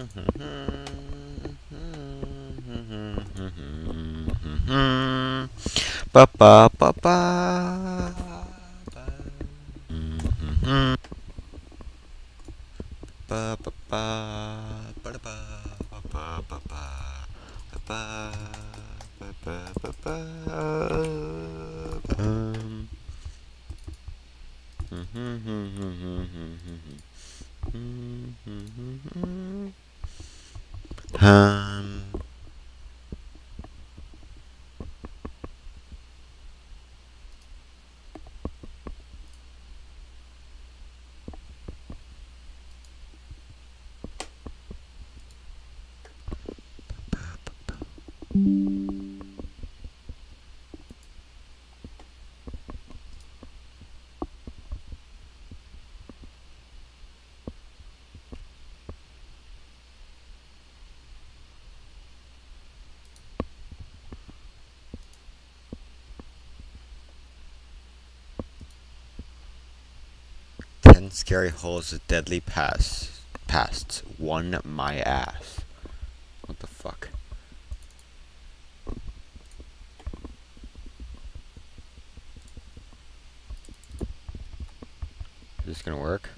Ba ba ba ba. Ba ba ba ba ba ba ba ba ba ba ba hum. Ten scary holes with deadly pasts. One my ass. What the fuck? Is this gonna work?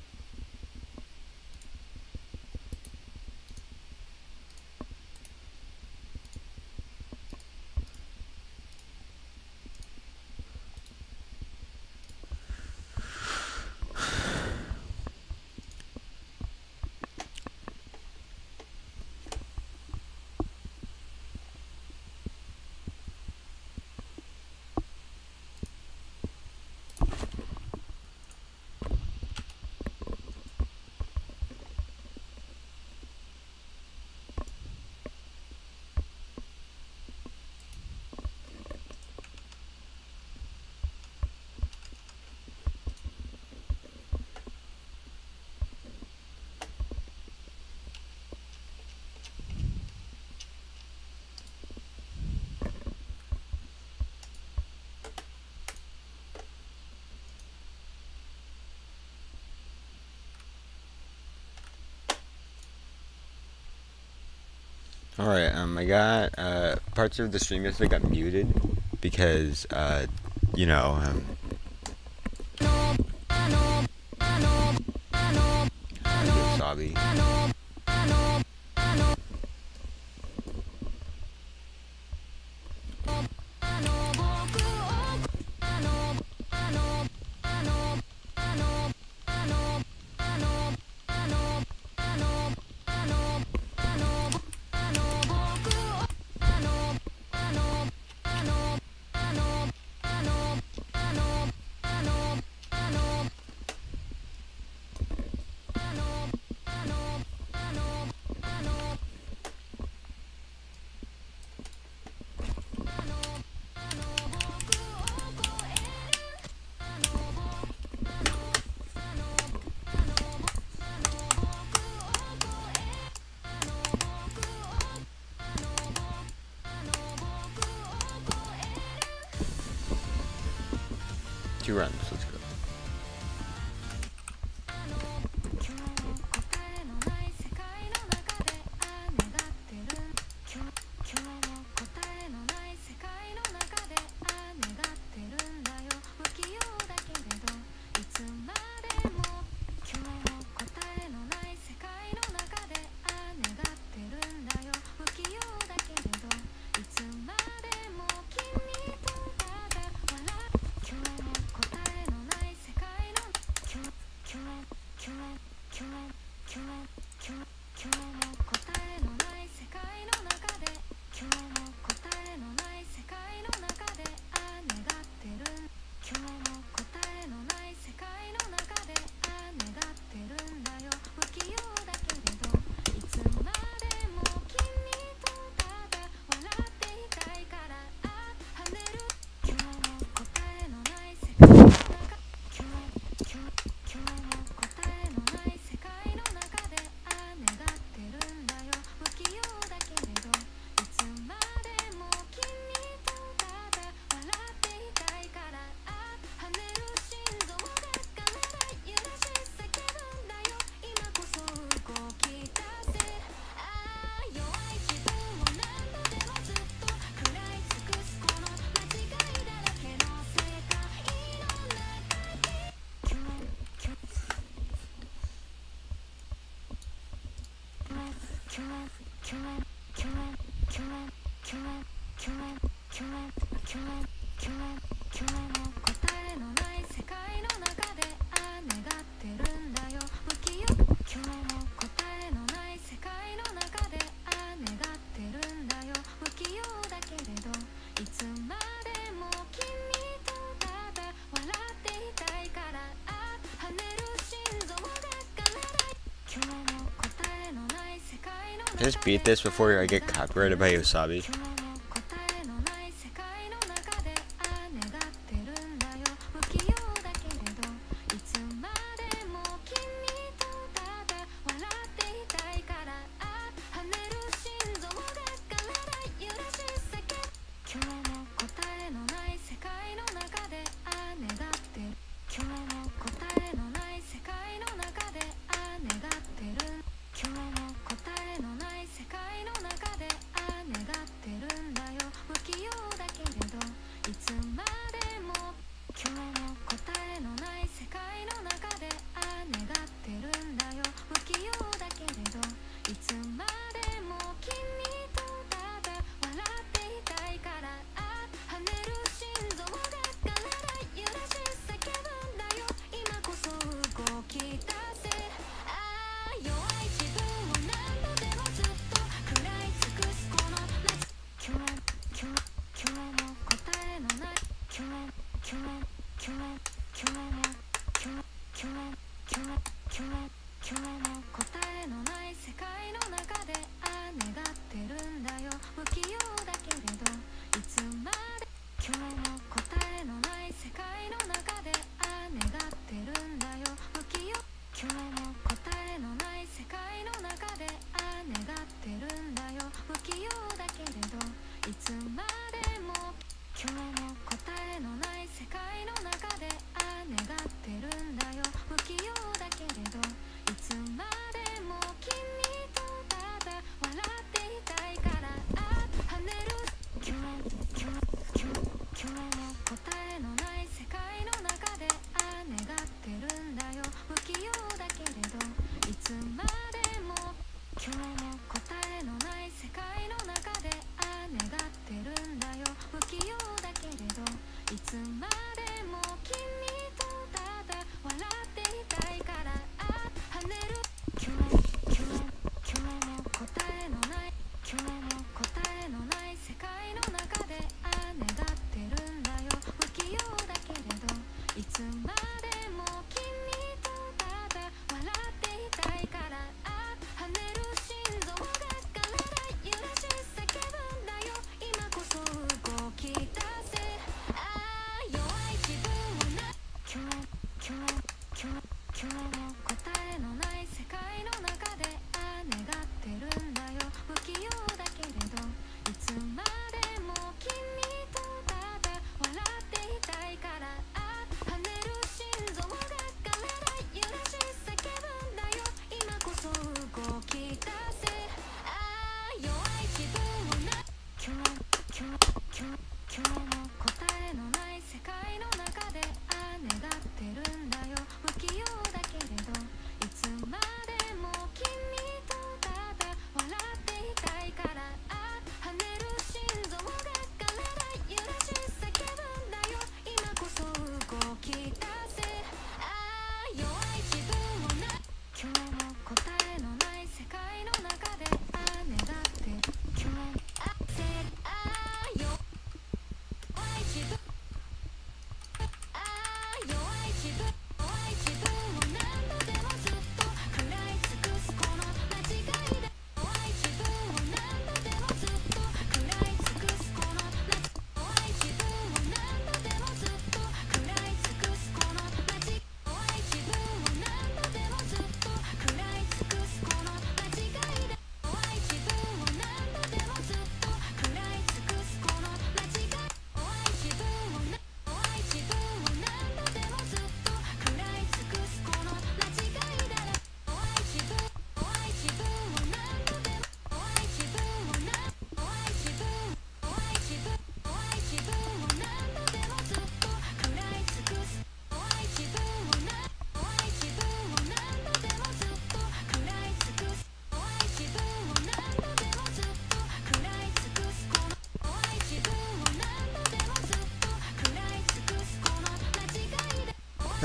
Alright, I got, parts of the stream yesterday got muted because, you know, Sabi. Two runs, let's go. Just beat this before I get copyrighted by Yosabi.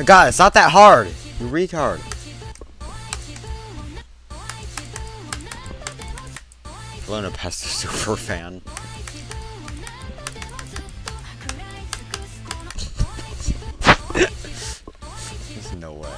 God, it's not that hard. You retard. Lona passed the super fan. There's no way.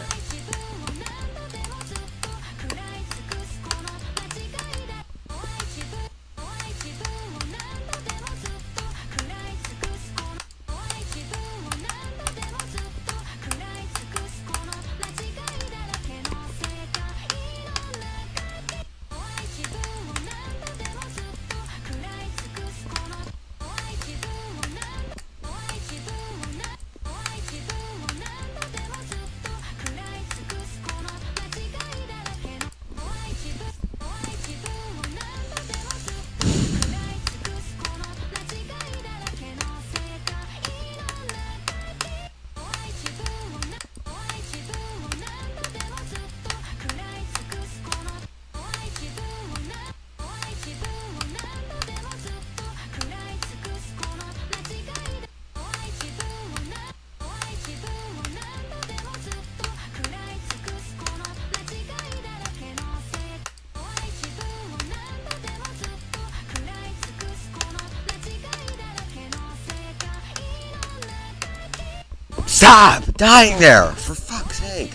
Stop dying there, for fuck's sake.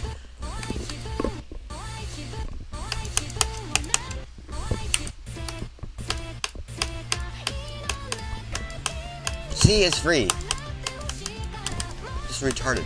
See, it's free. Just retarded.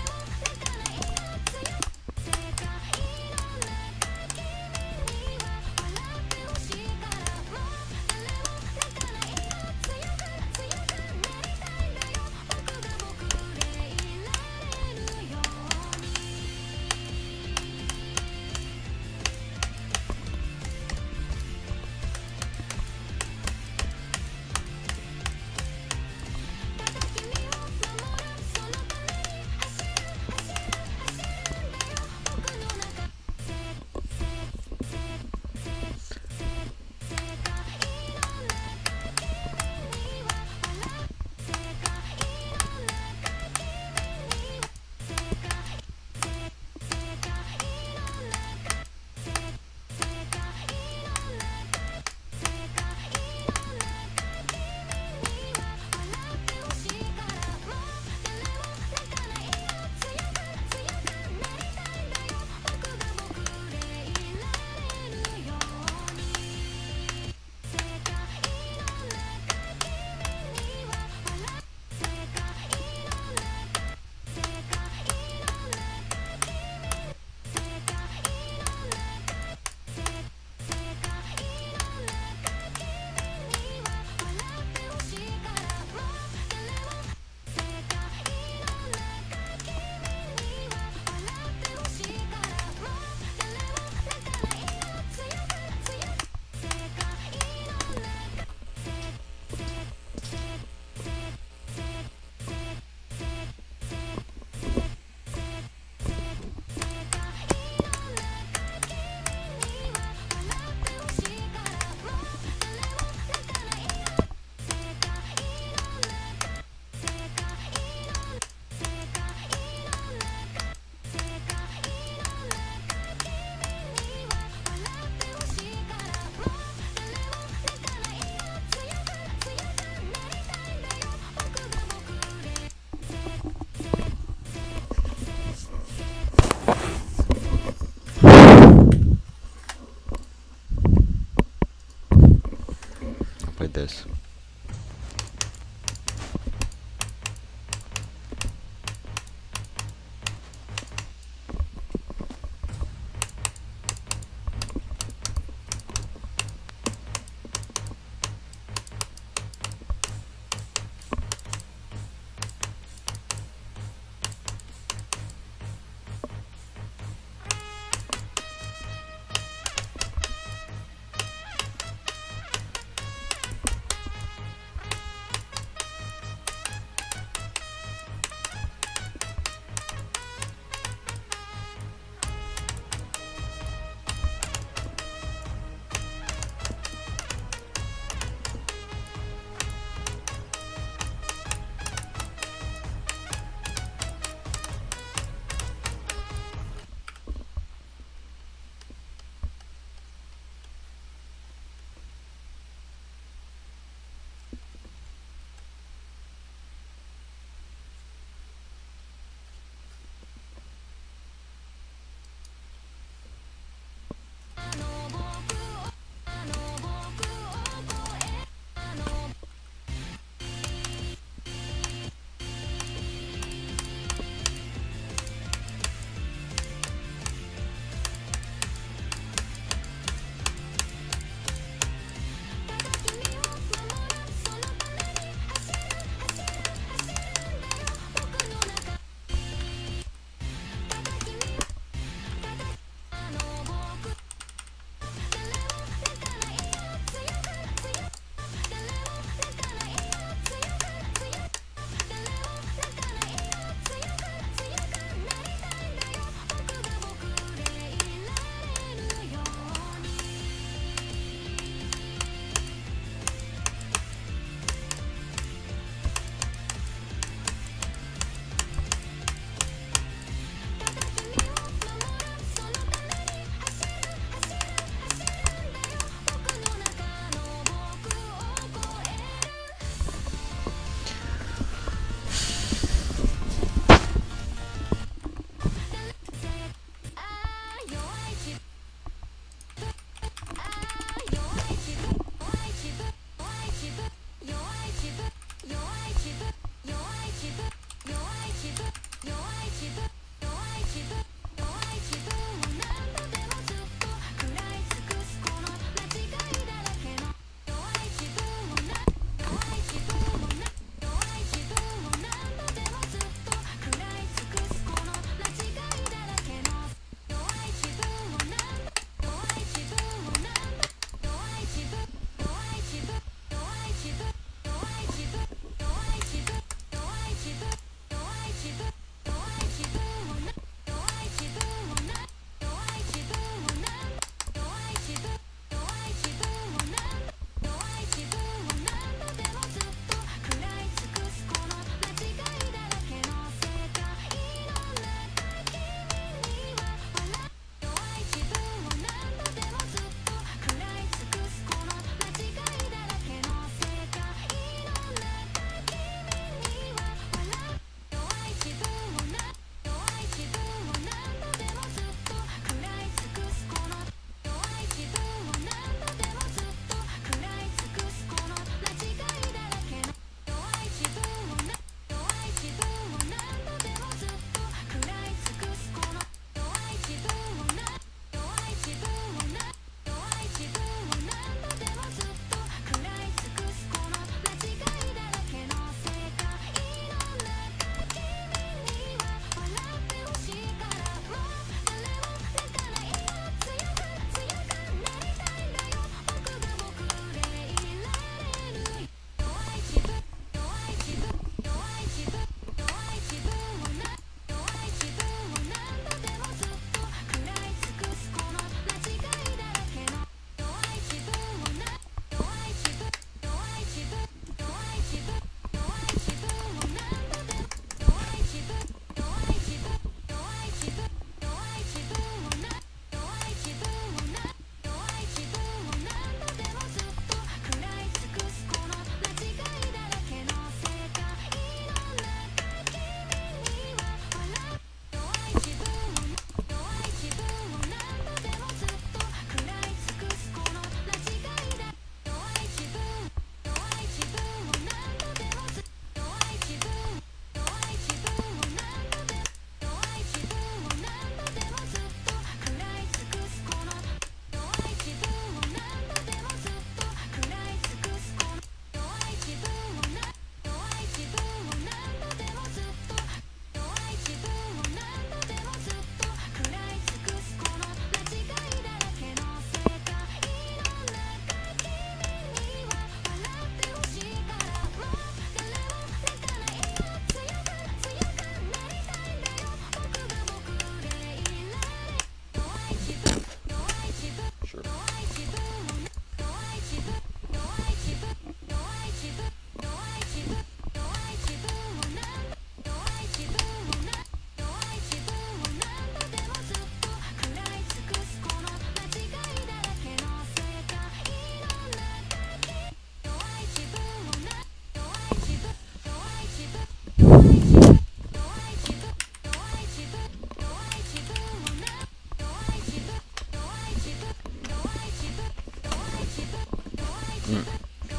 Played this.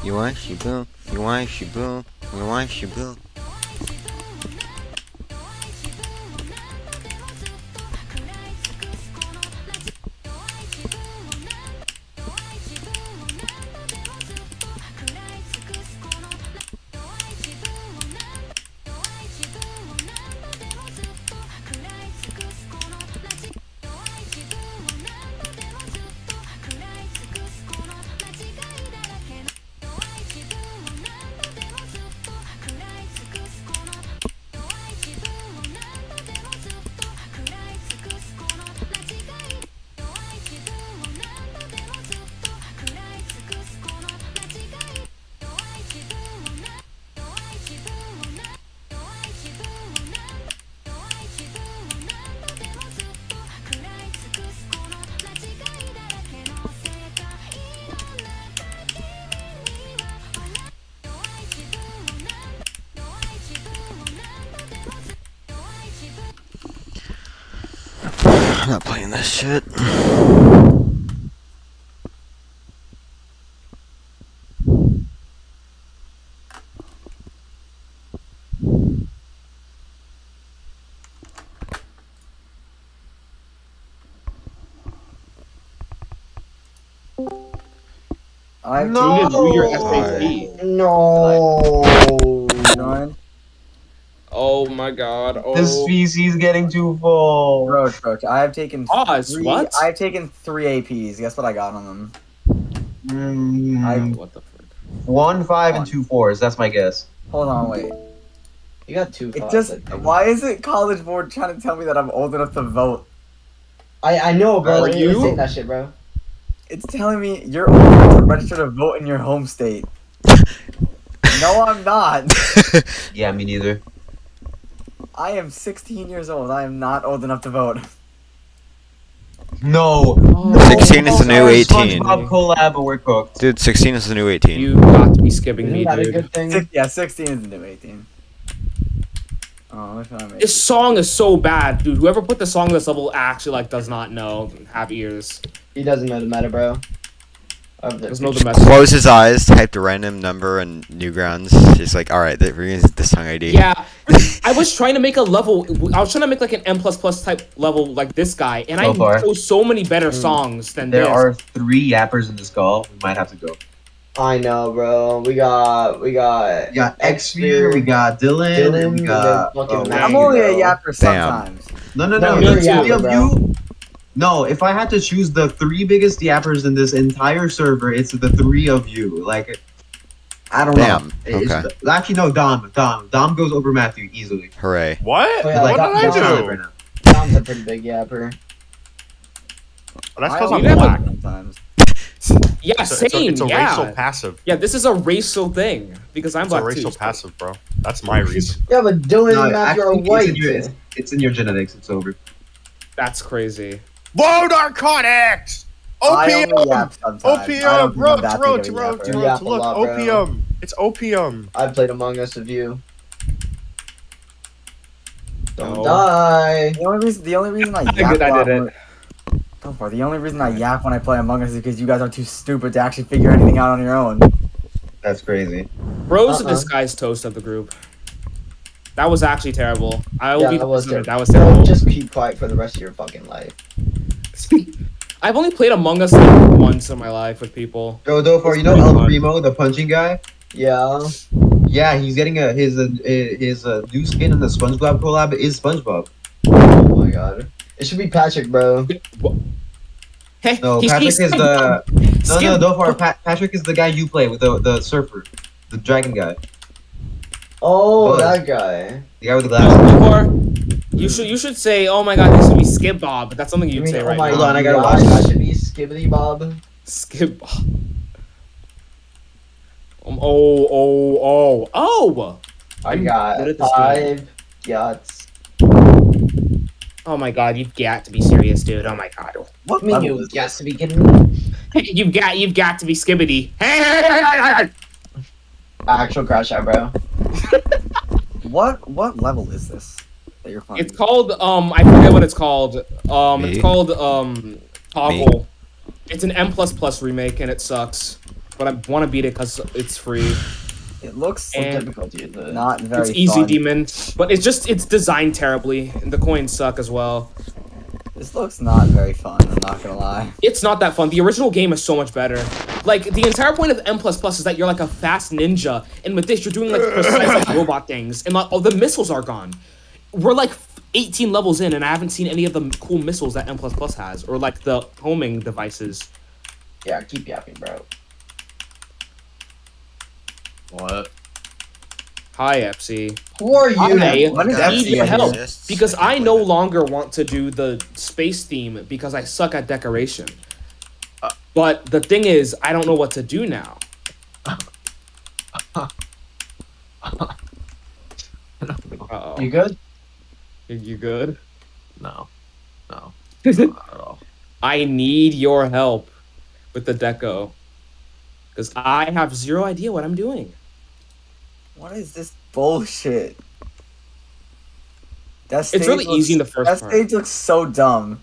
You want Shibu? You want Shibu? You want Shibu? I'm not playing this shit. No! You didn't do your SAT. No. Oh my god. Oh. This VC is getting too full. Roach, I have taken Pause, what? I've taken 3 APs. Guess what I got on them? What the frick? 1, 5, and 2 4s. That's my guess. Hold on, wait. You got 2 It fives, just I think. why is it College Board trying to tell me that I'm old enough to vote? I know, bro. Are It's you? saying that shit, bro. It's telling me you're old enough to register to vote in your home state. No, I'm not. Yeah, me neither. I am 16 years old. I am not old enough to vote. No. Oh, 16 is the new 18. SpongeBob collab, but we're cooked. Dude, 16 is the new 18. You got to be skipping Isn't me, that a dude. good thing? Yeah, 16 is the new 18. Oh, if I This song is so bad, dude. Whoever put the song on this level actually like does not know. Have ears. He doesn't know the meta, bro. There's no the message. Close his eyes, typed a random number and Newgrounds. Just like, alright, we're gonna use this song ID. Yeah, I was trying to make a level. I was trying to make like an M++ type level like this guy, and So far. I chose so many better songs than There this. are 3 yappers in this call. We might have to go. I know, bro. We got We got Xfear, we got Dylan, and we got... fucking oh, Matt. I'm only a bro. yapper Damn. sometimes. No, No, the you're a 3 yapper, of bro. you... No, if I had to choose the 3 biggest yappers in this entire server, it's the 3 of you. Like, I don't Damn, know. It's okay. Actually, no, Dom. Dom goes over Matthew easily. Hooray. What? Oh, yeah, Like, what did he's I solid do? right now. Tom's a pretty big yapper. Well, that's I because only I'm have a- black. sometimes. Yeah, It's a, same. it's a yeah. racial passive. Yeah, this is a racial thing because I'm It's a black racial too. passive, bro. That's my reason. Yeah, but Dylan No, and Matthew are actually, white. it's in your genetics. It's over. That's crazy. Low narcotics! I only Opium! yap sometimes. I don't Opium! think I'm that big Roach, of a roach, yapper. roach, Yap a look, lot, bro. opium! It's opium! I played Among Us with you. Don't No. die. The only reason I I yap did it. the only reason I yap when I play Among Us is because you guys are too stupid to actually figure anything out on your own. That's crazy. Bro's the Uh-uh. disguised toast of the group. That was actually terrible. I will Yeah, be that was considered. terrible. That was terrible. Just keep quiet for the rest of your fucking life. I've only played Among Us like once in my life with people. Yo, Dofar, you know pretty El fun. Primo, the punching guy? Yeah. Yeah, he's getting his new skin in the SpongeBob collab is SpongeBob. Oh my god. It should be Patrick, bro. Hey, No, he's Patrick is the no, Skip. Dofar. Patrick is the guy you play with the surfer, the dragon guy, Oh, Buzz. that guy. the guy with the glasses. Or you should say, oh my god, this should be Skip Bob. But that's something You you'd mean, say oh right my now. Hold on, I gotta gosh, watch that this. should be Skibbity Bob. Skip Bob. Oh! I I'm got good at this 5 yachts. Oh my god, you've got to be serious, dude. Oh my god. What I mean, level you is got this? to be kidding me. You've got to be Skibbity. Hey! Actual crash out, bro. What level is this that you're playing? It's called I forget what it's called. Me? It's called Toggle. It's an M++ remake and it sucks. but I want to beat it because it's free. It looks What And- difficulty is it? not very It's easy, fun. demon, but it's designed terribly, and the coins suck as well. This looks not very fun, I'm not gonna lie. It's not that fun. The original game is so much better. Like, the entire point of M++ is that you're like a fast ninja, and with this, you're doing like precise like, robot things, and like, oh, the missiles are gone. We're like 18 levels in, and I haven't seen any of the cool missiles that M++ has, or like the homing devices. Yeah, keep yapping, bro. What? Hi, Epsy. Who are you? Hi. When is I need FC your help exists, because I I can't no believe it. longer want to do the space theme because I suck at decoration. But the thing is, I don't know what to do now. Uh-oh. You good? You good? No. No. Not at all. I need your help with the deco. Because I have zero idea what I'm doing. What is this bullshit? That It's stage really looks- easy in the first That part. stage looks so dumb.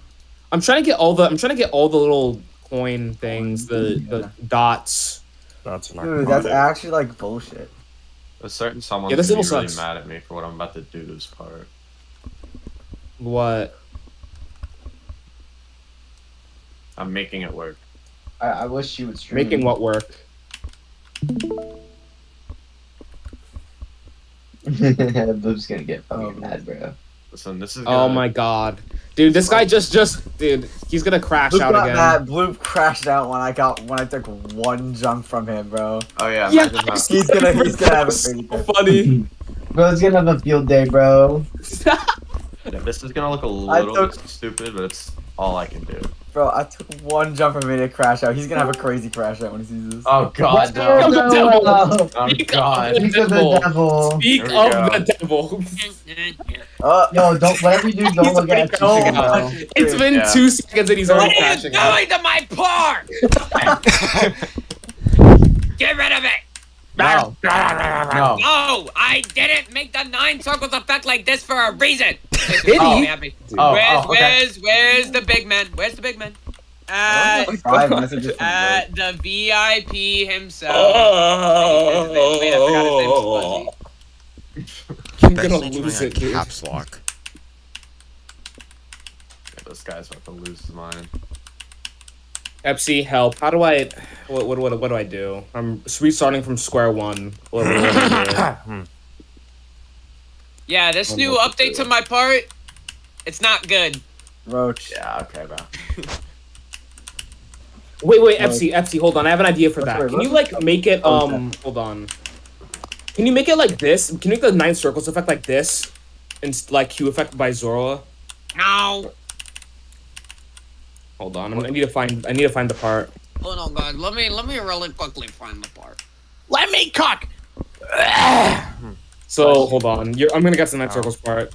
I'm trying to get all the little coin things, the dots. That's not Dude, that's actually like bullshit. A certain someone's Yeah, this gonna be level really sucks. mad at me for what I'm about to do to this part. What? I'm making it work. I wish you would stream. Making what work? Boob's gonna get fucking Oh, mad, bro. Listen, this is Oh gonna, my god. Dude, this guy dude, he's gonna crash Blue out got again. mad. Blue crashed out when I took one jump from him, bro. Oh yeah, Yeah, imagine that. He's gonna have a so crazy day. funny. Bro's gonna have a field day, bro. Yeah, this is gonna look a little took- bit stupid, but it's all I can do. Bro, I took one jump from him to crash out. He's gonna have a crazy crash out when he sees this. Oh god, No, no. the devil. Oh Speak god. of Speak of the devil. Speak Here we of go. the devil. Yo, don't whatever you do, don't He's look at already it. crashing out. It's been Yeah. 2 seconds and he's already What are you crashing out. doing to my park? Get rid of it! No. No. No, I didn't make the 9 circles effect like this for a reason. Did Oh, he? happy. Oh, Where's okay. where's the big man? Where's the big man? Five messages from Blue. The VIP himself. Oh. Wait, I forgot his name. I'm gonna Especially lose doing it, a dude. caps lock. Yeah, this guy's about to lose his mind. Epsy, help. How do I... What do I do? I'm restarting from square one. What do I do? Yeah, this I'm new looking update through to it. my part, it's not good. Roach. Yeah, okay, bro. Wait, Epsy, hold on. I have an idea for What's that. wait, Can you, what's- like, make it, Oh, okay. hold on. Can you make it like this? Can you make the 9 circles effect like this? And, like, Q effect by Zora? No. Hold on. I need to find the part. Hold on, guys. Let me really quickly find the part. Let me cook. So, hold on. I'm gonna guess the 9 circles part.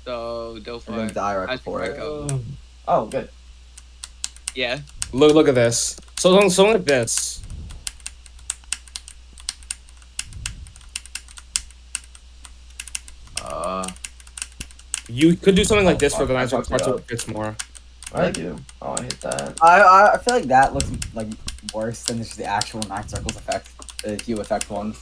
So, I'm gonna Dofar. die right How's before your it. part go? Oh, good. Yeah. Look at this. So something like this. You could do something like this for the 9 circles part so it fits more. What I do? Oh, I hit that. I feel like that looks like worse than just the actual 9 circles effect, the hue effect one.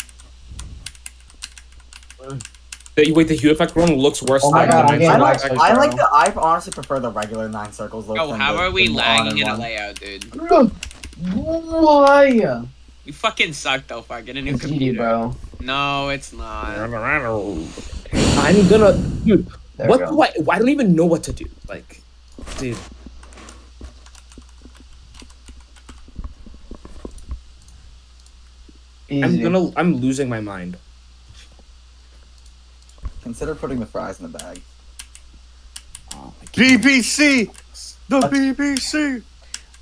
The hue effect one looks worse Oh my than God, the I'm 9 getting circles. wax effect. I like the. I honestly prefer the regular 9 circles look. Oh, than how the- are we the lagging in a one. layout, dude? Why? You fucking suck, Dofar. Get a new It's GD, computer. bro. No, it's not. I'm gonna... Dude, There what we do go. I don't even know what to do. Like, dude. Easy. I'm losing my mind. Consider putting the fries in the bag. Oh, I can't, BBC! The BBC!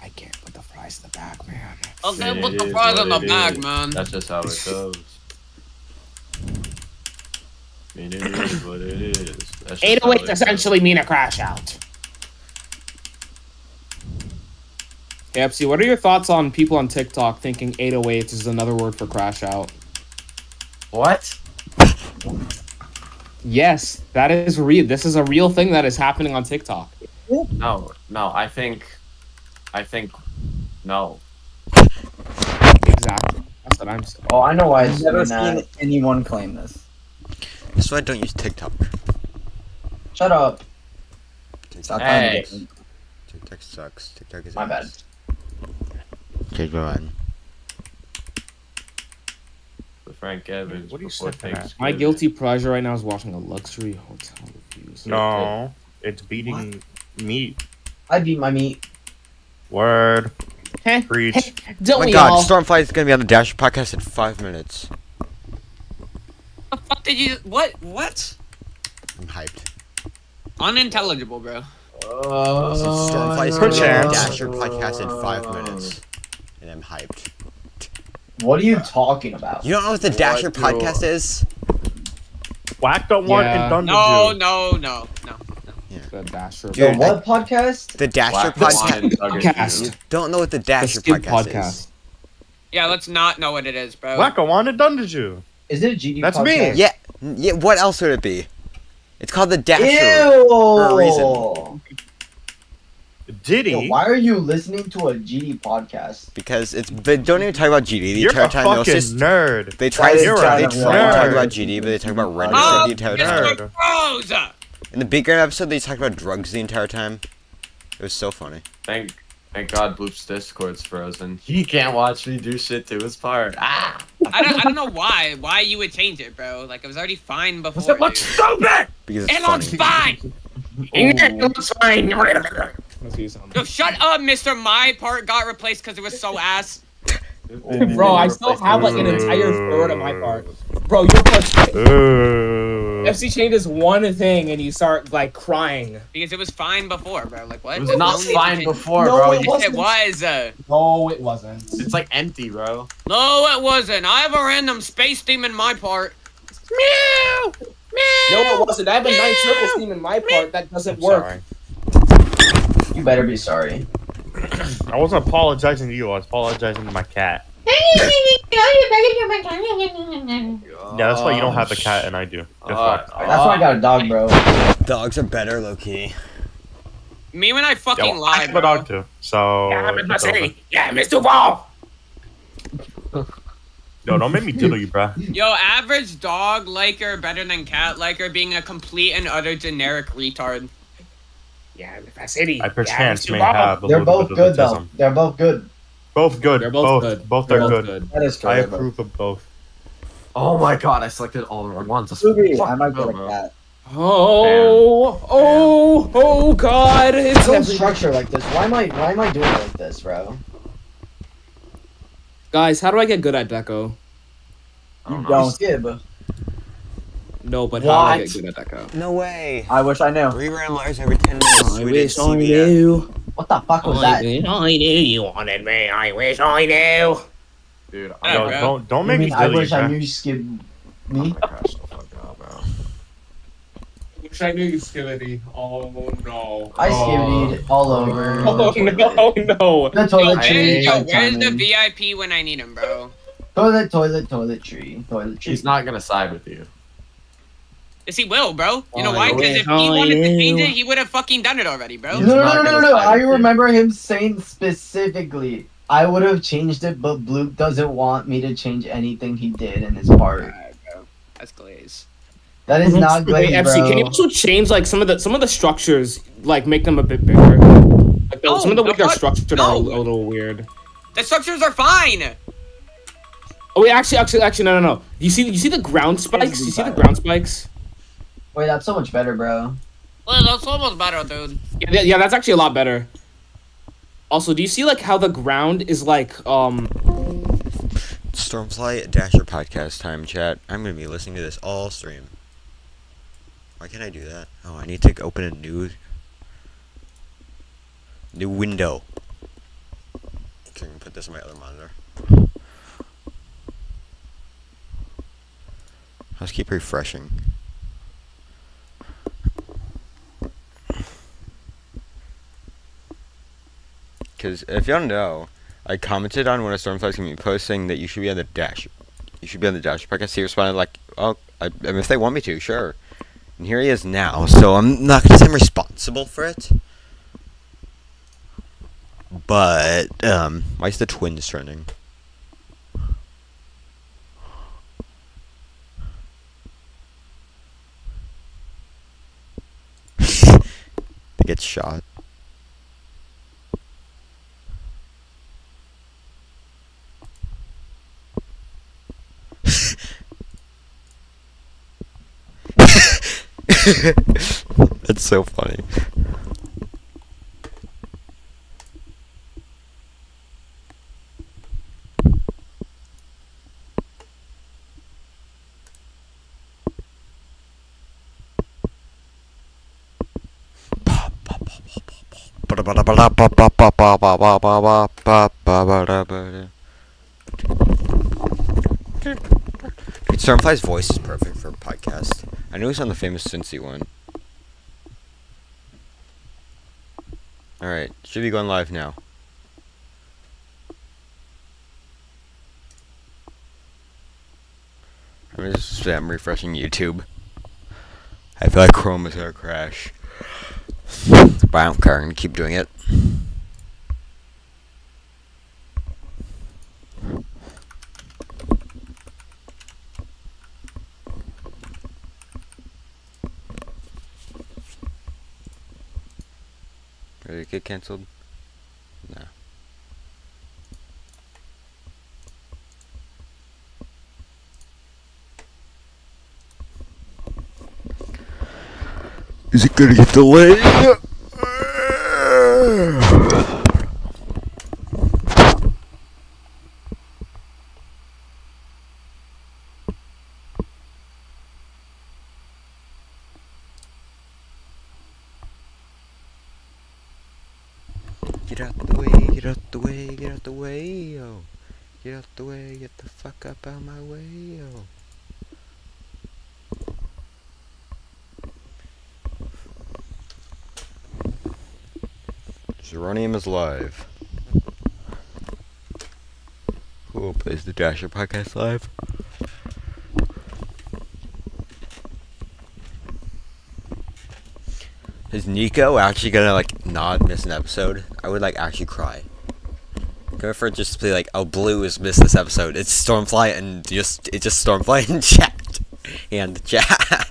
I can't put the fries in the bag, man. Okay, It put the is fries in the what it bag, is. man. That's just how it goes. I mean, it is what it is. That's just how 808 it goes. essentially mean a crash out. Hey, Epsy, what are your thoughts on people on TikTok thinking 808 is another word for crash out? What? Yes, that is real. This is a real thing that is happening on TikTok. No, I think No. Exactly. That's what I'm saying. Oh, I know why I've it's never doing that. seen anyone claim this. That's why I don't use TikTok. Shut up. Stop Hey. trying to get TikTok sucks. TikTok is My bad. ass. Okay, go on. The Frank Evans. What are you before sniffing at? Thanksgiving. My guilty pleasure right now is watching a luxury hotel reviews. No, it's beating meat. I beat my meat. Word. Heh. Preach. Don't Oh my we god, all? Stormfly is gonna be on the Dasher podcast in 5 minutes. The fuck did you? What? I'm hyped. Unintelligible, bro. Stormfly is gonna be on the Perchance. Dasher podcast in 5 minutes. And I'm hyped. What are you talking about? You don't know what the Dasher What do- podcast is? Whack the one Yeah. and Thunder No, Jew. no. The Dasher. The Dude, what podcast? The Dasher Whack the one podcast. and Thunder Podcast. Jew. Don't know what the The Dasher Skid podcast, podcast. is. Yeah, let's not know what it is, bro. Whack a one and Thunder Jew. Is it a GD That's podcast? me. Yeah, what else would it be? It's called the Dasher. Ew! For a reason. Diddy. Yo, why are you listening to a GD podcast? Because they don't even talk about GD the You're entire a time. They'll fucking just nerd. they try That to is You're a they kind try of to talk nerd. about GD, but they talk about random Oh, shit the entire time. nerd. Bros! In the bigger episode, they talked about drugs the entire time. It was so funny. Thank God Bloop's Discord's frozen. He can't watch me do shit to his part. Ah! I don't know why you would change it, bro. Like it was already fine before. It looks dude. stupid! Because it's It looks funny. fine. It looks fine. Let's see something. Yo, shut up, Mister. My part got replaced because it was so ass. Bro, I still have like an entire third of my part. Bro, your part's Ooh. FC changes one thing and you start like crying. Because it was fine before, bro. Like what? It was There's not no need to fine change- before, No, bro. it You- wasn't. It was. No, it wasn't. It's like empty, bro. No, it wasn't. I have a random space theme in my part. Meow. No, it wasn't. I have a 9 circles theme in my part that doesn't I'm work. sorry. You better be sorry. I wasn't apologizing to you. I was apologizing to my cat. Yeah, that's why you don't have a cat and I do. Guess what? That's why I got a dog, bro. Dogs are better, low key. Me when I Yeah, fucking well, I lie, have a bro. dog too. So. it's over. Yeah, Mr. Ball. Yo, don't make me diddle you, bruh. Yo, average dog liker better than cat liker being a complete and utter generic retard. Yeah, City. I perchance may have a They're little both bit good of though. autism. They're both good. Both good. They're both good. Both They're are both good. That is true. I they're both- approve of both. Oh my god, I selected all the wrong ones. Let's Scooby, fuck I might go, get a bro. cat. Oh God! It's Don't every- structure like this. Why am I doing it like this, bro? Guys, how do I get good at Deco? I don't You know. don't. Skib. No, but how do I What? get good at Deco? No way. I wish I knew. Rerun Lars every 10 minutes. I We wish did I CBS. knew. What the fuck was that? wish I knew you wanted me. I wish I knew. Dude, Yeah, Yo, bro. don't You make me mean I diddle you, wish I bruh. knew you skipped me? I crashed the fuck out, bro. Wish I knew you, Skibidi. Oh no. I skibbied all over. Oh no! No! The Yo, toiletry. where's the VIP when I need him, bro? Toiletry. He's not gonna side with you. Yes, he will, bro. You know I why? Because wish if he I wanted to change knew. it, he would have fucking done it already, bro. No, no, not no, no, gonna no, no. side I with you. remember him saying specifically, I would have changed it, but Bloop doesn't want me to change anything he did in his part. Alright, bro. That's glaze. That is not Wait, good, FC, bro. can you also change like some of the structures, like make them a bit bigger? Like, No, some of the way the they're fuck? structured No. are a little weird. The structures are fine. Oh wait, actually, no. You see the ground spikes? You see the ground spikes? Wait, that's so much better, bro. Well, that's almost better, dude. Yeah, that's actually a lot better. Also, do you see like how the ground is like Stormfly Dasher podcast time, chat. I'm gonna be listening to this all stream. Why can't I do that? Oh, I need to open a new window. Okay, I can put this on my other monitor. Let's keep refreshing. Because if you don't know, I commented on one of Stormfly's gonna be posting that you should be on the Dash. You should be on the Dash podcast. He responded like, "Oh, I mean, if they want me to, sure." And here he is now. So I'm not gonna say I'm responsible for it. But, why is the twins trending? They get shot. That's so funny. Dude, Stormfly's voice is perfect for a podcast. I know he's on the famous Cincy one. Alright, should be going live now. I'm refreshing YouTube. I feel like Chrome is gonna crash. But I don't care, I'm gonna keep doing it. Did it get cancelled? No. Is it gonna get delayed? Get out the way, get out the way, get out the way, yo. Get out the way, get the fuck up out my way, yo. Zeronium is live. Cool, plays the Dasher podcast live. Is Nico actually gonna like not miss an episode? I would like actually cry. Go for it just to be like, oh, Blue has missed this episode. It's Stormfly and it's just Stormfly and chat and chat.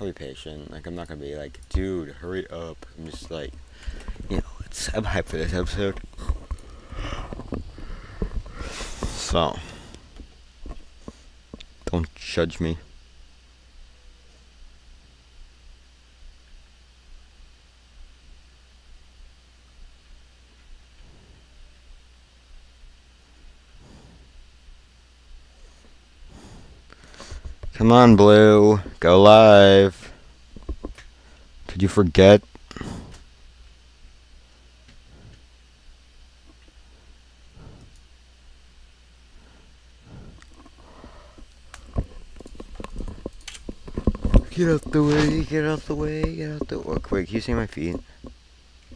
I'll be patient. Like, I'm not gonna be like, dude, hurry up. I'm just like, you know, I'm hyped for this episode. So, don't judge me. Come on, Blue. Go live. Did you forget? Get out the way, get out the way, get out the way. Wait, can you see my feet?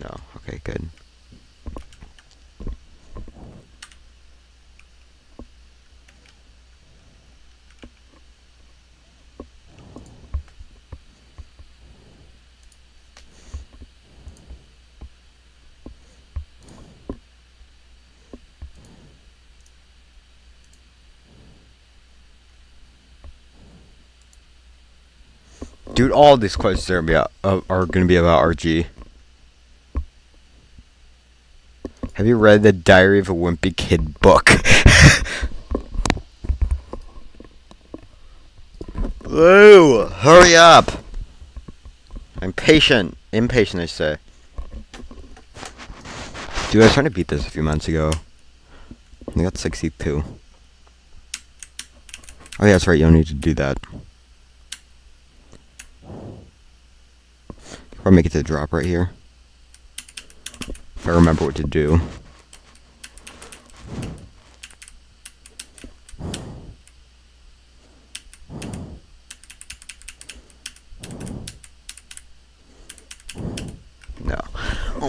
No. Okay, good. Dude, all these questions are gonna be about RG. Have you read the Diary of a Wimpy Kid book? Blue, hurry up! I'm impatient, I say. Dude, I was trying to beat this a few months ago. I got 62. Oh yeah, that's right. You don't need to do that. Or make it to the drop right here. If I remember what to do.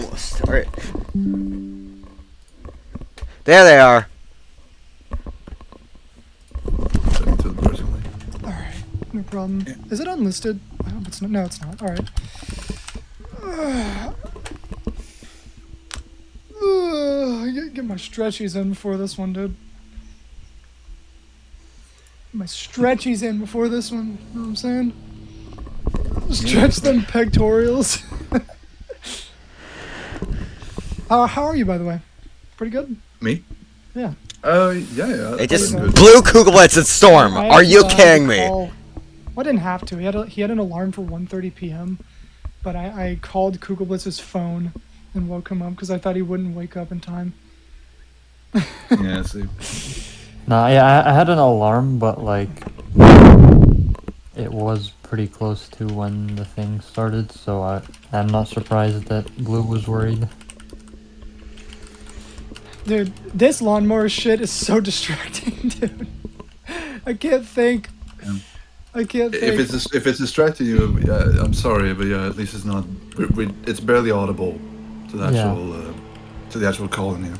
Almost. Alright. There they are. Alright, no problem. Yeah. Is it unlisted? I hope it's not. No, it's not. Alright. Get my stretchies in before this one, dude. My stretchies in before this one. You know what I'm saying? Stretch them pectorials. How are you, by the way? Pretty good? Me? Yeah. Yeah. It just Pretty good. blew Kugelblitz and Storm. I Are you had to kidding me? call- Well, I didn't have to. He had an alarm for 1:30 p.m. But I called Kugelblitz's phone and woke him up because I thought he wouldn't wake up in time. Yeah, see. No, yeah, I had an alarm, but like it was pretty close to when the thing started, so I'm not surprised that Blue was worried. Dude, this lawnmower shit is so distracting, dude. I can't think. Yeah. I can't think. If it's distracting you, yeah, I'm sorry, but yeah, at least it's not. It's barely audible to the actual call in here.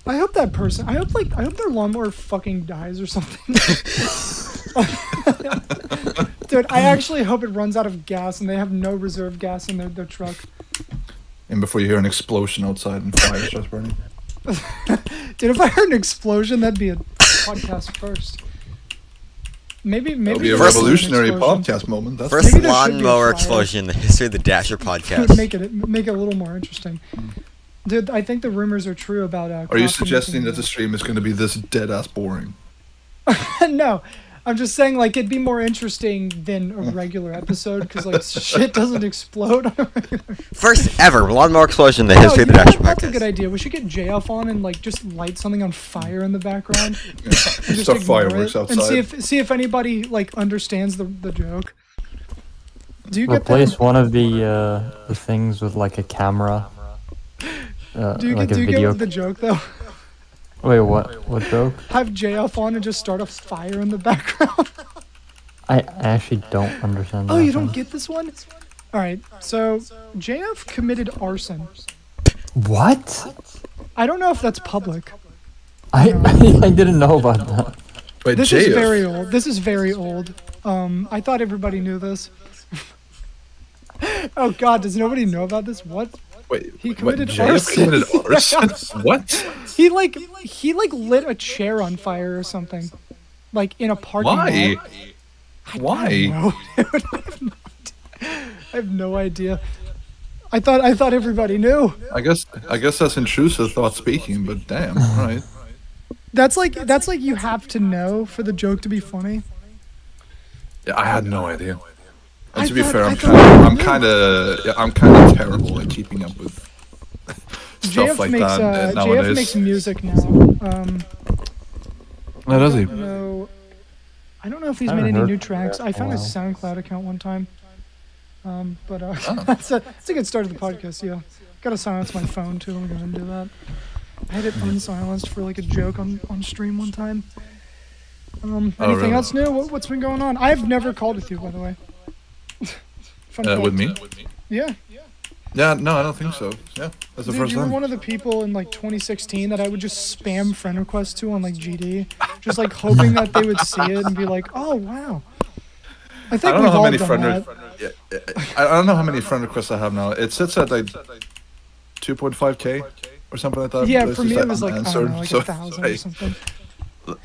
I hope that person. I hope their lawnmower fucking dies or something. Dude, I actually hope it runs out of gas and they have no reserve gas in their truck. And before you hear an explosion outside and fire starts burning. Dude, if I heard an explosion, that'd be a podcast first. Maybe That'll be a there's an revolutionary explosion. podcast moment. That's First Maybe there should be a lawnmower fire. explosion in the history of the Dasher Would podcast. make it a little more interesting. Dude, I think the rumors are true about. Are you suggesting that the stream is going to be this dead ass boring? No, I'm just saying like it'd be more interesting than a regular episode because like shit doesn't explode on a regular. First ever lawnmower explosion in the Oh, history of the you know Dasher what? That's a good podcast. idea. We should get JF on and like just light something on fire in the background. Yeah. And just Start ignore fireworks it outside. and see if anybody like understands the joke. Do you get Replace that? one of the things with like a camera. Do you like get a video. the joke though? Wait, what? What joke? Have JF on and just start a fire in the background. I actually don't understand. Oh, that you don't one. get this one? All right. So JF committed arson. What? I don't know if that's public. I didn't know about that. Wait, This JF? is very old. This is very old. I thought everybody knew this. Oh God, does nobody know about this? What? Wait, He what, committed JF arson. committed arson? What? He like lit a chair on fire or something, like in a parking Why? lot. Why? I don't know, dude. I have no idea. I thought everybody knew. I guess that's intrusive thought speaking, but damn, alright. That's like you have to know for the joke to be funny. Yeah, I had no idea. And I to be thought- fair, I I'm thought- kind of terrible at keeping up with stuff JF like makes that JF nowadays. makes music now. Oh, does he? No, I don't know if he's I made haven't any heard new from tracks. JF I found his in a SoundCloud account one time. But Oh. that's a good start to the podcast. Yeah, gotta silence my phone too. I'm gonna do that. I had it unsilenced for like a joke on stream one time. Anything really? else new? What's been going on? I've never called with you, by the way. Fun fact. With me? Yeah. Yeah, no, I don't think so. Yeah, that's the Dude, first you were time. one of the people in like 2016 that I would just spam friend requests to on like GD, just like hoping that they would see it and be like, "Oh wow." I think I don't know we've how all many done friend that. I don't know how many friend requests I have now. It sits at like 2.5k or something like that. Yeah, but it's for me just it was like I don't unanswered. know, like So, 1,000 or something.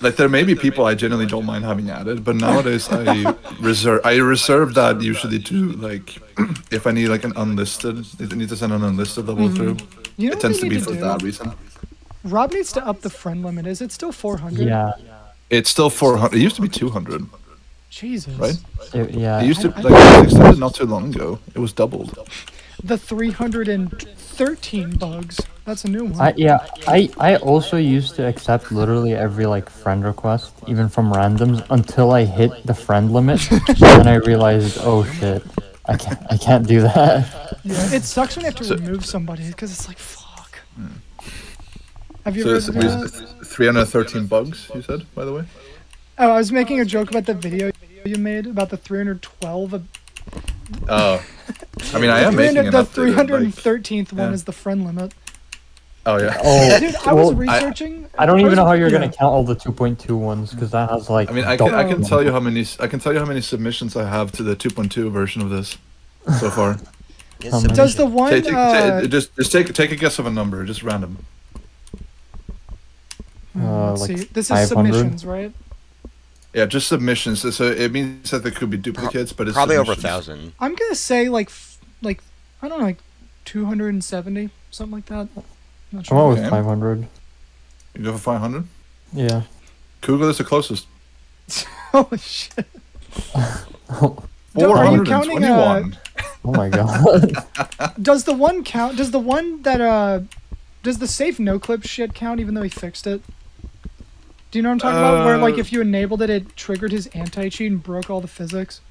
like there may be people I genuinely don't mind having added, but nowadays I reserve that usually to like if I need like an unlisted, if I need to send an unlisted level through. You know It what tends we to be need for do? that reason. Rob needs to up the friend limit. Is it still 400? Yeah. It's still 400. It used to be 200, Jesus. right? Yeah. It used to I- like it was extended not too long ago. It was doubled. The 313 bugs. That's a new one. I also used to accept literally every like friend request, even from randoms, until I hit the friend limit. Then I realized, oh shit, I can't do that. Yeah, it sucks when you have to remove somebody because it's like, fuck. Have you So ever it's 313 bugs, you said, by the way? Oh, I was making a joke about the video you made about the 312. Oh. I mean, I am making an The updated, like, 313th one yeah. is the friend limit. Oh yeah. Oh, Dude, I was researching. I don't even know how you're yeah. gonna count all the 2.2 ones because that has like. I mean, I can tell you how many submissions I have to the 2.2 version of this so far. Does the one just take a guess of a number, just random. let's like see. This is 500? submissions, right? Yeah, just submissions. So it means that there could be duplicates, but it's probably over submissions. 1,000. I'm gonna say like I don't know, like 270, something like that. Not I'm sure. always Okay. 500. You go for 500. Yeah. Google is the closest. Oh shit. Are you counting, 421. Oh my god. Does the one count? Does the one that does the safe no clip shit count even though he fixed it? Do you know what I'm talking about? Where like if you enabled it, it triggered his anti-cheat and broke all the physics.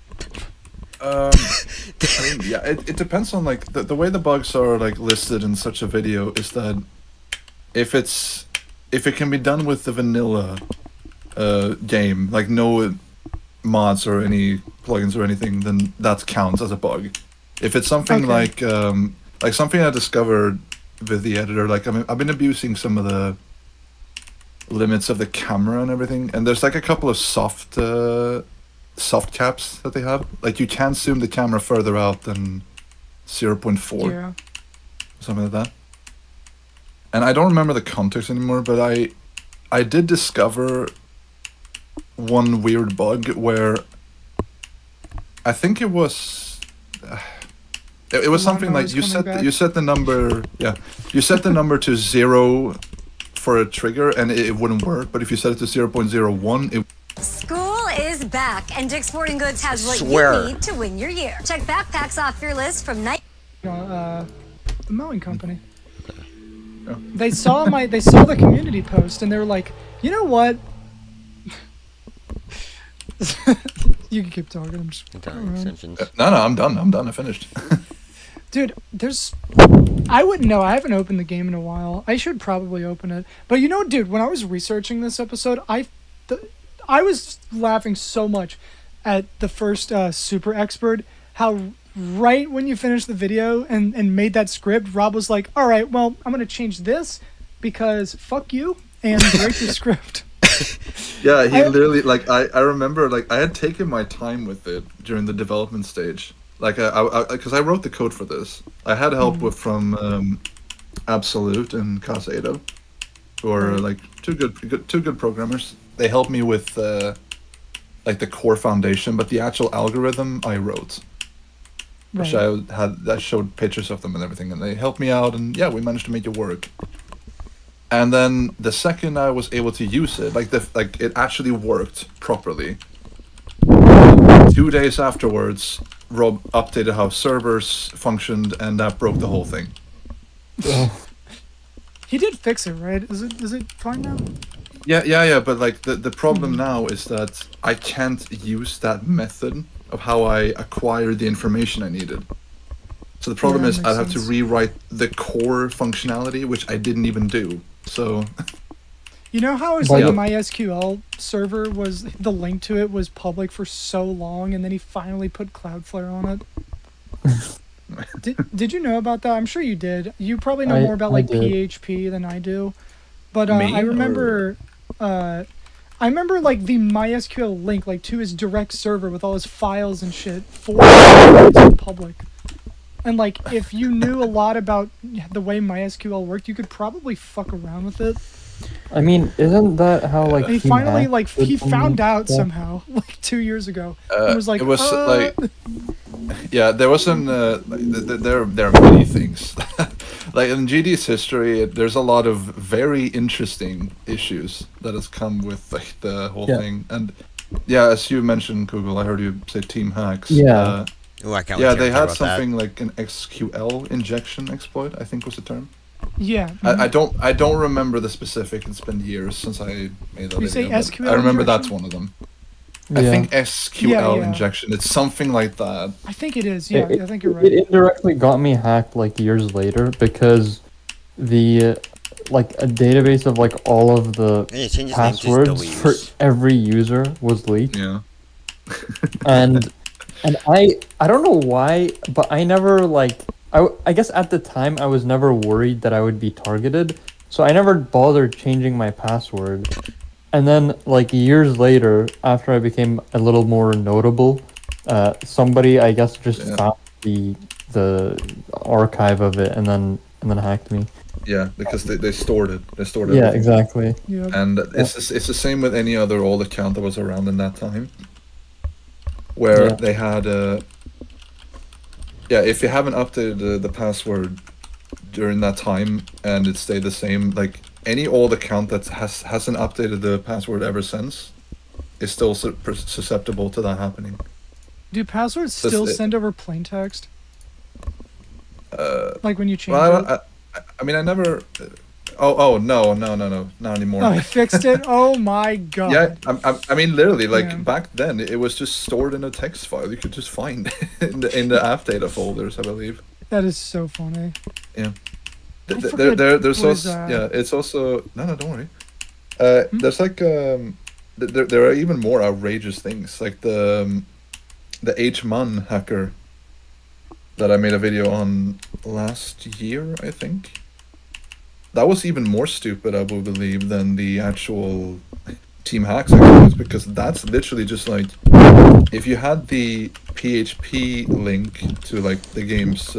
I mean, yeah, it depends on like the way the bugs are like listed in such a video is that if it can be done with the vanilla game, like no mods or any plugins or anything, then that counts as a bug. If it's something like something I discovered with the editor, like I've been abusing some of the limits of the camera and everything, and there's like a couple of soft caps that they have. Like you can zoom the camera further out than 0.4, Yeah. something like that. And I don't remember the context anymore, but I did discover one weird bug where I think it was it was something like you set the number to 0 for a trigger and it wouldn't work, but if you set it to 0.01 it. School is back, and Dick's Sporting Goods has what you need to win your year. Check backpacks off your list from night. The mowing company. They saw the community post and they were like, you know what? You can keep talking. I'm just No, I'm done. I finished. Dude, I wouldn't know. I haven't opened the game in a while. I should probably open it. But you know, dude, when I was researching this episode, I was laughing so much at the first super expert, how right when you finished the video and made that script, Rob was like, all right, well, I'm going to change this because fuck you and break the script. Yeah, he literally, like, I remember, like, I had taken my time with it during the development stage. Like, because I wrote the code for this. I had help from Absolute and Casado, who are, like, two good programmers. They helped me with, like, the core foundation, but the actual algorithm I wrote. Which I showed pictures of them and everything, and they helped me out, and yeah, we managed to make it work. And then the second I was able to use it, like it actually worked properly. 2 days afterwards, Rob updated how servers functioned, and that broke the whole thing. He did fix it, right? Is it fine now? Yeah. But like the problem now is that I can't use that method of how I acquired the information I needed. So the problem is I'd have to rewrite the core functionality, which I didn't even do. So. You know how his MySQL server was, the link to it was public for so long, and then he finally put Cloudflare on it? Did you know about that? I'm sure you did. You probably know more about like PHP than I do. But I remember like the MySQL link like to his direct server with all his files and shit for public. And like if you knew a lot about the way MySQL worked, you could probably fuck around with it. I mean, isn't that how like he finally like he found out somehow like 2 years ago and was like, it was like, yeah, there wasn't there are many things. Like in GD's history, there's a lot of very interesting issues that has come with like the whole thing. And yeah, as you mentioned, Google, I heard you say team hacks. Yeah. They had something like an SQL injection exploit, I think was the term. Yeah. I don't remember the specific. It's been years since I made that video. Say SQL I remember injection? That's one of them. I think SQL injection. It's something like that. I think it is. Yeah, I think you're right. It indirectly got me hacked like years later because the like a database of like all of the passwords for every user was leaked. Yeah. And And I don't know why, but I never like I guess at the time I was never worried that I would be targeted, so I never bothered changing my password. And then like years later, after I became a little more notable, somebody I guess just found the archive of it and then hacked me. Yeah, because they stored it. They stored it. Yeah, exactly. Yeah. And it's the same with any other old account that was around in that time, where they had if you haven't updated the password during that time and it stayed the same, like any old account that hasn't updated the password ever since is still susceptible to that happening. Do passwords still send over plain text? Like when you change it? I mean, I never. Oh no, not anymore. Oh, I fixed it. Oh my god. Yeah, I mean, literally, like back then, it was just stored in a text file. You could just find in the app data folders, I believe. That is so funny. Yeah. There's also it's also no, don't worry. There's like there are even more outrageous things, like the H-Man hacker that I made a video on last year, I think. That was even more stupid, I would believe, than the actual Team Hacks accounts, because that's literally just like, if you had the PHP link to like the game's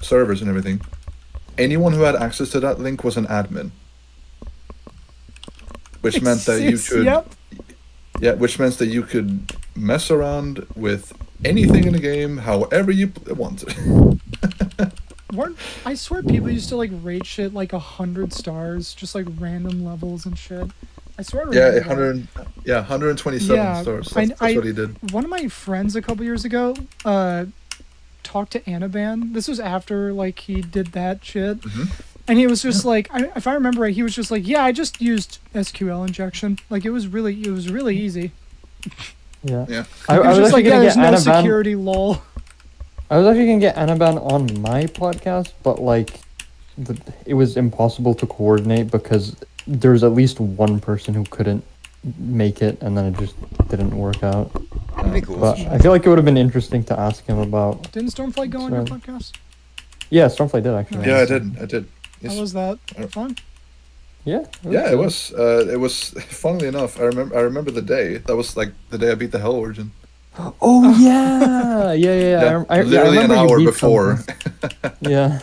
servers and everything, anyone who had access to that link was an admin. Which meant that you could which meant that you could mess around with anything in the game however you wanted. I swear people used to like rate shit like 100 stars, just like random levels and shit. I swear. Yeah, 127 stars. That's what he did. One of my friends a couple years ago talked to Anaban. This was after like he did that shit. And he was just like, if I remember right, he was just like, yeah, I just used SQL injection. Like it was really easy. Yeah. I was just like, yeah, there's no security, lol. I was actually gonna get Anaban on my podcast, but like, it was impossible to coordinate because there's at least one person who couldn't make it, and then it just didn't work out. That'd be cool. But I feel like it would have been interesting to ask him about. Didn't Stormflight go on your podcast? Yeah, Stormflight did actually. Yeah, I did. Yes. How was that? Fun? Yeah. It was. It was. Funnily enough, I remember the day. That was like the day I beat the Hell Origin. Oh yeah, yeah. Literally an hour before. Yeah.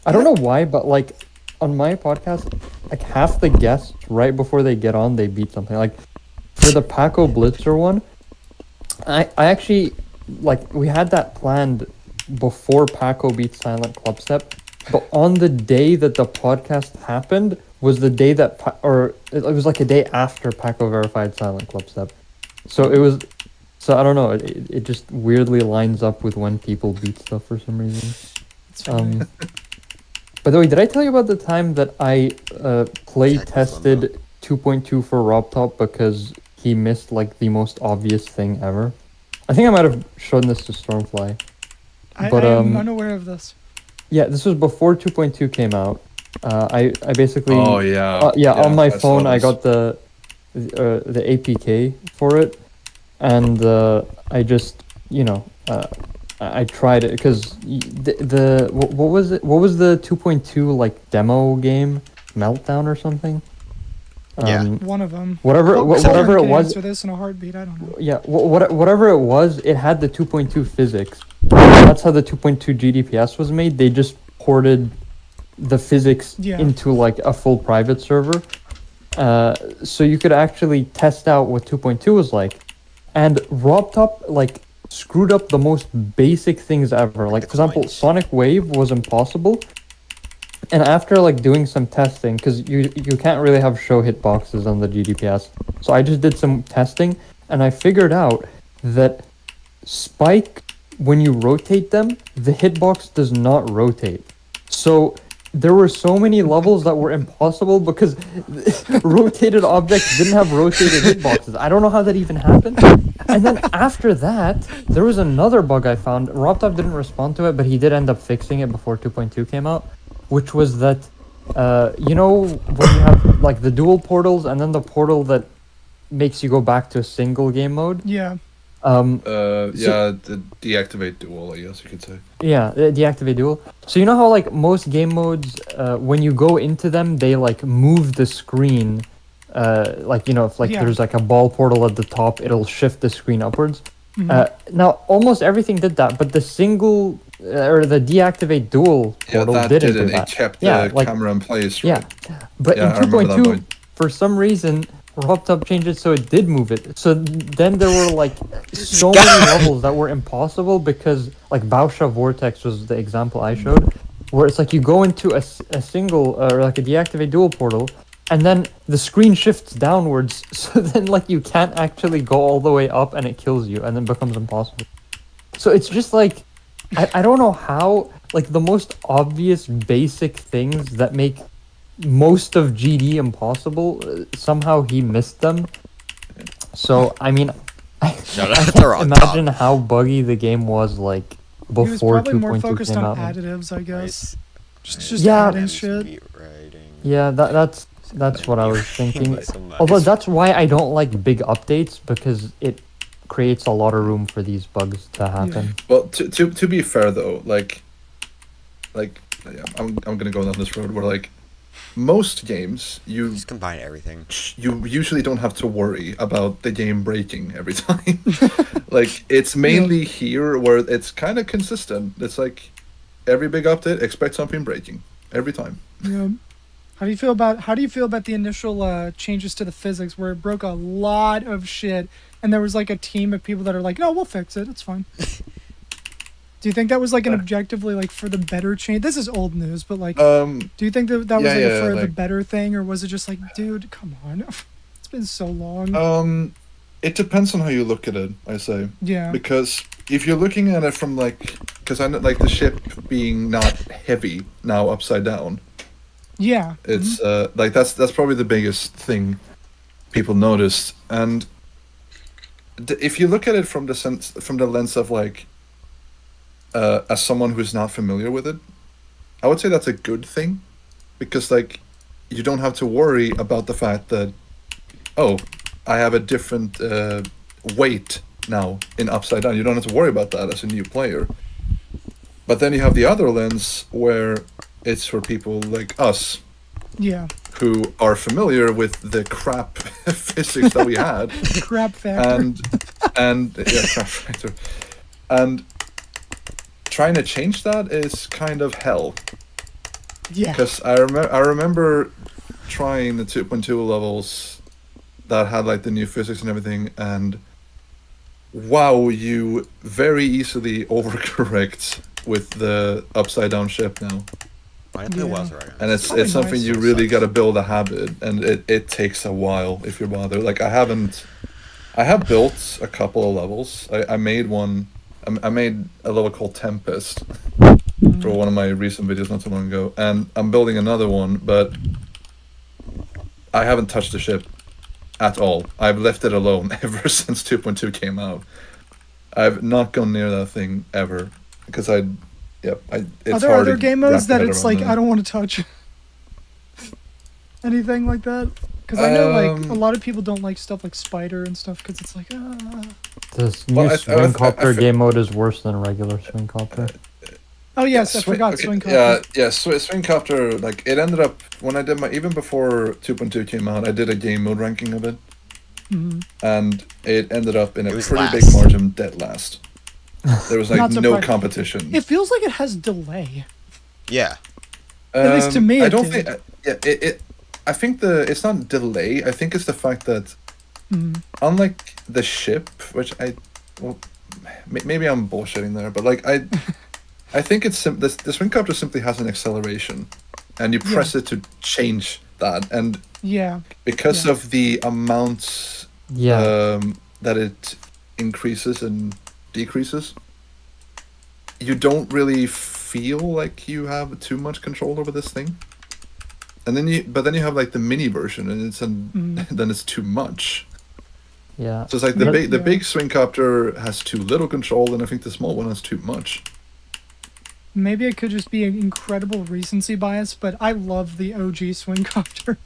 I don't know why, but like on my podcast, like half the guests right before they get on, they beat something. Like for the Paco Blitzer one, I actually like we had that planned before Paco beat Silent Clubstep, but on the day that the podcast happened was the day that it was like a day after Paco verified Silent Clubstep. So it was. So I don't know. It just weirdly lines up with when people beat stuff for some reason. By the way, did I tell you about the time that I play tested 2.2 for RobTop because he missed like the most obvious thing ever? I think I might have shown this to Stormfly. I am unaware of this. Yeah, this was before 2.2 came out. I basically on my phone I got the APK for it. And I just, I tried it because what was it? What was the 2.2 like demo game? Meltdown or something? One of them. Whatever it was. Answer this in a heartbeat. I don't know. Yeah, whatever it was, it had the 2.2 physics. That's how the 2.2 GDPS was made. They just ported the physics into like a full private server, so you could actually test out what 2.2 was like. And RobTop like screwed up the most basic things ever. Like for example, Sonic Wave was impossible. And after like doing some testing, because you can't really have show hitboxes on the GDPS, so I just did some testing and I figured out that Spike, when you rotate them, the hitbox does not rotate. So there were so many levels that were impossible because rotated objects didn't have rotated hitboxes. I don't know how that even happened. And then after that, there was another bug I found. RobTop didn't respond to it, but he did end up fixing it before 2.2 came out, which was that, when you have like the dual portals and then the portal that makes you go back to a single game mode? Yeah. The deactivate dual, I guess you could say. Yeah, deactivate dual. So you know how like most game modes, when you go into them, they like move the screen. Like, you know, if like there's like a ball portal at the top, it'll shift the screen upwards. Now almost everything did that, but the single or the deactivate dual portal didn't do that. It kept the camera in place. Right? Yeah, but in 2.2, for some reason, RobTop changed it so it did move it. So then there were like so many levels that were impossible because like Bausha Vortex was the example I showed, where it's like you go into a single or like a deactivate dual portal, and then the screen shifts downwards, so then like you can't actually go all the way up and it kills you and then becomes impossible. So it's just like, I don't know how, like the most obvious basic things that make most of GD impossible, somehow he missed them. So, I mean, I can't imagine how buggy the game was like before 2.2 came out. He was probably more focused on additives, I guess. Just adding shit. Yeah, that's what I was thinking. Although that's why I don't like big updates, because it creates a lot of room for these bugs to happen. Well, to be fair though, I'm gonna go down this road where like most games you just combine everything. You usually don't have to worry about the game breaking every time. Like it's mainly here where it's kind of consistent. It's like every big update, expect something breaking every time. Yeah. How do you feel about the initial changes to the physics where it broke a lot of shit, and there was like a team of people that are like, no, we'll fix it, it's fine. Do you think that was like an objectively like for the better change? This is old news, but like, do you think that was like for the better thing, or was it just like, dude, come on, it's been so long? It depends on how you look at it, I say. Yeah. Because if you're looking at it from like, because I know like the ship being not heavy now upside down. Yeah. It's like that's probably the biggest thing people noticed, and if you look at it from the lens of like as someone who's not familiar with it, I would say that's a good thing, because like you don't have to worry about the fact that, oh, I have a different weight now in upside down. You don't have to worry about that as a new player. But then you have the other lens where it's for people like us, who are familiar with the crap physics that we had, crap factor, and crap factor, and trying to change that is kind of hell. Yeah, because I remember trying the 2.2 levels that had like the new physics and everything, and wow, you very easily overcorrect with the upside down ship now. And it's something you really got to build a habit, and it takes a while if you're bothered. Like I have built a couple of levels. I made one. I made a level called Tempest for one of my recent videos not too long ago, and I'm building another one, but I haven't touched the ship at all. I've left it alone ever since 2.2 came out. I've not gone near that thing ever, because it's are there other game modes that it's like, I don't want to touch anything like that? Because I know like a lot of people don't like stuff like Spider and stuff, because it's like, This new Swing Copter game mode is worse than regular Swing Copter. Oh yes, I forgot Swing Copter. Swing Copter, like it ended up, when I did even before 2.2 came out, I did a game mode ranking of it. And it ended up in a pretty big margin dead last. There was like no competition. It feels like it has delay. Yeah. At least to me, I don't think. I think it's not delay. I think it's the fact that, unlike the ship, which maybe I'm bullshitting there, but like I think it's the Swing Copter simply has an acceleration, and you press it to change that, and because of the amounts that it increases and decreases, you don't really feel like you have too much control over this thing. And then you have like the mini version, and then it's too much. Yeah. So it's like the big Swing Copter has too little control, and I think the small one has too much. Maybe it could just be an incredible recency bias, but I love the OG Swing Copter.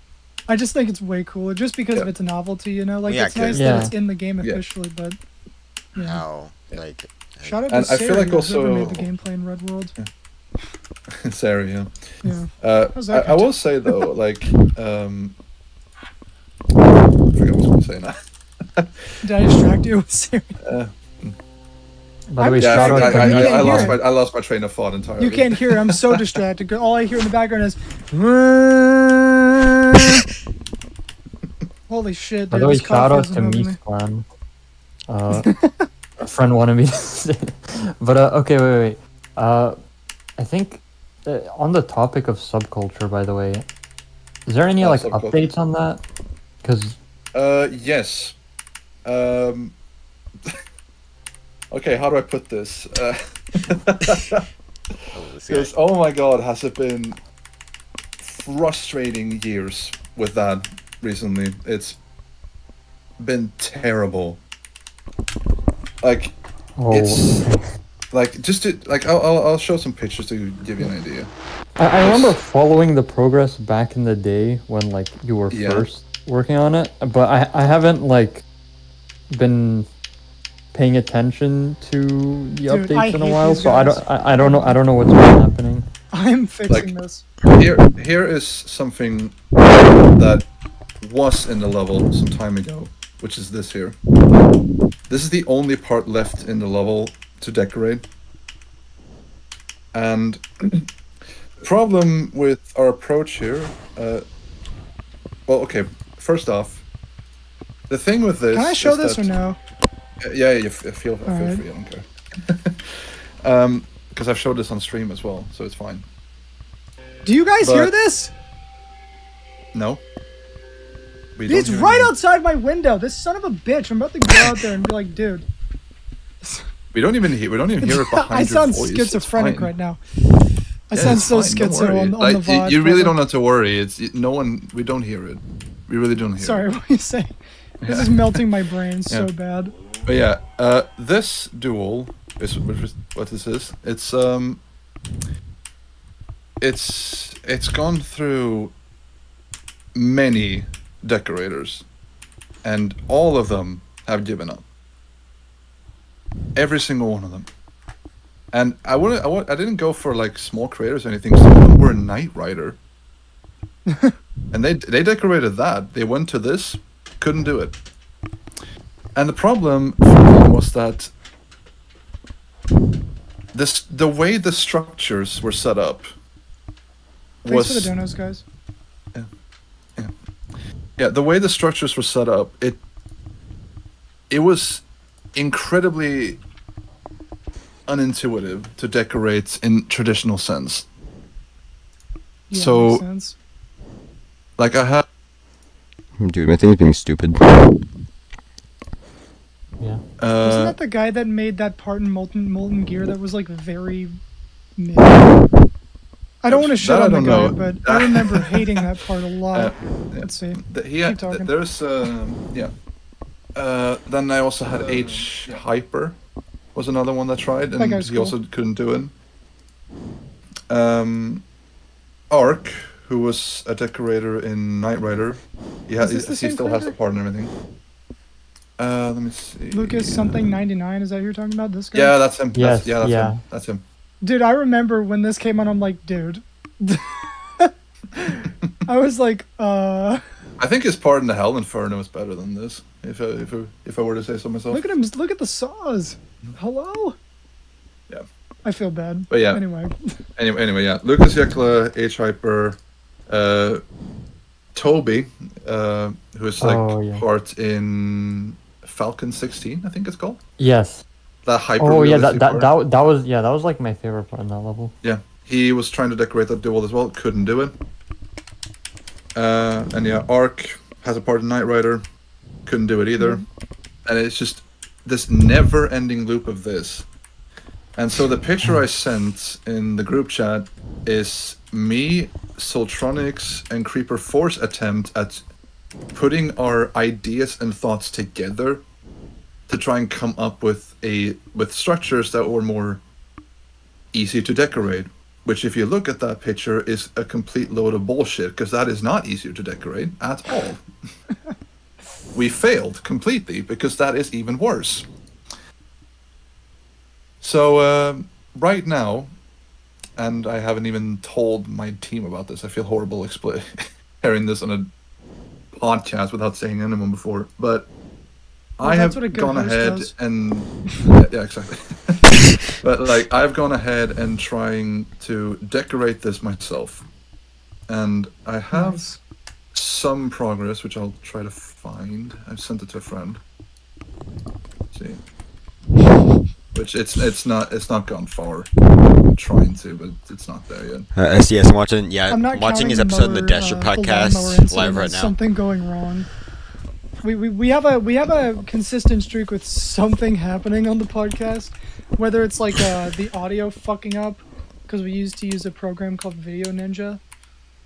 I just think it's way cooler, just because of its novelty, you know? Like, it's nice that it's in the game officially, but... Yeah. how like. Shout out to And I Sarah, feel like whoever made also- the gameplay in Red World. Sarah, yeah. Yeah. How's I that will say though, like, I forgot what I was gonna say now. Did I distract you with Sarah? By the way, Yeah, shout out to me. I lost my train of thought entirely. You can't hear it. I'm so distracted. 'Cause all I hear in the background is. Holy shit! By Dude, the way, this cough shout out isn't to moving me. Meat Clan. A friend wanted me to say, but okay, wait. I think on the topic of subculture, by the way, is there any like subculture. updates on that? Because Yes. Okay, how do I put this? Because, oh my god, has it been frustrating years with that recently. It's been terrible. Like, it's like just to like I'll show some pictures to give you an idea. I remember following the progress back in the day when like you were first working on it, but I haven't like been paying attention to the updates in a while, so I don't know what's been happening. I'm fixing this. Here is something that was in the level some time ago, which is this here. This is the only part left in the level to decorate. And the problem with our approach here, well, okay, first off, the thing with this. Can I show is this that, or no? Yeah, you feel Alright. free, I don't care. Because I've showed this on stream as well, so it's fine. Do you guys But- hear this? No. We don't It's hear right anything. outside my window. This son of a bitch. I'm about to go out there and be like, dude. We don't even hear it behind I your sound voice. It's schizophrenic fine. right now. I Yeah, sound it's so fine, don't schizo worry. on Like, the VOD. you really but- don't have to worry. No one. We don't hear it. We really don't hear Sorry, it. what are you saying? This Yeah. is melting my brain so Yeah. bad. But yeah, this duel is what this is. It's gone through many decorators, and all of them have given up. Every single one of them. And I didn't go for like small creators or anything. Some of them were Knight Rider, and they decorated that. They went to this, couldn't do it. And the problem for them was that the way the structures were set up Thanks for the was donos, guys. yeah, the way the structures were set up, it was incredibly unintuitive to decorate in traditional sense. Yeah, So, makes sense. like I had. Dude, my thing's being stupid. Yeah. Wasn't that the guy that made that part in Molten Gear that was like very mid? I don't want to shit That I on the don't guy, know. but I remember hating that part a lot. Let's see. Yeah, Keep talking. there's yeah. Then I also had H Hyper, was another one that tried, That and guy's he cool. also couldn't do it. Ark, who was a decorator in Knight Rider, he Is this the he same still has the creator? part and everything. Let me see. Lucas something 99. Is that who you're talking about? This guy? Yeah, that's him. Yes, That's yeah. him. That's him. Dude, I remember when this came out. I'm like, dude. I was like, I think his part in the Hell Inferno is better than this. If I were to say so myself. Look at him. Look at the saws. Hello. Yeah. I feel bad. But yeah. Anyway. Anyway, yeah. Lucas Yekla, H Hyper, Toby, who is like Oh, yeah. part in Falcon 16, I think it's called. Yes. That hyper. Oh yeah, realistic part. that was like my favorite part in that level. Yeah, he was trying to decorate that duel as well, couldn't do it. And yeah, Ark has a part in Knight Rider, couldn't do it either. And it's just this never-ending loop of this. And so the picture I sent in the group chat is me, Soltronics, and Creeper Force attempt at putting our ideas and thoughts together to try and come up with structures that were more easy to decorate. Which, if you look at that picture, is a complete load of bullshit, because that is not easier to decorate at all. We failed completely, because that is even worse. So right now, and I haven't even told my team about this. I feel horrible hearing this on a podcast without saying anyone before, but I have gone ahead and yeah, exactly. But like I've gone ahead and trying to decorate this myself, and I have some progress, which I'll try to find. I've sent it to a friend. Let's see, which it's not gone far. I'm trying to, but it's not there yet. SDS, I'm watching. Yeah, I'm watching his episode of the Dasher podcast live right now. Something going wrong. We have a consistent streak with something happening on the podcast, whether it's like the audio fucking up because we used to use a program called Video Ninja,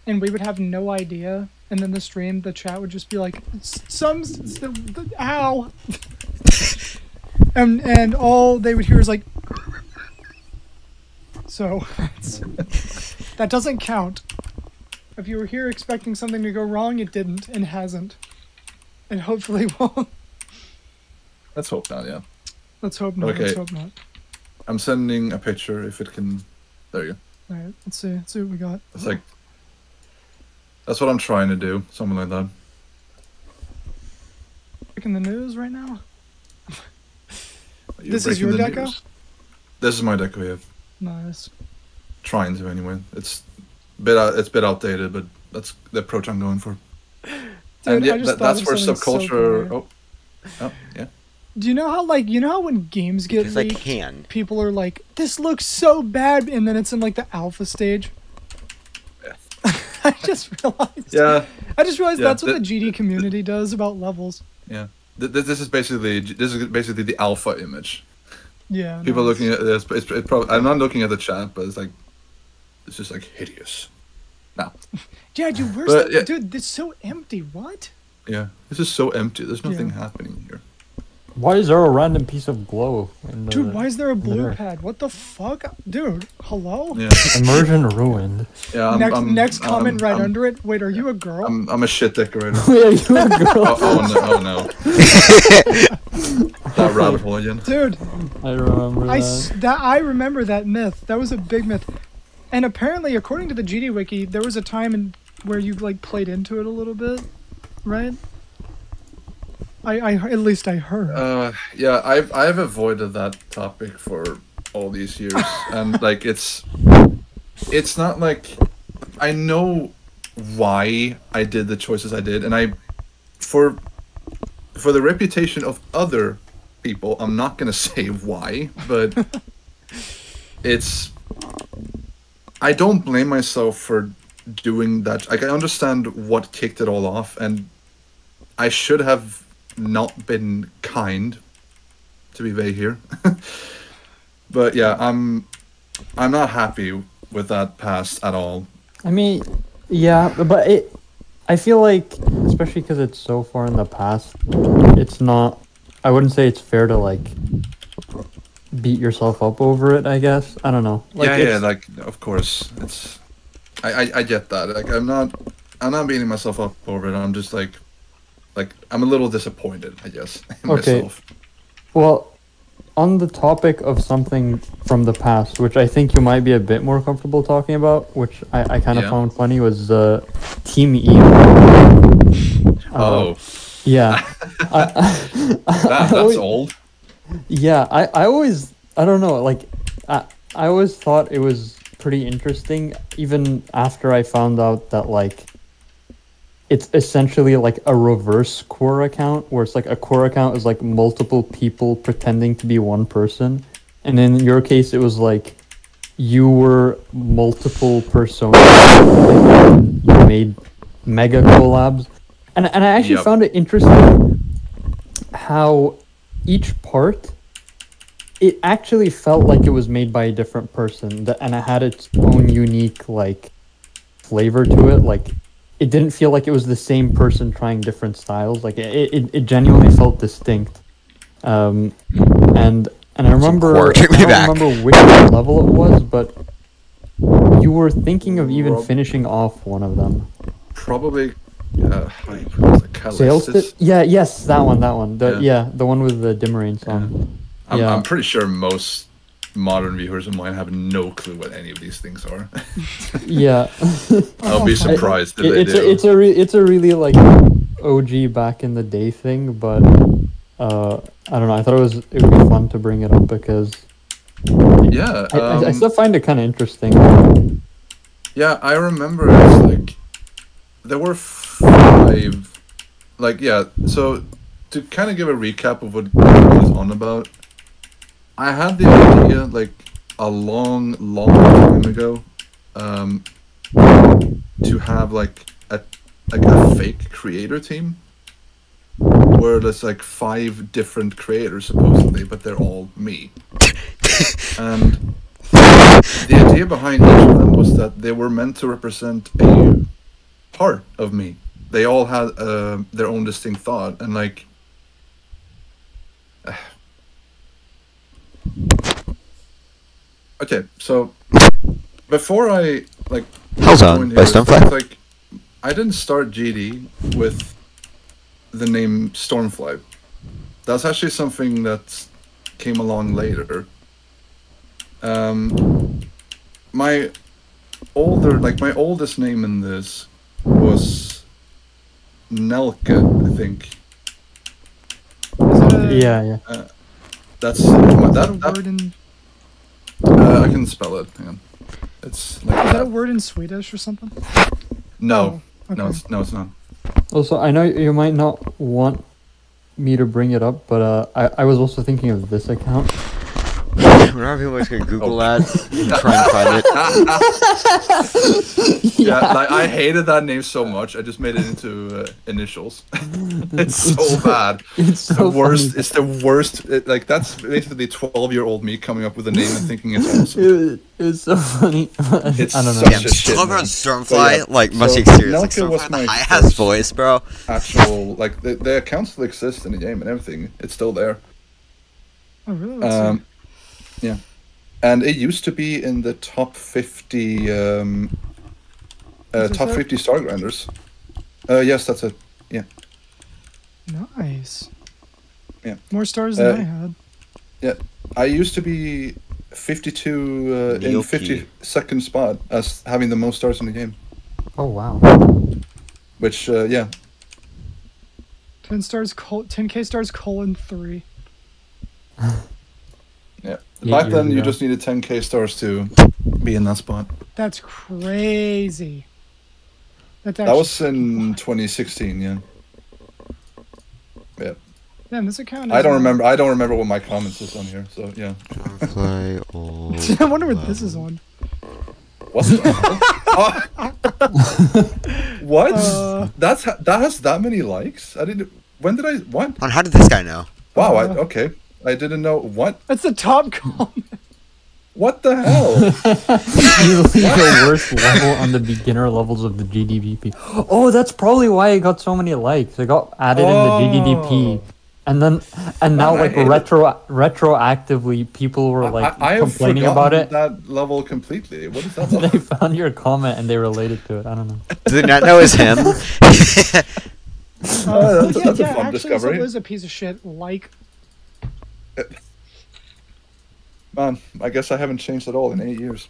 and we would have no idea, and then the chat would just be like ow, and all they would hear is like, so that doesn't count. If you were here expecting something to go wrong, it didn't and hasn't. And hopefully won't. Let's hope not, yeah. Let's hope not. Okay. Let's hope not. I'm sending a picture if it can. There you go. Alright, let's see. Let's see what we got. It's like. That's what I'm trying to do. Something like that. Checking the news right now? This is your deco? This is my deco, yeah. Nice. Trying to, anyway. It's a bit outdated, but that's the approach I'm going for. Dude, and yeah, that's where subculture. So oh, yeah. Do you know how when games get leaked, people are like, "This looks so bad," and then it's in like the alpha stage. Yeah. I just realized. Yeah. That's what the GD community does about levels. Yeah. This is basically the alpha image. Yeah. People are looking at this, but it's probably. I'm not looking at the chat, but it's just like hideous. Now. Yeah, dude, where's that? Yeah. Dude, it's so empty. What? Yeah, this is so empty. There's nothing happening here. Why is there a random piece of glow? Dude, why is there a blue pad? What the fuck? Dude, hello? Yeah. Immersion ruined. Yeah, next comment right under it. Wait, are you a girl? I'm a shit decorator. Wait, are you a girl? oh no. That rabbit hole again. Dude. I remember that. I remember that myth. That was a big myth. And apparently, according to the GD Wiki, there was a time where you like played into it a little bit, right? I at least I heard. Yeah, I've avoided that topic for all these years, and like it's not like I know why I did the choices I did, and for the reputation of other people, I'm not gonna say why, but I don't blame myself for doing that. Like, I understand what kicked it all off, and I should have not been kind, to be vague here. But yeah, I'm not happy with that past at all. I mean, yeah, but I feel like, especially because it's so far in the past, it's not. I wouldn't say it's fair to like beat yourself up over it, I guess. I don't know. Like, like of course it's. I get that. Like I'm not beating myself up over it. I'm just like I'm a little disappointed, I guess, in myself. Well, on the topic of something from the past, which I think you might be a bit more comfortable talking about, which I kind of found funny, was Team Emo. Yeah. That's old. Yeah, I don't know, like, I always thought it was pretty interesting, even after I found out that, like, it's essentially like a reverse core account, where it's like a core account is like multiple people pretending to be one person, and in your case it was like you were multiple personas, like, you made mega collabs, and I actually found it interesting how each part, it actually felt like it was made by a different person, and it had its own unique like flavor to it. Like, it didn't feel like it was the same person trying different styles. Like, it genuinely felt distinct. And I remember I don't remember which level it was, but you were thinking of even finishing off one of them. Probably Sales? Yeah, yes, that one. The one with the Dimmerine song. I'm pretty sure most modern viewers of mine have no clue what any of these things are. Yeah. I'll be surprised if they do. It's a really like OG back in the day thing, but I don't know. I thought it would be fun to bring it up because yeah, I still find it kind of interesting. Yeah, I remember it's like there were 5. Like so to kind of give a recap of what I was on about, I had the idea like a long time ago, to have like a fake creator team, where there's like 5 different creators supposedly, but they're all me. And the idea behind each of them was that they were meant to represent a part of me. They all had their own distinct thought, and like okay, so before I like joined here, it's like I didn't start GD with the name Stormfly. That's actually something that came along later. My oldest name in this was Nelke, I think. Yeah. That's that. I can spell it. Hang on. It's like Is that a word in Swedish or something? No, Oh, okay. no, it's not. Also, I know you might not want me to bring it up, but I was also thinking of this account. Whenever people are gonna Google that, try and find it. Yeah, like I hated that name so much, I just made it into initials. It's so bad. It's so the worst. funny. It's the worst. Like that's basically 12-year-old me coming up with a name and thinking it's awesome. It's so funny. It's I don't know. such Yeah, a shit talk about name. Stormfly, But yeah, like much so experience. Like Nelke was Stormfly, my the high-ass first voice, bro. Actual like the account still exists in the game and everything. It's still there. Oh, really? Let's see. Yeah, and it used to be in the top 50 top 50 Star Grinders. Yes, that's it. Yeah. Nice. Yeah. More stars than I had. Yeah, I used to be 52 in 52nd spot as having the most stars in the game. Oh wow. Which yeah. 10 stars, 10k stars, :3. Yeah. Yeah, Back then, you yeah. just needed 10k stars to be in that spot. That's crazy. That's That was in 2016, yeah. Yeah. Damn, this account. I don't remember. I don't remember what my comments is on here. So yeah. Play old. I wonder what this is on. What? What? That has that many likes? I didn't. When did I? What? On how did this guy know? Wow. Okay. I didn't know. What? That's the top comment. What the hell? You leave the worst level on the beginner levels of the GDVP. Oh, that's probably why it got so many likes. It got added in the GDDP. And now like retroactively people were like I complaining have about it. That level completely. What is that? They found your comment and they related to it. I don't know. Do they not know it's him? That's a fun actually, discovery. It was a piece of shit. Like, man, I guess I haven't changed at all in 8 years.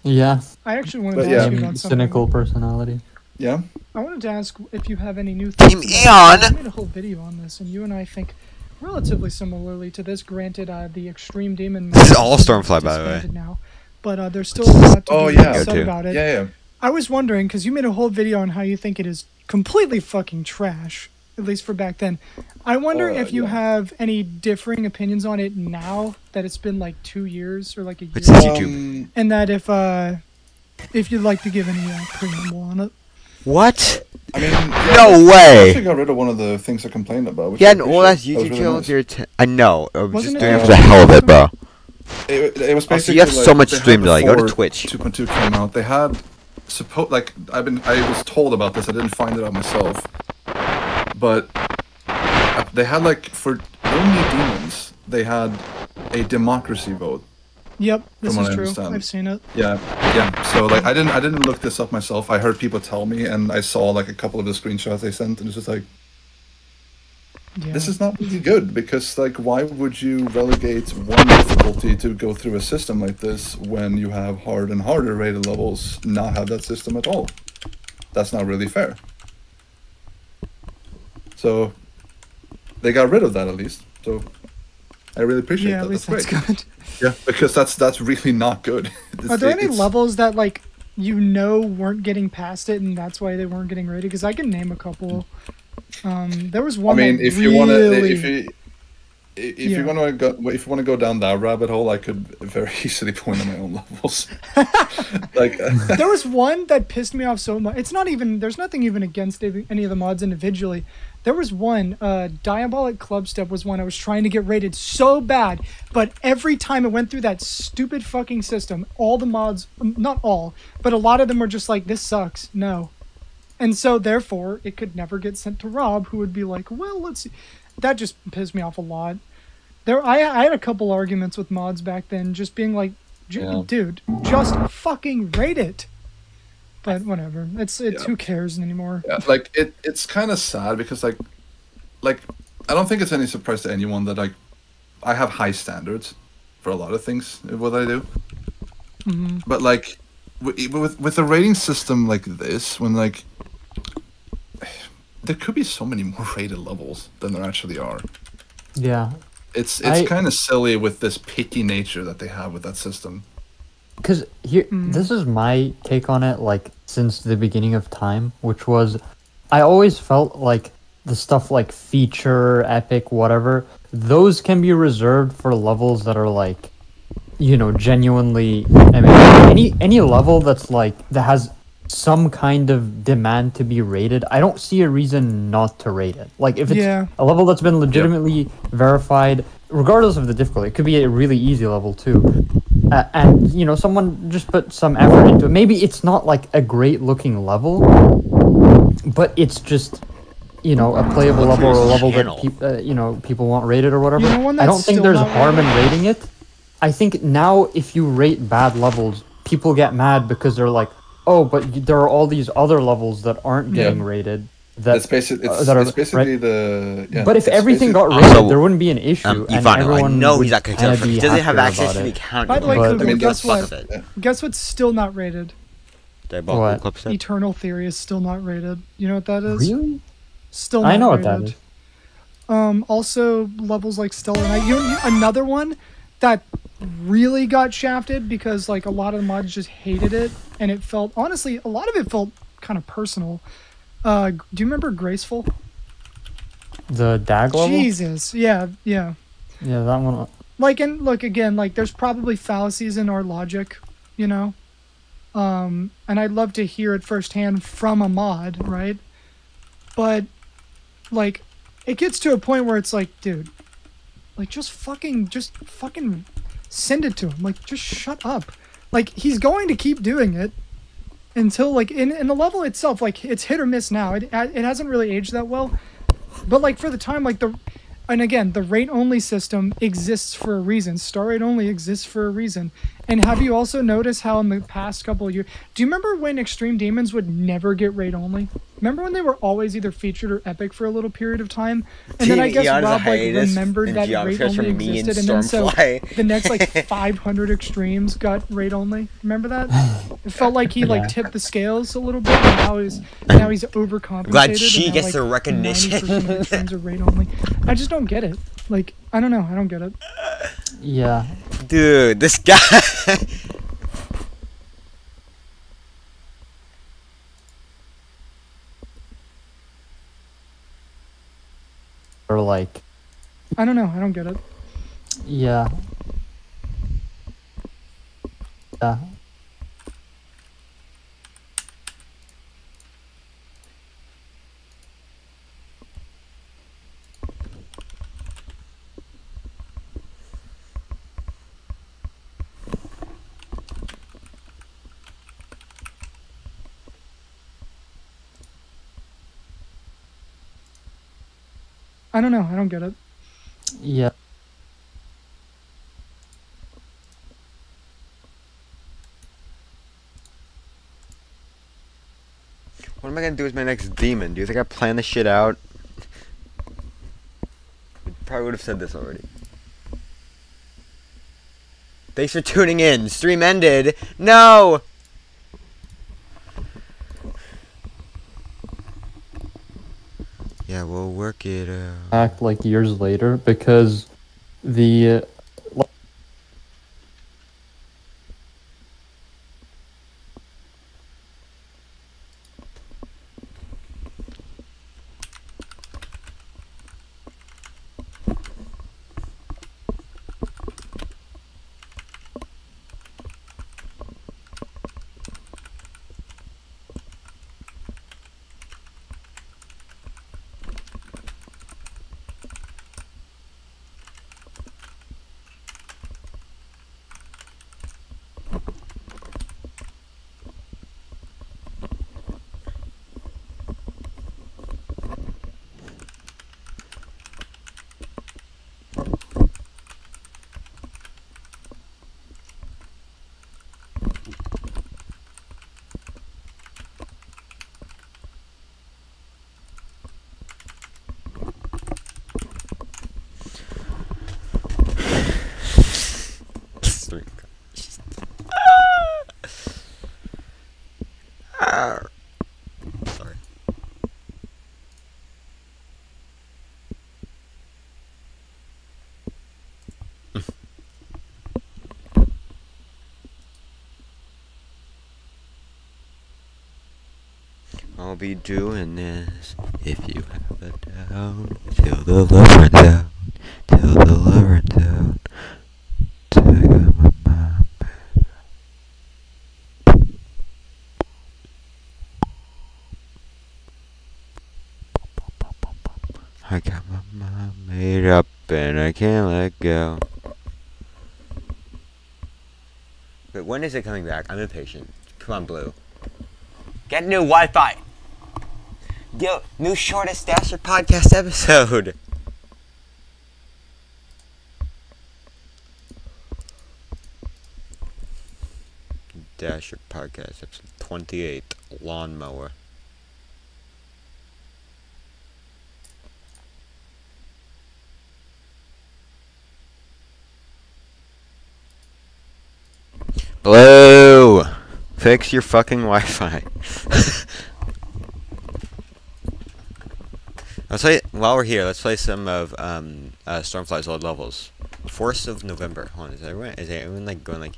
Yeah. I actually wanted But to yeah. ask you about something. Cynical personality. Yeah. I wanted to ask if you have any new Team thoughts. I Eon! made a whole video on this, and you and I think relatively similarly to this. Granted, the Extreme Demon. This is all Stormfly, by the way. disbanded now, but there's still a lot to be said Go to. about it. Yeah. I was wondering because you made a whole video on how you think it is completely fucking trash, at least for back then. I wonder if you have any differing opinions on it now that it's been like 2 years or like a year. It's YouTube. And that if you'd like to give any preamble on it. What? I mean, No way! I actually got rid of one of the things I complained about. Which Yeah, I and all that appreciate. YouTube was really channel nice. with your I know. I was Wasn't just it doing it the- for the hell of it, bro. It was Also, basically you have so like, much they had stream delay. Go to before Twitch. 2.2 came out. They had I was told about this. I didn't find it out myself, but they had like for only demons. They had a democracy vote. Yep, this From is what I true. understand. I've seen it. Yeah. So like I didn't look this up myself. I heard people tell me, and I saw like a couple of the screenshots they sent, and it's just like, this is not really good because, like, why would you relegate one difficulty to go through a system like this when you have hard and harder rated levels not have that system at all? That's not really fair. So they got rid of that at least. So I really appreciate that. At least that's great. good. Yeah, because that's really not good. Are there any levels that like weren't getting past it, and that's why they weren't getting rated? Because I can name a couple. There was one. I mean, if you want to, if Yeah. you want to go down that rabbit hole, I could very easily point on my own levels. Like there was one that pissed me off so much. It's not even. There's nothing even against any of the mods individually. There was one. Diabolic Club Step was one I was trying to get rated so bad, but every time it went through that stupid fucking system, all the mods, not all, but a lot of them were just like, "This sucks." No. And so, therefore, it could never get sent to Rob, who would be like, well, let's see. That just pissed me off a lot. I had a couple arguments with mods back then, just being like, dude, just fucking rate it. But whatever. It's who cares anymore? Yeah, like, it's kind of sad because, like, I don't think it's any surprise to anyone that, like, I have high standards for a lot of things, what I do. Mm-hmm. But, like, with a rating system like this, when, like, there could be so many more rated levels than there actually are. Yeah. It's kind of silly with this picky nature that they have with that system. Because here, this is my take on it, like, since the beginning of time, which was, I always felt like the stuff like feature, epic, whatever, those can be reserved for levels that are, like, you know, genuinely, I mean, any level that's, like, that has some kind of demand to be rated, I don't see a reason not to rate it. Like, if it's a level that's been legitimately verified, regardless of the difficulty, it could be a really easy level too. And, you know, someone just put some effort into it. Maybe it's not, like, a great-looking level, but it's just, you know, a playable level or a level that, you know, people want rated or whatever. You know, one I don't that's think still there's not harm in rated? rating it. I think now if you rate bad levels, people get mad because they're like, oh, but there are all these other levels that aren't getting rated. It's basically the. Yeah, but if everything got rated, there wouldn't be an issue, and everyone I know would he's not going kinda to. be He doesn't have happier access about to the it. account. By the way, But- Cougar, guess what? It. Guess what's still not rated? Diabolical Club Step? Eternal Theory is still not rated. You know what that is? Really? Still not I know rated. what that is. Also, levels like Stellar Knight. Another one that really got shafted because like a lot of the mods just hated it, and it felt, honestly, a lot of it felt kind of personal. Do you remember Graceful? The DAG level? Jesus, yeah. Yeah, that one. Like, and look again, like there's probably fallacies in our logic, you know. And I'd love to hear it firsthand from a mod, right? But like, it gets to a point where it's like, dude, like just fucking send it to him. Like, just shut up. Like, he's going to keep doing it until like in the level itself, like it's hit or miss now. It hasn't really aged that well, but like for the time, like and again, the rate only system exists for a reason. Star rate only exists for a reason. And have you also noticed how in the past couple of years, do you remember when Extreme Demons would never get rate only? Remember when they were always either featured or epic for a little period of time? And then I guess Rob like remembered that rate only existed, and then so the next like 500 extremes got rate only. Remember that? It felt like he like tipped the scales a little bit, and now he's overcompensated. Glad she and gets now, the like, recognition. 90% of extremes are rate only. I just don't get it. Like, I don't know. I don't get it. Yeah. Dude, this guy. Or like. I don't know. I don't get it. Yeah. Yeah. I don't know. I don't get it. Yeah. What am I gonna do with my next demon? Do you think I plan this shit out? probably would have said this already. Thanks for tuning in. Stream ended. No! Yeah, we'll work it out. Act like years later because the Sorry. I'll be doing this if you have a doubt. Till the love runs out. Till the love runs out. Till I got my mind made up. I got my mind made up and I can't let go. But when is it coming back? I'm impatient. Come on, Blue. Get new Wi-Fi. Yo, new Shortest Dasher podcast episode. Dasher podcast episode 28, lawnmower. Blue, fix your fucking Wi-Fi. Let's play, while we're here, let's play some of Stormfly's old levels. 4th of November. Hold on, is everyone like going like...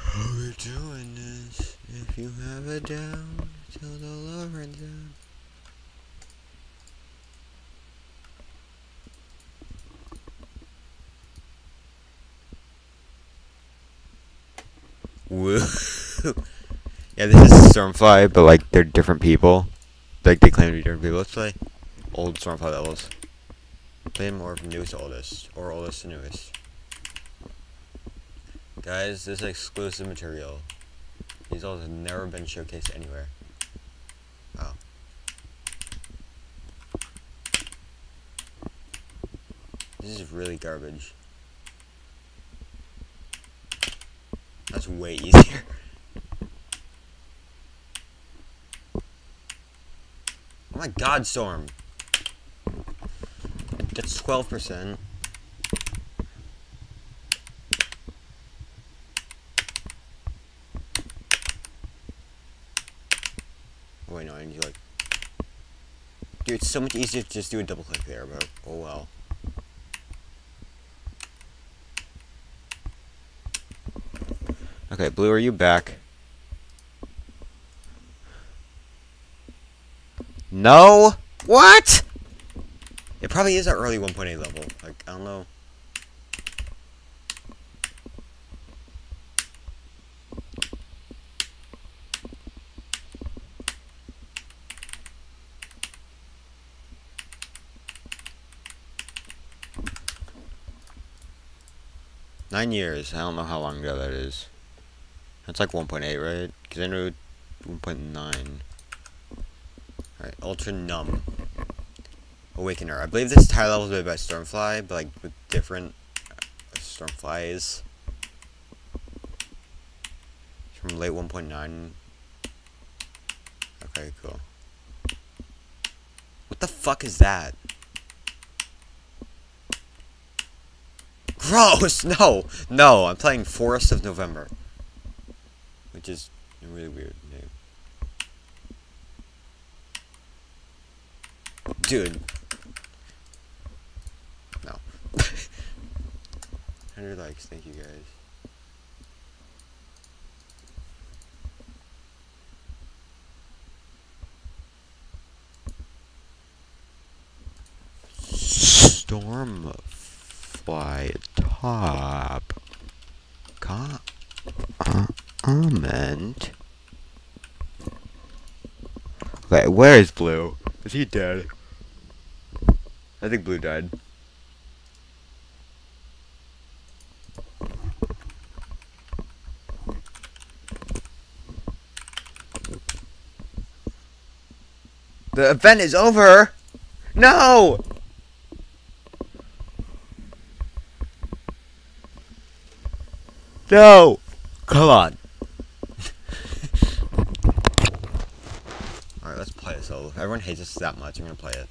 How we doing this? If you have a down, till the love runs out. Woo. Yeah, this is Stormfly, but like they're different people. Like they claim to be different people. Let's play old Stormfly levels. Play more of newest to oldest, or oldest to newest. Guys, this is exclusive material. These levels have never been showcased anywhere. Oh. This is really garbage. That's way easier. Oh my god, Storm. That's 12%. Oh, wait, no, I need to like... Dude, it's so much easier to just do a double click there, but oh well. Okay, Blue, are you back? No? What? It probably is our early 1.8 level. Like, I don't know. Nine years. I don't know how long ago that is. That's like 1.8, right? Because I know 1.9. Alright, Ultra Numb. Awakener. I believe this entire level is made by Stormfly, but like with different Stormflies. It's from late 1.9. Okay, cool. What the fuck is that? Gross! No! No, I'm playing Forest of November. Which is a really weird name. Dude. No. 100 likes, thank you guys. Stormfly top comment. Okay, where is Blue? Is he dead? I think Blue died. The event is over! No! No! Come on. Alright, let's play it solo. Everyone hates us that much, I'm gonna play it.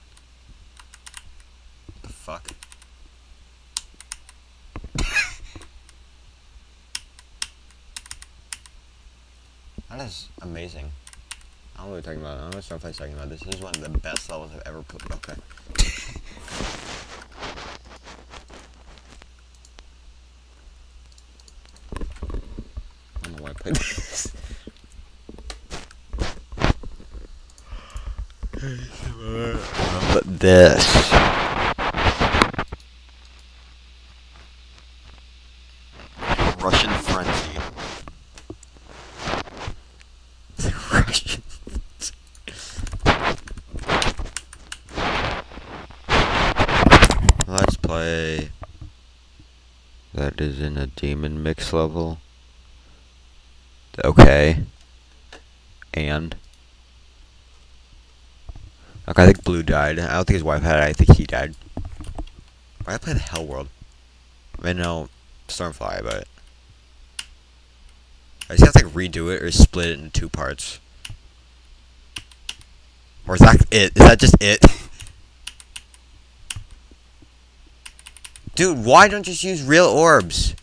What the fuck? That is amazing. I don't know what we're talking about. I don't know what Starflight's talking about. This is one of the best levels I've ever played. Okay. I don't know why I played this. But this. Russian frenzy. Russian. Let's play. That is in a demon mix level. Okay. And. Okay, I think Blue died. I don't think his wife had it. I think he died. Why did I play the Hell World? I mean, no, Stormfly, but I just have to like redo it or split it into 2 parts. Or is that it? Is that just it? Dude, why don't you just use real orbs?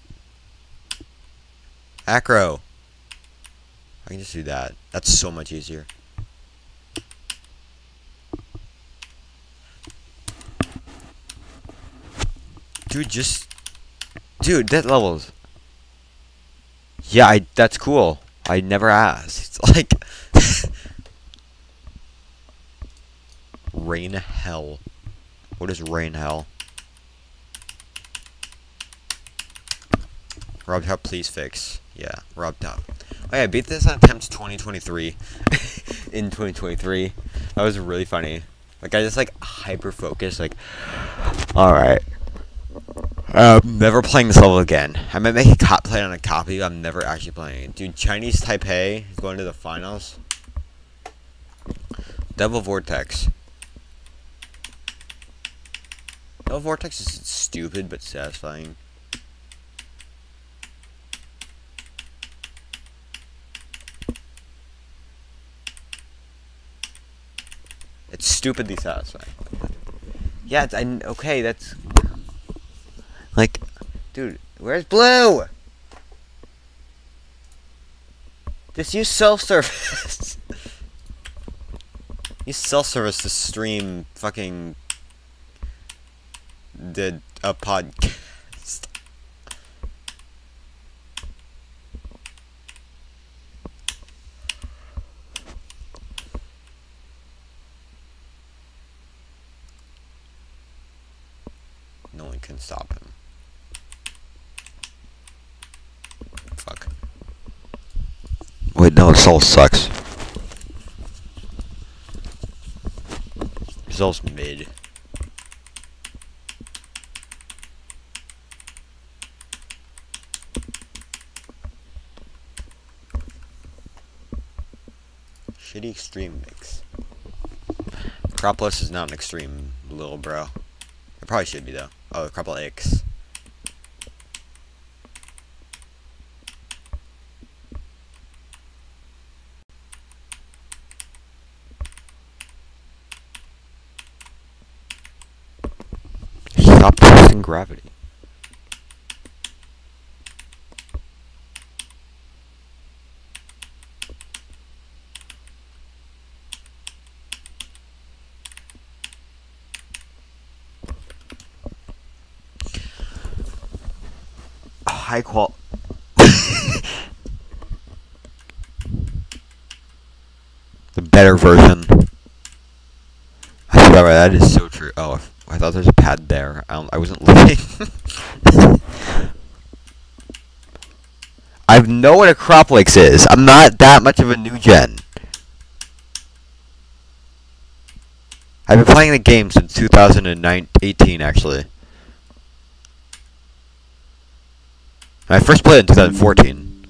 Acro. I can just do that. That's so much easier. Dude, just... Dude, that levels... Yeah, that's cool. I never asked. It's like... Rain Hell. What is Rain Hell? Rob Top, please fix. Yeah, Rob Top. Oh yeah, I beat this on Attempts 2023. In 2023. That was really funny. Like, I just, like, hyper-focused, like... Alright. Never playing this level again. I might make a play on a copy, but I'm never actually playing it. Dude, Chinese Taipei is going to the finals. Devil Vortex. Devil Vortex is stupid, but satisfying. It's stupidly satisfying. Yeah, okay, that's... Like, dude, where's Blue? Just use self-service. Use self-service to stream fucking... a podcast. No one can stop him. Fuck. Wait, no, Soul sucks. Soul's mid. Shitty extreme mix. Acropolis is not an extreme, little bro. It probably should be though. Oh, Acropolis. Stop testing gravity. High qual. The better version. I forgot about that. Is so true. Oh, I thought there's a pad there. I wasn't looking. I know what Acropolis is. I'm not that much of a new gen. I've been playing the game since 2018, actually. I first played it in 2014.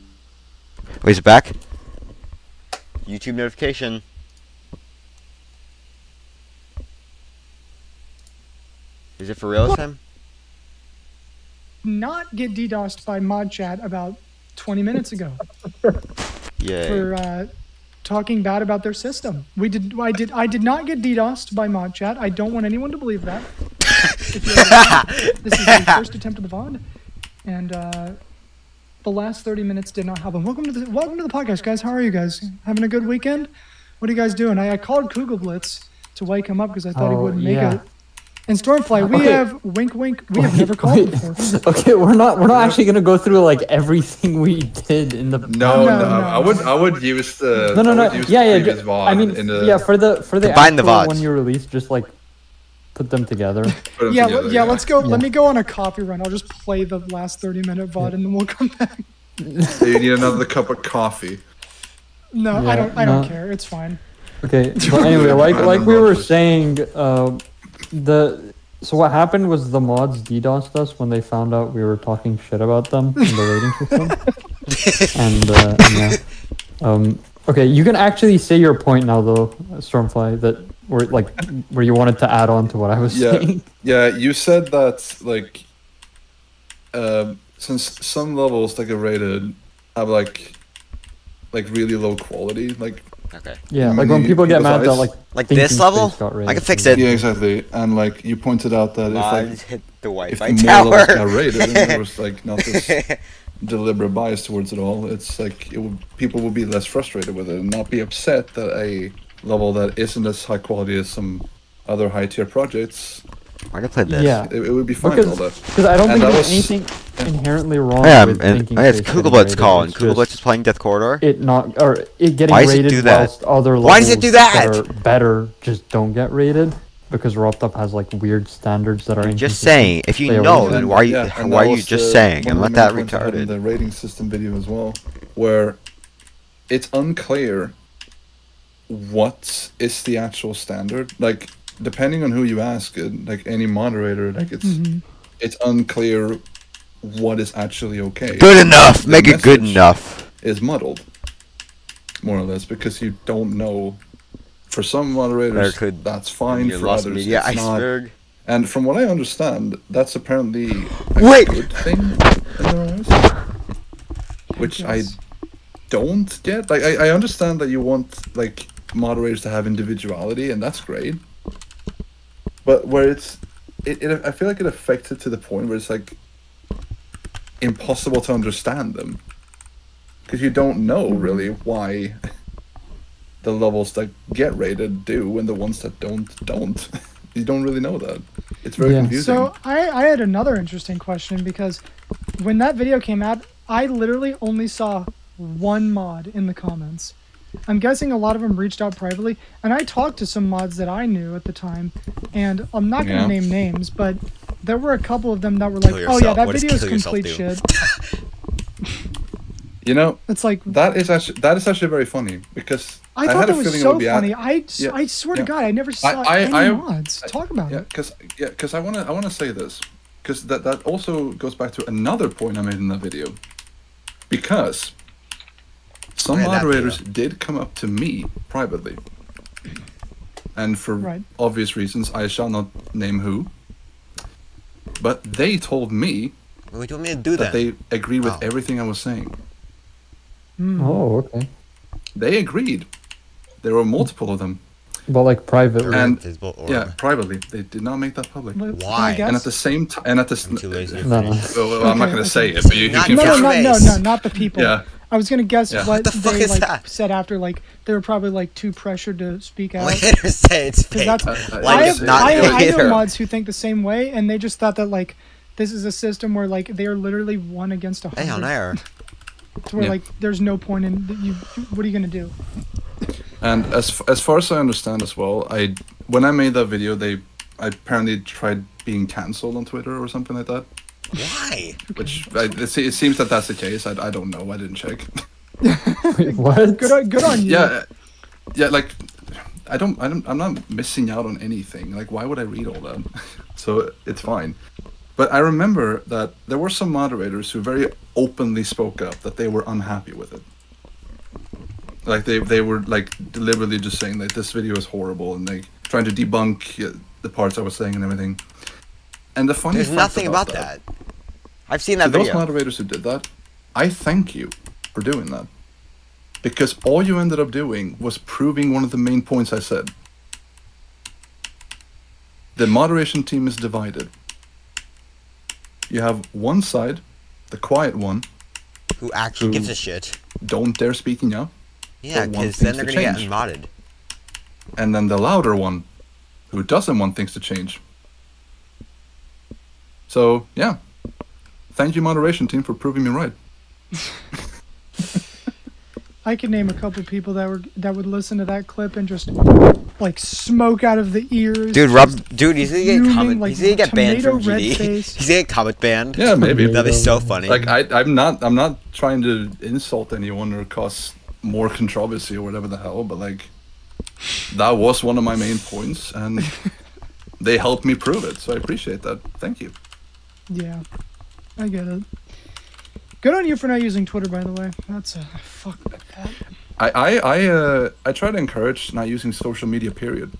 Wait, is it back? YouTube notification. Is it for real this time? Not get DDoSed by mod chat about 20 minutes ago. Yay. For talking bad about their system. I did not get DDoSed by mod chat. I don't want anyone to believe that. This is the first attempt at the VOD, and the last 30 minutes did not happen. Welcome to the podcast, guys. How are you guys? Having a good weekend? What are you guys doing? I called Kugelblitz to wake him up because I thought he wouldn't make it. And Stormfly, we have wink wink. We have never called before. Okay, we're not actually gonna go through like everything we did in the. No. I would use the. Yeah. VOD I mean, for the combine the VODs. When you release, just like put them together. Yeah. Let's go. Let me go on a coffee run. I'll just play the last 30-minute VOD and then we'll come back. So you need another cup of coffee. No, Yeah, I don't care. It's fine. Okay, but anyway, like we were saying, so what happened was the mods DDoSed us when they found out we were talking shit about them in the rating system. And okay, you can actually say your point now though, Stormfly, that where you wanted to add on to what I was saying. Yeah, you said that like since some levels that get rated have like really low quality, like. Okay. Yeah, like when people get mad that like this level, I can fix it. Yeah, exactly. And like you pointed out that Mods hit the if Wi-Fi more tower. levels got rated and there was like not this deliberate bias towards it all, it's like people will be less frustrated with it and not be upset that a level that isn't as high quality as some other high tier projects. I can play this. Yeah, it would be fine. Because I don't think there's anything inherently wrong. Yeah, with and thinking it's Kugelblitz call, and Kugelblitz is playing Death Corridor. It getting Why does rated it do that? whilst other levels Why does it do that? are better just don't get rated because RobTop has like weird standards that are. I'm just saying, if you know, then why are you just saying? I'm not that retarded. In the rating system video as well, where it's unclear what is the actual standard, like. Depending on who you ask, like any moderator, like it's unclear what is actually okay. Good enough. Make it good enough. Is muddled, more or less, because you don't know. For some moderators, that's fine. For others, media it's iceberg. not. And from what I understand, that's apparently a good thing in their eyes, which I don't get. Like, I understand that you want like moderators to have individuality, and that's great. But where I feel like it affects it to the point where it's like impossible to understand them, because you don't know really why the levels that get rated do and the ones that don't. You don't really know that. It's very confusing. So I had another interesting question, because when that video came out, I literally only saw one mod in the comments. I'm guessing a lot of them reached out privately, and I talked to some mods that I knew at the time, and I'm not going to name names, but there were a couple of them that were like, "Oh yeah, that video is complete shit." You know, it's like that is actually very funny, because I thought that was so funny. I swear to God, I never saw any mods talk about it. Because I want to say this, because that also goes back to another point I made in that video, because. Some moderators did come up to me privately and for Right. obvious reasons, I shall not name who. But they told me What do you want me to do that then? they agree with Oh. everything I was saying. Oh, okay. They agreed. There were multiple of them. But like privately. And Invisible orb. yeah, privately, they did not make that public. Well, can I Why? guess? And at the same time, and at the I'm too lazy to No, no. finish. well, I'm not Okay, gonna okay. say it, but you Not can. No, your no, face. not the people. Yeah. I was gonna guess Yeah. what What the fuck they is like that? said after, like they were probably like too pressured to speak out. Later say it's 'Cause fake. that's, Like I it's have, not I know later. mods who think the same way, and they just thought that like this is a system where like they are literally 1 against 100. Hey, on air. To where Yeah. like there's no point in you. What are you gonna do? And as far as I understand as well, when I made that video, I apparently tried being cancelled on Twitter or something like that. Why? Which it seems that that's the case. I don't know. I didn't check. Wait, what? Good on you. Yeah. Like I'm not missing out on anything. Like, why would I read all that? So it's fine. But I remember that there were some moderators who very openly spoke up that they were unhappy with it. Like they were like deliberately just saying that this video is horrible and like trying to debunk the parts I was saying and everything. And the funny There's fact nothing about that. I've seen that to those video. moderators who did that, I thank you for doing that. Because all you ended up doing was proving one of the main points I said. The moderation team is divided. You have one side, the quiet one, Who actually gives a shit. don't dare speaking up. Yeah, but want because then things they're to gonna get change. unmodded. And then the louder one, who doesn't want things to change. So, yeah. Thank you, moderation team, for proving me right. I could name a couple people that would listen to that clip and just like smoke out of the ears. Dude, he's gonna get fuming, comment. like, He's gonna get banned from tomato red GD. face. He's gonna get comment banned. Yeah, maybe. That'd be so funny. Like I'm not trying to insult anyone or cause more controversy or whatever the hell, but like that was one of my main points and they helped me prove it, so I appreciate that. Thank you. Yeah, I get it. Good on you for not using Twitter, by the way. That's a fuck. I try to encourage not using social media, period.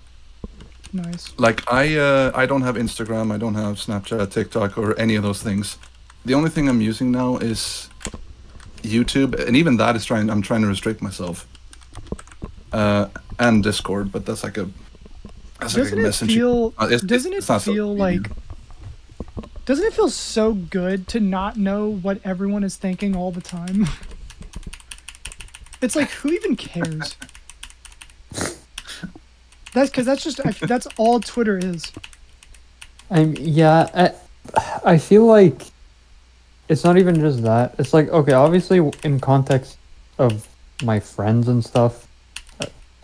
Nice. Like I don't have Instagram, I don't have Snapchat, TikTok, or any of those things. The only thing I'm using now is YouTube, and even that is I'm trying to restrict myself. And Discord, but that's like a Doesn't it messaging. feel? It's Doesn't it not so- feel like? Doesn't it feel so good to not know what everyone is thinking all the time? It's like, who even cares? That's all Twitter is. I feel like it's not even just that. It's like, okay, obviously in context of my friends and stuff,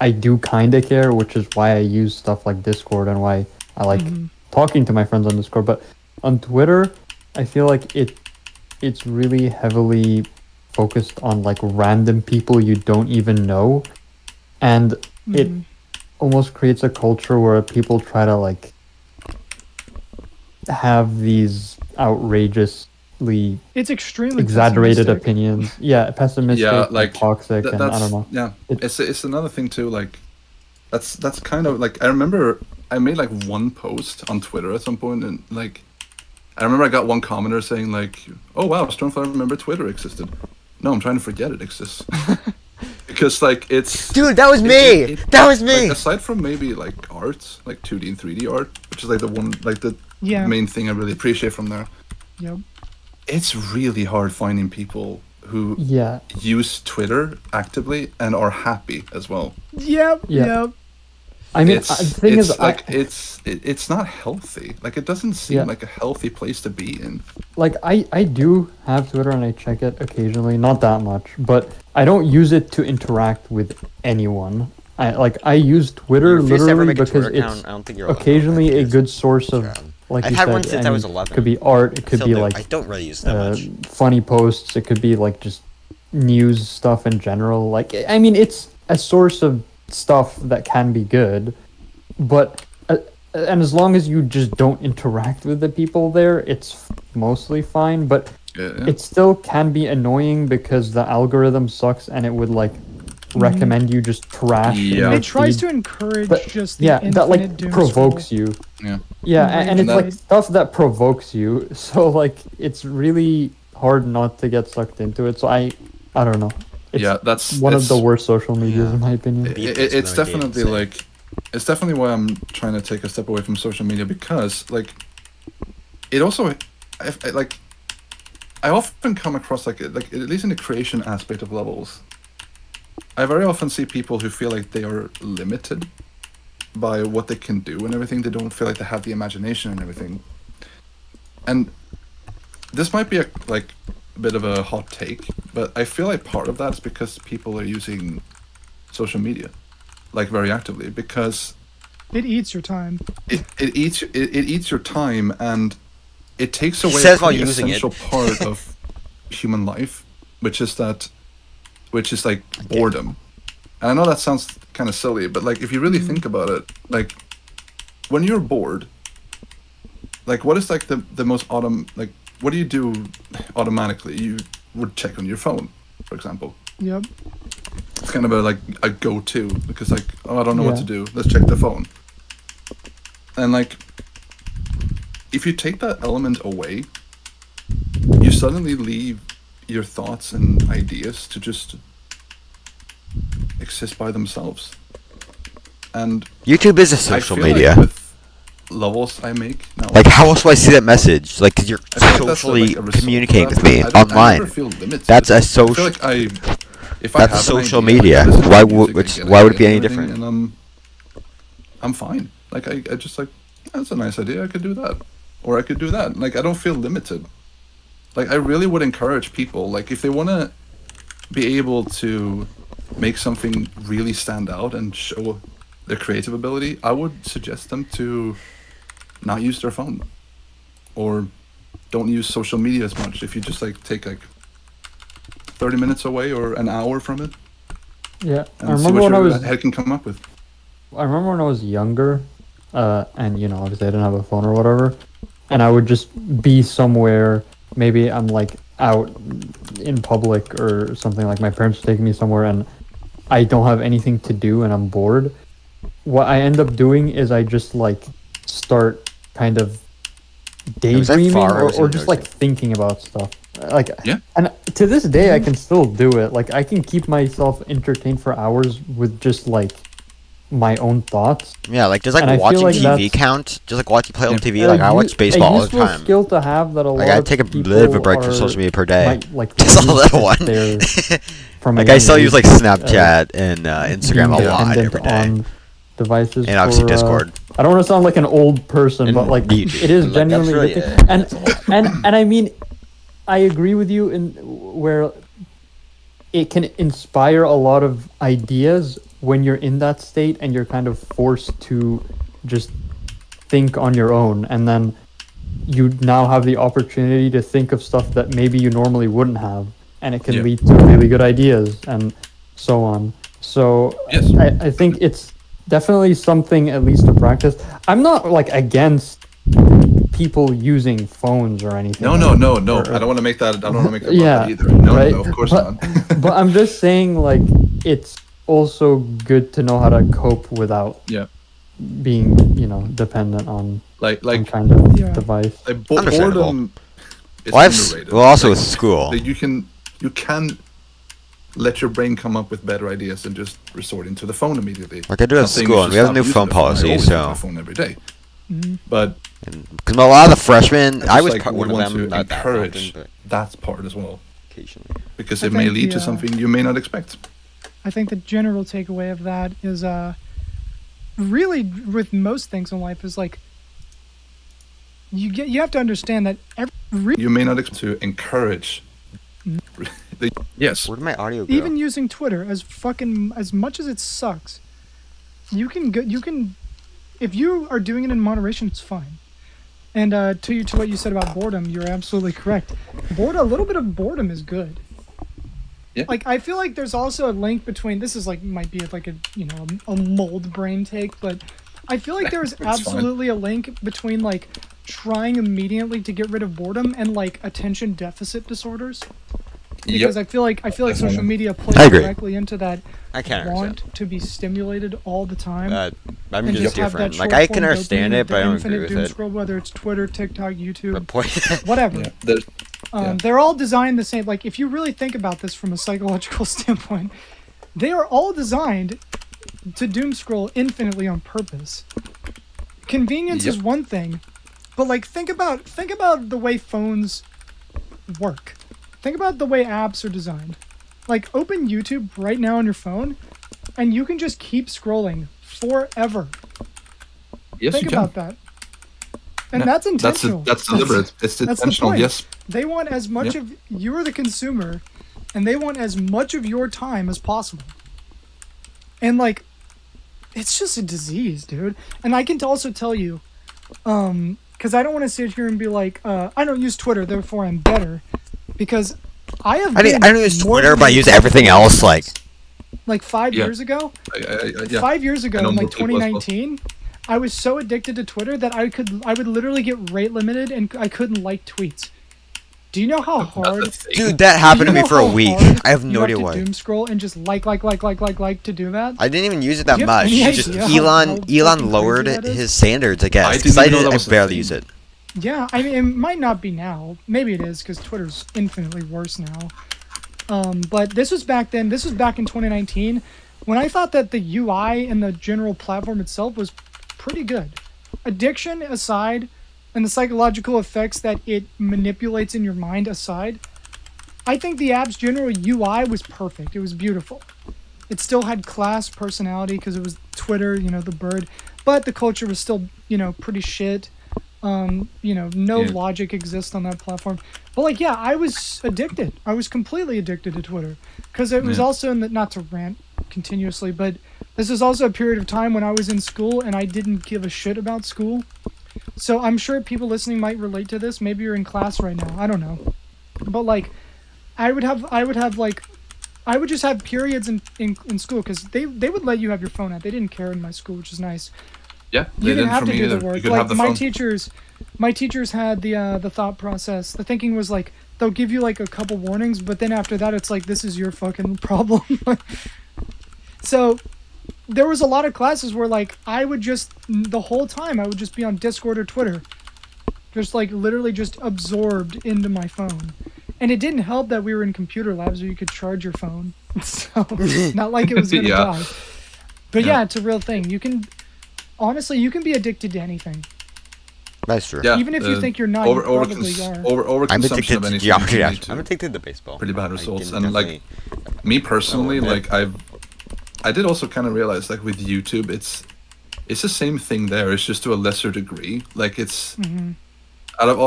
I do kind of care, which is why I use stuff like Discord and why I like talking to my friends on Discord. But on Twitter, I feel like it's really heavily focused on like random people you don't even know, and it almost creates a culture where people try to like have these outrageously It's extremely exaggerated pessimistic. opinions. Yeah, pessimistic, Yeah, like toxic, and I don't know. Yeah, it's another thing too. Like that's kind of like I remember I made like one post on Twitter at some point, and like I remember I got one commenter saying like, "Oh wow, Stormfly, remember Twitter existed." No, I'm trying to forget it exists. Because like it's Dude, that was me. That was me. Like, aside from maybe like art, like 2D and 3D art, which is like the Yeah. main thing I really appreciate from there. Yep. It's really hard finding people who Yeah. use Twitter actively and are happy as well. Yep. Yeah. Yep. I mean, it's, the thing it's is, like it's not healthy. Like it doesn't seem Yeah. like a healthy place to be in. like I do have Twitter and I check it occasionally, not that much, but I don't use it to interact with anyone. I use Twitter If you ever literally make a because Twitter account, it's I don't think you're allowed occasionally to a use good source of, like I've you had said, one since I was any- 11. Could be art, it could Still be do. like I don't really use that much. funny posts, it could be like just news stuff in general. Like I mean, it's a source of stuff that can be good, but and as long as you just don't interact with the people there, it's mostly fine. But Yeah. it still can be annoying because the algorithm sucks and it would like recommend you just trash. Yeah. It tries feed. to encourage But, just the yeah, that like infinite doom provokes scroll. you. Yeah. Yeah, and it's that- like stuff that provokes you. So like it's really hard not to get sucked into it. So I don't know. It's Yeah, that's one of it's- the worst social medias in my opinion. It's definitely like, it's definitely why I'm trying to take a step away from social media, because like, it also, I often come across like at least in the creation aspect of levels, I very often see people who feel like they are limited by what they can do and everything. They don't feel like they have the imagination and everything. And this might be a bit of a hot take, but I feel like part of that is because people are using social media like very actively, because It eats your time. it eats your time, and it takes away says a while pretty using it. essential part of human life, which is like boredom. And I know that sounds kind of silly, but like if you really think about it, like when you're bored, like what is like the most what do you do automatically? You would check on your phone, for example. Yep. It's kind of a go-to, because like, oh, I don't know what Yeah. to do. Let's check the phone. And like, if you take that element away, you suddenly leave your thoughts and ideas to just exist by themselves. And YouTube is a I social feel media. Like with levels I make now, Like, how else do I see that message? Like, 'cause you're I feel like that's socially like a result communicating of with that. me I never online. feel limited. That's a I feel social. like if I That's have an social idea, media. I listen to Why music would again why would it and be any everything, different? And I'm fine. Like I just like, that's a nice idea. I could do that, or I could do that. Like I don't feel limited. Like I really would encourage people, like if they want to be able to make something really stand out and show their creative ability, I would suggest them to not use their phone, or don't use social media as much. If you just like take like 30 minutes away or an hour from it, Yeah, I and see remember what when I your was head can come up with. I remember when I was younger, and you know, obviously I didn't have a phone or whatever, and I would just be somewhere. Maybe I'm like out in public or something, like my parents are taking me somewhere, and I don't have anything to do and I'm bored. What I end up doing is I just like start kind of daydreaming or just like thinking about stuff. Like, yeah. And to this day, I can still do it. Like, I can keep myself entertained for hours with just like my own thoughts. Yeah, like does like And I feel watching like TV that's- count? Just like watching play on TV. a Like I u- watch baseball all the useful time. skill to have that a lot Like I of take a people bit of a break from are- social media per day. might, like, Just a lose little if one. they're from a Like I young still use age, like Snapchat and Instagram being a lot dependent every day. on devices And obviously for, Discord. I don't want to sound like an old person, but like Indeed. it is Like, that's genuinely really a good it. thing. And I mean, I agree with you in where it can inspire a lot of ideas when you're in that state and you're kind of forced to just think on your own, and then you now have the opportunity to think of stuff that maybe you normally wouldn't have, and it can Yeah. lead to really good ideas and so on. So Yes. I think it's definitely something at least to practice. I'm not like against people using phones or anything. No. I don't want to make that. I don't want to make that Yeah, about either. No, right? no, of course But- not. But I'm just saying, like, it's also good to know how to cope without Yeah. being, you know, dependent on Like some kind of device. Like Understandable. boredom is Well, I've s- underrated. well, also Like, with school. that you can let your brain come up with better ideas and just resort into the phone immediately. Like I do at Not saying school, you and should we have a stop new using phone the phone. I policy, always use so. my phone every day. But Because a lot of the freshmen, I I was just, like, one would of want them. to Not that encourage often, that part as well, but occasionally. because I it may think lead the, to something you may not expect. I think the general takeaway of that is really with most things in life is like you have to understand that You may not expect to encourage. Yes. Where did my audio go? even using Twitter as much as it sucks, you can if you are doing it in moderation, it's fine. And to what you said about boredom, you're absolutely correct. A little bit of boredom is good. Yeah. Like I feel like there's also a link between this is like might be like a mold brain take, but I feel like there's fine. absolutely a link between like trying immediately to get rid of boredom and like attention deficit disorders. because I feel like social media I plays agree. directly into that I can't want to be stimulated all the time. I'm and just have that different. Like, I can short-form understand dopamine, it, but I the don't infinite agree with doom it. Scroll, whether it's Twitter, TikTok, YouTube, But whatever. Yeah, They're all designed the same. Like, if you really think about this from a psychological standpoint, they are all designed to doom scroll infinitely on purpose. Convenience is one thing, but like think about the way phones work. Think about the way apps are designed. Like, open YouTube right now on your phone, and you can just keep scrolling forever. Yes, Think you can. about that. And that's intentional. That's deliberate. It's That's intentional. the point. Yes. They want as much of you're the consumer, and they want as much of your time as possible. And like, it's just a disease, dude. And I can also tell you, because I don't want to sit here and be like, I don't use Twitter, therefore I'm better, because I don't use Twitter, but I use everything else. Like 5 years ago. 5 years ago, in like 2019. I was so addicted to Twitter that I would literally get rate limited and I couldn't like tweets. Do you know how hard? Dude, that happened to me for a week. I have no idea why. Doom scroll and just like to do that. I didn't even use it that Do you have much. any Just idea how Elon lowered his standards, I guess. I Because didn't know that I was a barely thing. use it. Yeah, I mean, it might not be now. Maybe it is because Twitter's infinitely worse now. But this was back then. This was back in 2019, when I thought that the UI and the general platform itself was pretty good. Addiction aside, and the psychological effects that it manipulates in your mind aside, I think the app's general UI was perfect. It was beautiful. It still had class, personality, because it was Twitter, you know, the bird, but the culture was still, you know, pretty shit. You know, no logic exists on that platform. But like, yeah, I was addicted. I was completely addicted to Twitter, because it was also in the, not to rant continuously, but this is also a period of time when I was in school and I didn't give a shit about school. So I'm sure people listening might relate to this. Maybe you're in class right now. I don't know. But like, I would just have periods in school, because they would let you have your phone out. They didn't care in my school, which is nice. Yeah, You didn't have to do either. the work. You could Like have the my phone. teachers had the thought process. The thinking was like, they'll give you like a couple warnings, but then after that it's like, this is your fucking problem. So there was a lot of classes where like I would just, the whole time I would just be on Discord or Twitter, just like literally just absorbed into my phone. And it didn't help that we were in computer labs where you could charge your phone. So not like it was gonna die. But yeah, it's a real thing. You can, honestly, you can be addicted to anything. That's true. Yeah, even if you think you're not, you probably are. I'm addicted to anything geometry. can lead to I'm addicted to baseball. Pretty bad results. can And like, me personally, like I did also kind of realize, like with YouTube, it's the same thing there. It's just to a lesser degree. Like it's out of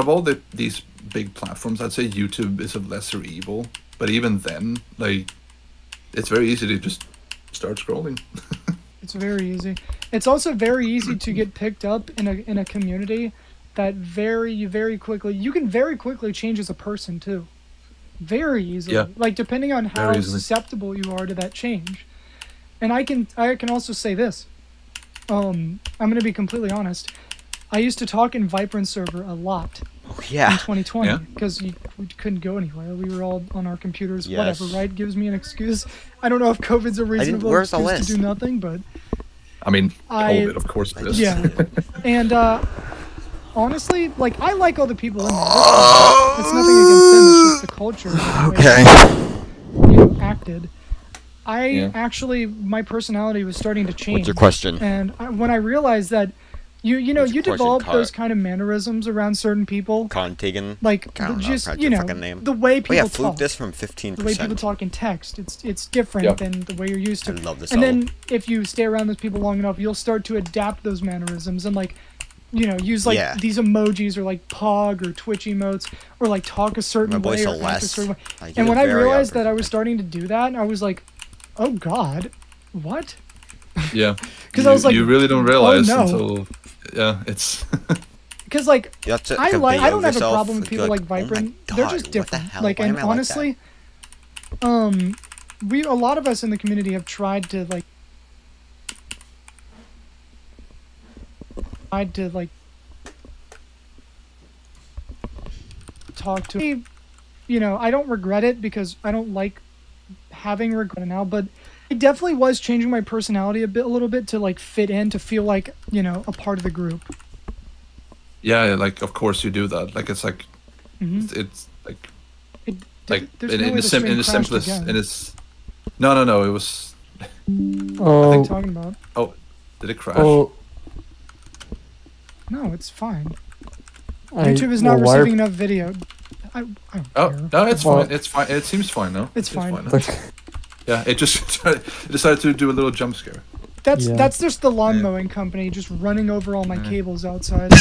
all these big platforms, I'd say YouTube is of lesser evil. But even then, like, it's very easy to just start scrolling. It's very easy. It's also very easy to get picked up in a community that very quickly, you can very quickly change as a person too. Very easily. Yeah. Like depending on how Very easily. susceptible you are to that change. And I can also say this. I'm gonna be completely honest. I used to talk in Vibrant server a lot. Yeah. In 2020, Yeah. because we couldn't go anywhere. We were all on our computers. Yes. Whatever, right? Gives me an excuse. I don't know if COVID's a reasonable where's the excuse list? to do nothing, but I mean, I- COVID, of course, it is. yeah. And honestly, like I like all the people in there. It's nothing against them. It's just the culture. and the way, you know, acted. Actually, my personality was starting to change. What's your question? And when I realized that you know, What's you your question, develop Car? those kind of mannerisms around certain people. Contagion. Like I don't know, just that's you your know fucking name. the way people Oh yeah, talk. flute this from 15%. The way people talk in text, it's different Yeah. than the way you're used to. I love this And album. then if you stay around those people long enough, you'll start to adapt those mannerisms and like, you know, use like Yeah. these emojis or like pog or Twitch emotes or like talk a certain My voice way or will act a less. certain way. I get And when it I very realized that I awkward. was starting to do that, I was like, oh god, what? Yeah. 'Cause I was like, you really don't realize oh, no. until, yeah, it's. Because like You have to I convey don't have a yourself, problem with people like oh my Vibrant. God, They're just what the different. hell? Like Why and am I like that? honestly, a lot of us in the community have tried to talk to, I don't regret it because I don't like having regret now, but it definitely was changing my personality a little bit to like fit in, to feel like, a part of the group. Yeah, like of course you do that. Like it's like it's like in the simplest no, it was what are you talking about? Oh, did it crash? Oh, no, it's fine. YouTube is not receiving enough video. I don't care. No, it's fine. It's fine. It seems fine now. It's fine. Now. Yeah, it just it decided to do a little jump scare. That's just the lawn mowing company just running over all my cables outside.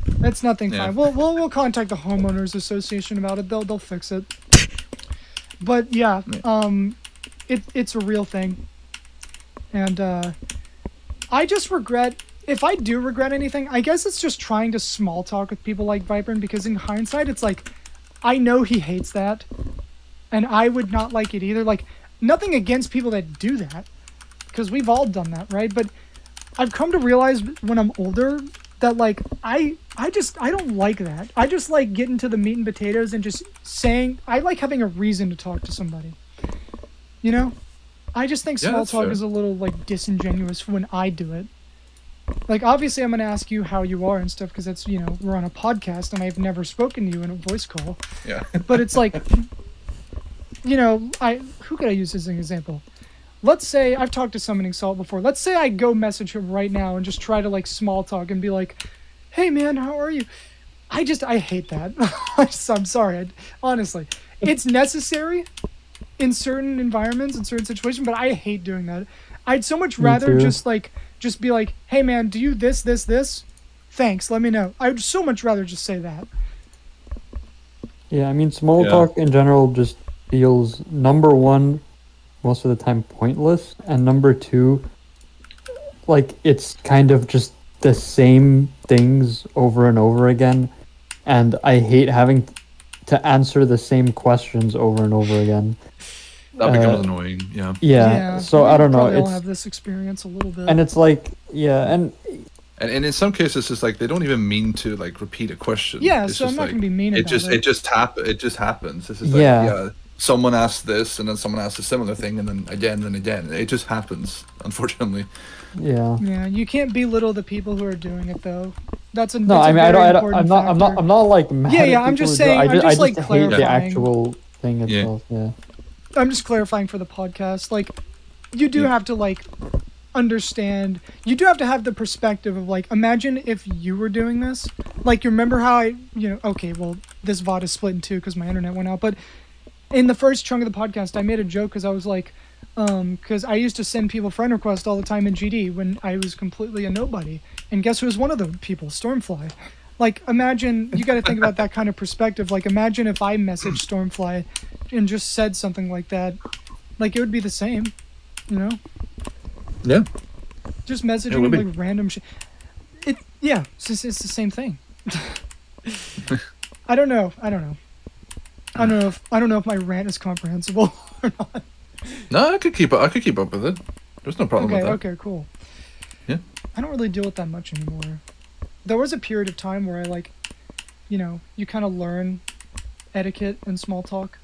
That's nothing. Fine. We'll contact the homeowners association about it. They'll fix it. But yeah, it's a real thing, and I just regret. If I do regret anything, I guess it's just trying to small talk with people like Viper, because in hindsight, it's like, I know he hates that, and I would not like it either. Like, nothing against people that do that, because we've all done that, right? But I've come to realize when I'm older that, like, I don't like that. I just like getting to the meat and potatoes and just saying, I like having a reason to talk to somebody. I just think small talk is a little, like, disingenuous when I do it. Like, obviously, I'm going to ask you how you are and stuff, because that's, we're on a podcast, and I've never spoken to you in a voice call. Yeah. But it's like, who could I use as an example? Let's say, I've talked to Summoning Salt before. Let's say I go message him right now and just try to, like, small talk and be like, hey, man, how are you? I hate that. I'm sorry. Honestly. It's necessary in certain environments, in certain situations, but I hate doing that. I'd so much rather just be like, hey man, do you this? Thanks, let me know. I would so much rather just say that. Yeah, I mean, small talk in general just feels, number one, most of the time pointless, and number two, like, it's kind of just the same things over and over again, and I hate having to answer the same questions over and over again. That becomes annoying, yeah. Yeah, so I don't know. I'll have this experience a little bit. And it's like, and in some cases, it's like they don't even mean to like repeat a question. Yeah, it's so I'm not gonna be mean about it. It just happens. It's just like, someone asked this, and then someone asked a similar thing, and then again and again. It just happens, unfortunately. Yeah. Yeah, you can't belittle the people who are doing it though. That's a no. I mean, I'm not like mad at I'm just saying. I just like hate clarifying the actual thing itself. Yeah. I'm just clarifying for the podcast. Like, you do have to, like, understand. You do have to have the perspective of, like, imagine if you were doing this. Like, you remember how okay, well, this VOD is split in two because my internet went out. But in the first chunk of the podcast, I made a joke because I was like, because I used to send people friend requests all the time in GD when I was completely a nobody. And guess who was one of the people? Stormfly. Like, imagine, you got to think about that kind of perspective. Like, imagine if I messaged Stormfly and just said something like that. Like, it would be the same, Yeah. Just messaging him, like, random shit. It's the same thing. I don't know. I don't know if my rant is comprehensible or not. No, I could keep up with it. There's no problem with that. Okay, cool. Yeah. I don't really deal with that much anymore. There was a period of time where I, like, you kind of learn etiquette and small talk.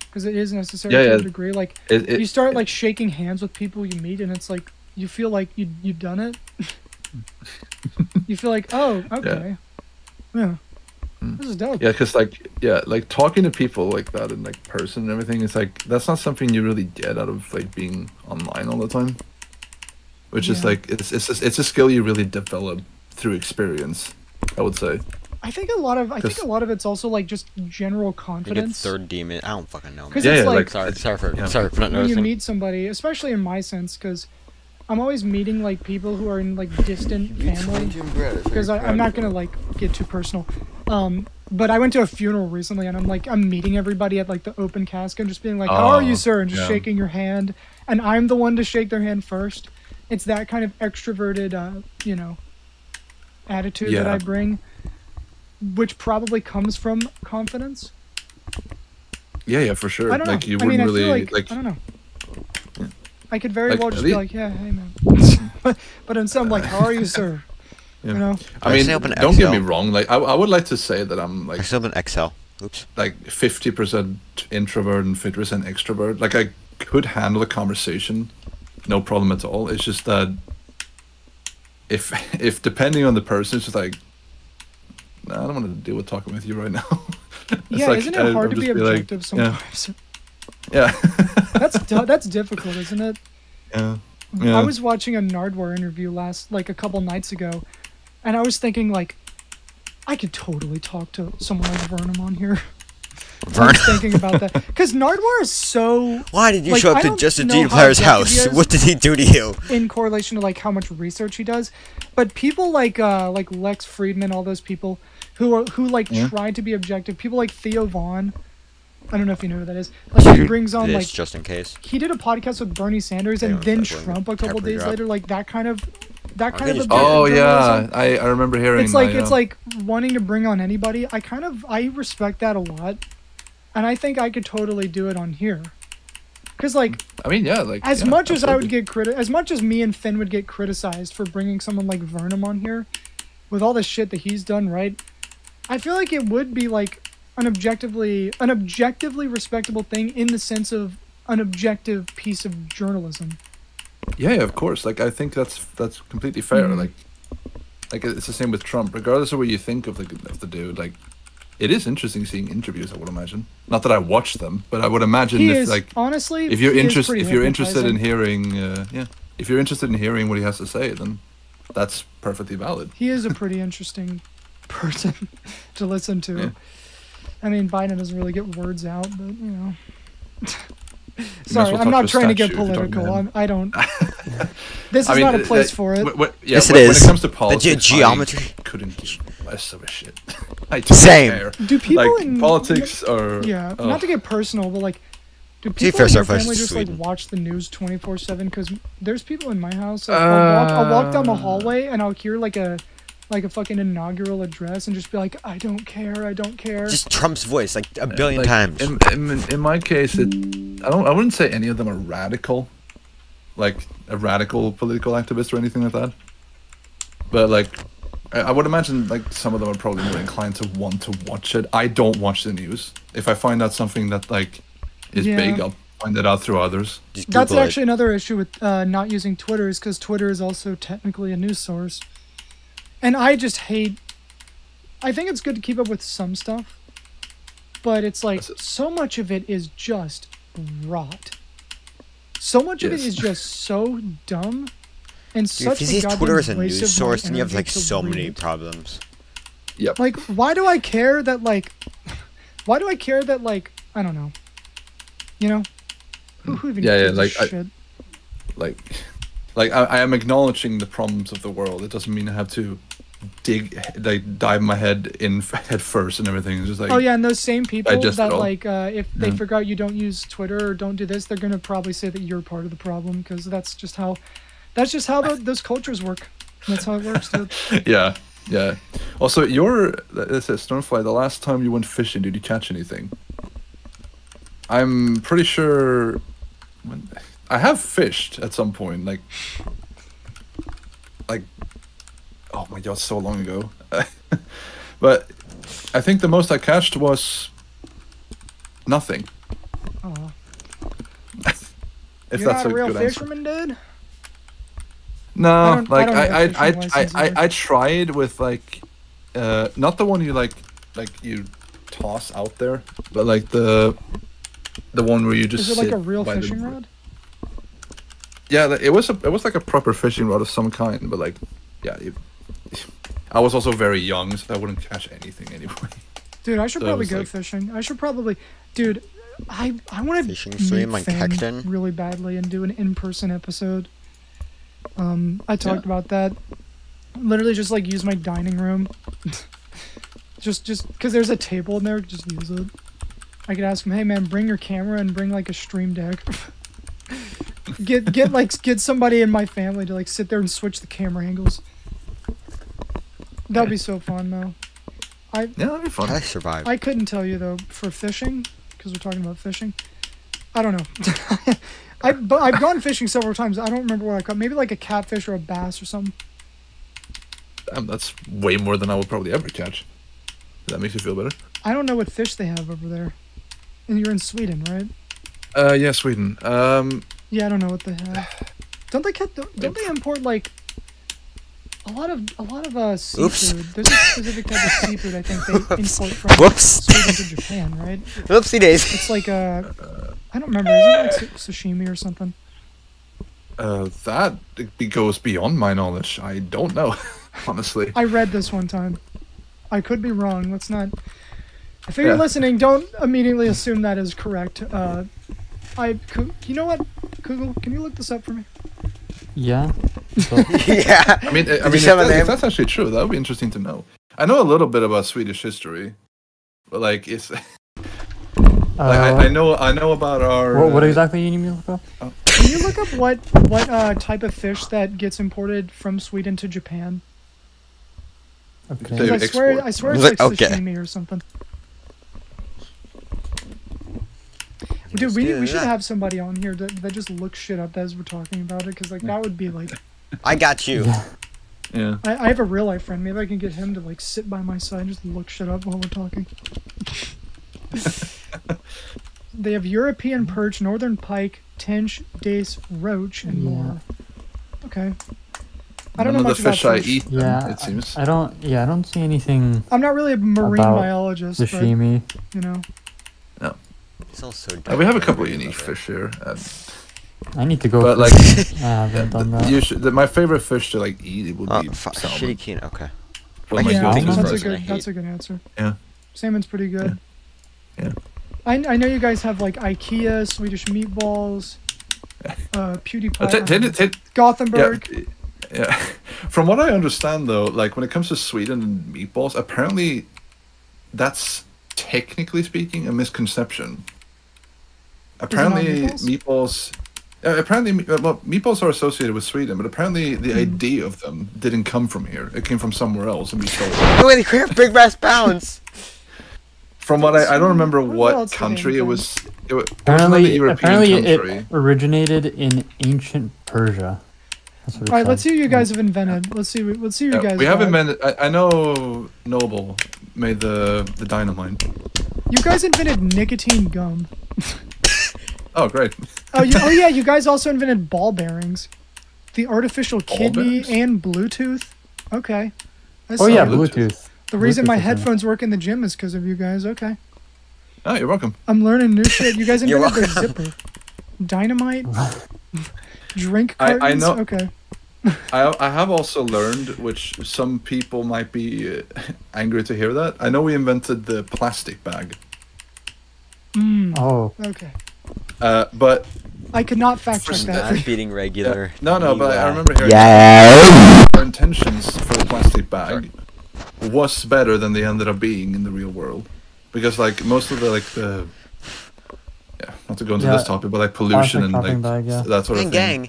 Because it is necessary to a degree. Like, you start, like, shaking hands with people you meet, and it's like, you feel like you've done it. You feel like, oh, okay. Yeah. This is dope. Yeah, because, like, talking to people like that in, like, person and everything, it's like, that's not something you really get out of, like, being online all the time. Which is, like, it's a skill you really develop through experience, I would say. I think a lot of it's also like just general confidence. Third demon, I don't fucking know. Because it's like, sorry for not noticing. When you meet somebody, especially in my sense, because I'm always meeting like people who are in like distant family. Because I'm not gonna like get too personal. But I went to a funeral recently, and I'm meeting everybody at like the open casket, and just being like, "How are you, sir?" and just shaking your hand, and I'm the one to shake their hand first. It's that kind of extroverted, attitude that I bring, which probably comes from confidence. Yeah, for sure. I don't know. Like, you wouldn't really I don't know. Yeah. I could very well just be like, yeah, hey man. But instead I'm like, how are you, sir? Yeah. You know? I mean, don't get me wrong. Like, I would like to say that I'm like. I still have an XL. Oops. like 50% introvert and 50% extrovert. Like I could handle a conversation, no problem at all. It's just that if depending on the person, it's just like, nah, I don't want to deal with talking with you right now. Yeah, like, isn't it hard I'll to be just objective like, sometimes? Yeah. That's difficult, isn't it? Yeah. I was watching a Nardwar interview a couple nights ago, and I was thinking like, I could totally talk to someone like Vernum on here. I was thinking about that because Nardwar is so. Why did you like, show up I to don't Just a know G how Player's objective he house? is What did he do to you? In correlation to like how much research he does, but people like Lex Friedman, all those people who try to be objective. People like Theo Vaughn. I don't know if you know who that is. Like he brings on like just in case. He did a podcast with Bernie Sanders and then Trump a couple days later. Like that kind of objective Oh journalism. yeah, I remember hearing. It's like it's like wanting to bring on anybody. I respect that a lot, and I think I could totally do it on here. Cause like I mean like as much as I would get as much as me and Finn would get criticized for bringing someone like Vernum on here, with all the shit that he's done, right? I feel like it would be like an objectively respectable thing in the sense of an objective piece of journalism. Yeah, of course. Like I think that's completely fair. Like it's the same with Trump. Regardless of what you think of the dude, like it is interesting seeing interviews. I would imagine. Not that I watch them, but I would imagine honestly, if you're interested in hearing, if you're interested in hearing what he has to say, then that's perfectly valid. He is a pretty interesting person to listen to. Yeah. I mean, Biden doesn't really get words out, but you know. Sorry, I'm not trying to get political. I don't. This is not a place for it. Yes, it is. When it comes to politics, geometry couldn't give less of a shit. Same. Care. Do people like, in politics or not to get personal, but like, do people in your family just like watch the news 24/7? Because there's people in my house. Like, I'll walk down the hallway and I'll hear like a fucking inaugural address and just be like, I don't care. Just Trump's voice like a billion times. In my case, I wouldn't say any of them are radical, like a radical political activist or anything like that. But like, I would imagine like some of them are probably more inclined to want to watch it. I don't watch the news. If I find out something that like is big, I'll find it out through others. That's actually another issue with not using Twitter, is because Twitter is also technically a news source. And I just hate. I think it's good to keep up with some stuff, but it's like so much of it is just rot. So much of it is just so dumb, and such if you see Twitter as a news source, then you have like so many problems. Yep. Like, why do I care that like? Why do I care that like? I don't know. You know, who even gives a shit? Like I am acknowledging the problems of the world. It doesn't mean I have to dive my head first and everything. It's just like, oh yeah, and those same people that like if they figure out you don't use Twitter or don't do this, they're gonna probably say that you're part of the problem, because that's just how those cultures work. That's how it works, dude. Yeah. Also, it says Stormfly, the last time you went fishing, did you catch anything? I'm pretty sure I have fished at some point, like oh my god, so long ago. But I think the most I catched was nothing. Oh. If You're that's not a real good fisherman, answer. dude? No, I tried with like not the one you you toss out there, but like the one where you just is it like a real fishing rod? Yeah, it was like a proper fishing rod of some kind, but like, yeah, I was also very young, so I wouldn't catch anything anyway. Dude, I should probably go fishing. I should probably, dude. I want to meet Finn really badly and do an in-person episode. I talked about that. Literally, just like use my dining room. just because there's a table in there, just use it. I could ask him, hey man, bring your camera and bring like a stream deck. get somebody in my family to like sit there and switch the camera angles. That'd be so fun though. That'd be fun. I survived. I couldn't tell you though for fishing, because we're talking about fishing. I don't know. I've gone fishing several times. I don't remember what I caught. Maybe like a catfish or a bass or something. Damn, that's way more than I would probably ever catch. That makes you feel better. I don't know what fish they have over there. And you're in Sweden, right? Yeah, Sweden. Yeah, I don't know what they have. Don't they import like a lot of seafood? Oops. There's a specific type of seafood I think they import from Whoops. Sweden to Japan, right? Whoopsie daisy. It's like I don't remember. Is it like sashimi or something? That goes beyond my knowledge. I don't know, honestly. I read this one time. I could be wrong. Let's not. If you're listening, don't immediately assume that is correct. You know what, Google? Can you look this up for me? Yeah. Yeah. I mean, if that's actually true, that would be interesting to know. I know a little bit about Swedish history, but like it's. I know about our. What exactly you need me to look up? Can you look up what type of fish that gets imported from Sweden to Japan? Okay. I swear it's like sashimi or something. Dude, we should have somebody on here that just looks shit up as we're talking about it, because like that would be like. I got you. Yeah. I have a real life friend. Maybe I can get him to like sit by my side and just look shit up while we're talking. They have European perch, northern pike, tench, dace, roach, and more. Okay. I don't know much about fish. I eat them, Yeah, it seems. I don't see anything. I'm not really a marine biologist. Sashimi. But, you know. No. It's also we have a couple of unique fish here. I need to go. But like, I haven't done that. My favorite fish to like eat would be salmon. Shitty keen. Okay. That's a good answer. Yeah. Salmon's pretty good. Yeah. I know you guys have like IKEA, Swedish meatballs, PewDiePie, Gothenburg. Yeah. From what I understand though, like when it comes to Sweden and meatballs, apparently that's technically speaking a misconception. Apparently meatballs meatballs are associated with Sweden, but apparently the idea of them didn't come from here. It came from somewhere else and we stole it. Oh, they create big brass pounds. From what I don't remember what country it was. It was Apparently country. it originated in ancient Persia. All right, let's see what you guys have invented. Let's see what you guys. We have invented. I know Noble made the dynamite. You guys invented nicotine gum. Oh, great. Yeah, you guys also invented ball bearings, the artificial kidney, and Bluetooth. Okay. Bluetooth. The reason my headphones work in the gym is because of you guys. Okay. Oh, you're welcome. I'm learning new shit. You guys invented the zipper, dynamite, drink cartons. I know. Okay. I have also learned, which some people might be angry to hear that. I know we invented the plastic bag. Oh. Okay. But I could not fact check that. Beating regular. Yeah. No, but I remember hearing our intentions for the plastic bag was better than they ended up being in the real world, because like most of the not to go into this topic, but like pollution and like that sort of thing.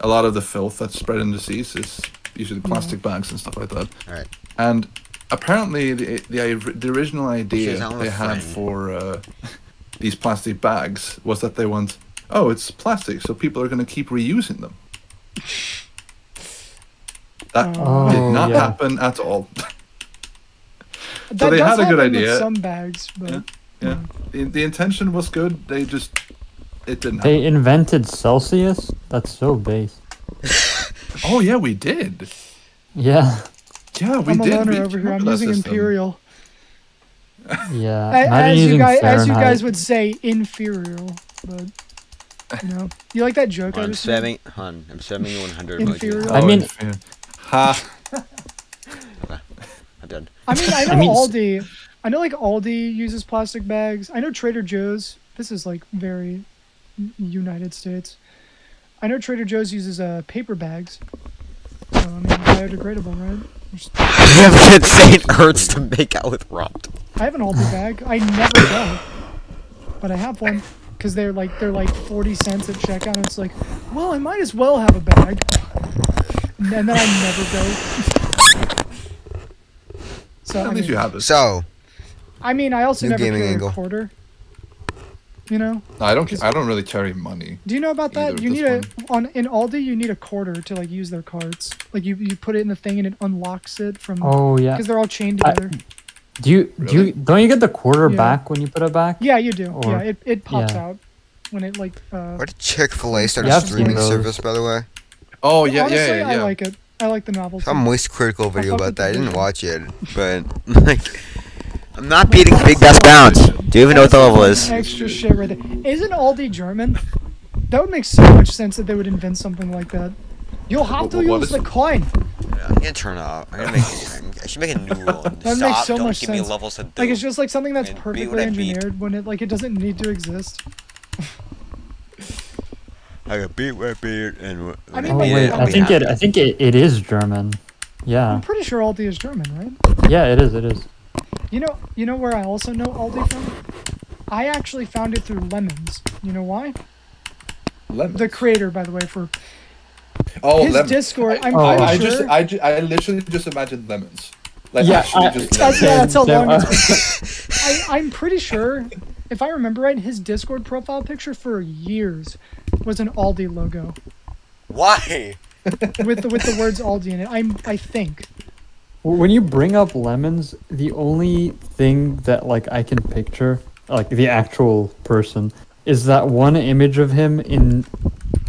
A lot of the filth that's spread in the seas is usually plastic bags and stuff like that. Right. And apparently the original idea they had for these plastic bags was that they went, oh, it's plastic, so people are going to keep reusing them. That did not happen at all. So they had a good idea. With some bags, but yeah. The intention was good. It didn't happen. They invented Celsius? That's so base. Oh yeah, we did. Yeah. Yeah, we I'm did. a loner over here. I'm using Imperial. Yeah. As you guys would say, inferior. But you know, you like that joke? I'm spamming 100 inferior. I mean, ha. Okay, I'm done. I know Aldi. I know like Aldi uses plastic bags. I know Trader Joe's. This is like very United States. I know Trader Joe's uses paper bags. So I mean, biodegradable, right? I have an insane urge to make out with Rob. I have an Aldi bag. I never go, but I have one because they're like 40 cents at checkout. And it's like, well, I might as well have a bag, and then I never go. So at least you have it. So, I mean, I also never carry angle. a quarter. You know? No, I don't really carry money. Do you know about that? You need in Aldi you need a quarter to like use their carts. Like you put it in the thing and it unlocks it from. Oh yeah. Because they're all chained together. Don't you get the quarter Yeah. back when you put it back? Yeah, you do. Or- Yeah, it pops yeah. out when it like. Why did Chick-fil-A start Yeah, a I've seen streaming those. service, by the way? Oh yeah, Honestly, yeah, yeah. I like it. I like the novelty. Saw a Moist Critical video fuck about with the that. I didn't visual. watch it, but like, I'm not beating Big Best Bounce. Do you even know what the level is? Extra shit right there. Isn't Aldi German? That would make so much sense that they would invent something like that. You'll have to What use is the coin. I'm gonna turn off. I should make a new one. That Stop! makes so Don't much give me sense. levels to do. Like it's just like something that's I mean, beat perfectly what I beat. engineered when it doesn't need to exist. I got beat what I beat, and I mean, Oh like, wait, I'll I be think happy. it is German. Yeah. I'm pretty sure Aldi is German, right? Yeah, it is. It is. You know where I also know Aldi from? I actually found it through Lemons. You know why? Lemons. The creator, by the way, for Oh, his lemons. Discord. I'm I pretty sure. I literally just imagined lemons. Like Yeah, actually just That's, lemons. yeah, that's how There long are- it's been. I'm pretty sure, if I remember right, his Discord profile picture for years was an Aldi logo why? with the words Aldi in it. I think. When you bring up lemons, the only thing that like I can picture, like the actual person, is that one image of him in,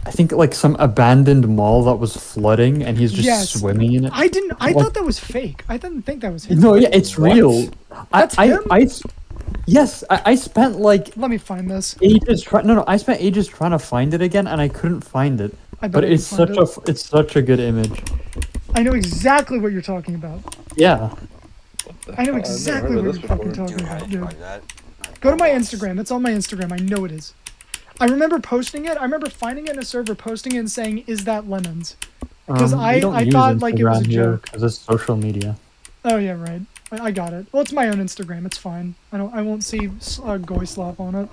I think like some abandoned mall that was flooding, and he's just Yes. swimming in it. I thought that was fake. I didn't think that was him. No, yeah, it's What? real. That's him? Yes, I spent like Let me find this. ages trying. No, I spent ages trying to find it again, and I couldn't find it. I bet But I can it's find such it. it's such a good image. I know exactly what you're talking about. Yeah. I know I've never exactly heard what of you're this fucking before. talking about, dude. Like that. Go to my Instagram. It's on my Instagram. I know it is. I remember posting it. I remember finding it in a server, posting it, and saying, "Is that lemons?" Because we don't I use thought like it was a Instagram here joke. 'cause it's social media. Oh yeah, right. I got it. Well, it's my own Instagram. It's fine. I won't see Goy Slop on it.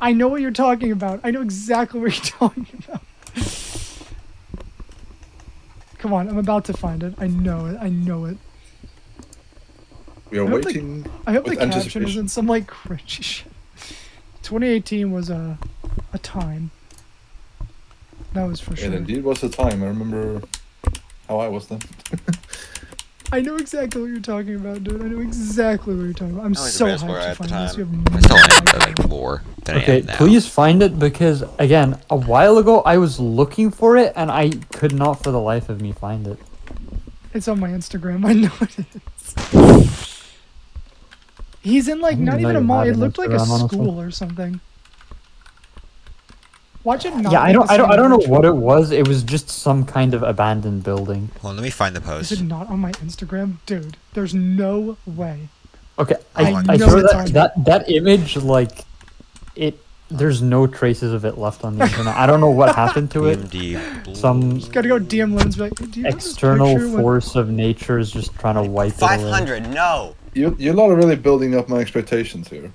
I know what you're talking about. I know exactly what you're talking about. Come on, I'm about to find it. I know it. I know it. We are I hope waiting. I hope the with caption anticipation. isn't some like cringy shit. 2018 was a time. That was for It sure. indeed was the time. I remember how I was then. I know exactly what you're talking about, dude. I know exactly what you're talking about. I'm I was so a best player hyped to at the find this. You time. have I still no am, but idea. like more than I Okay, am now. please find it because again, a while ago I was looking for it and I could not for the life of me find it. It's on my Instagram. I know it is. He's in like I didn't not know even a you mall. had It an looked like a Instagram, honestly. school or something. Watch it not. Yeah, I be don't the I don't same I don't know image. what it was. It was just some kind of abandoned building. Hold on, let me find the Is post. it not on my Instagram, dude? There's no way. Okay, I I know saw it's on that image like it. There's no traces of it left on the internet. I don't know what happened to it. DMD. Some Just gotta go DM Lens. Be like, do you have this external picture when-" force of nature is just trying to wipe it away. 500. No. You're not really building up my expectations here.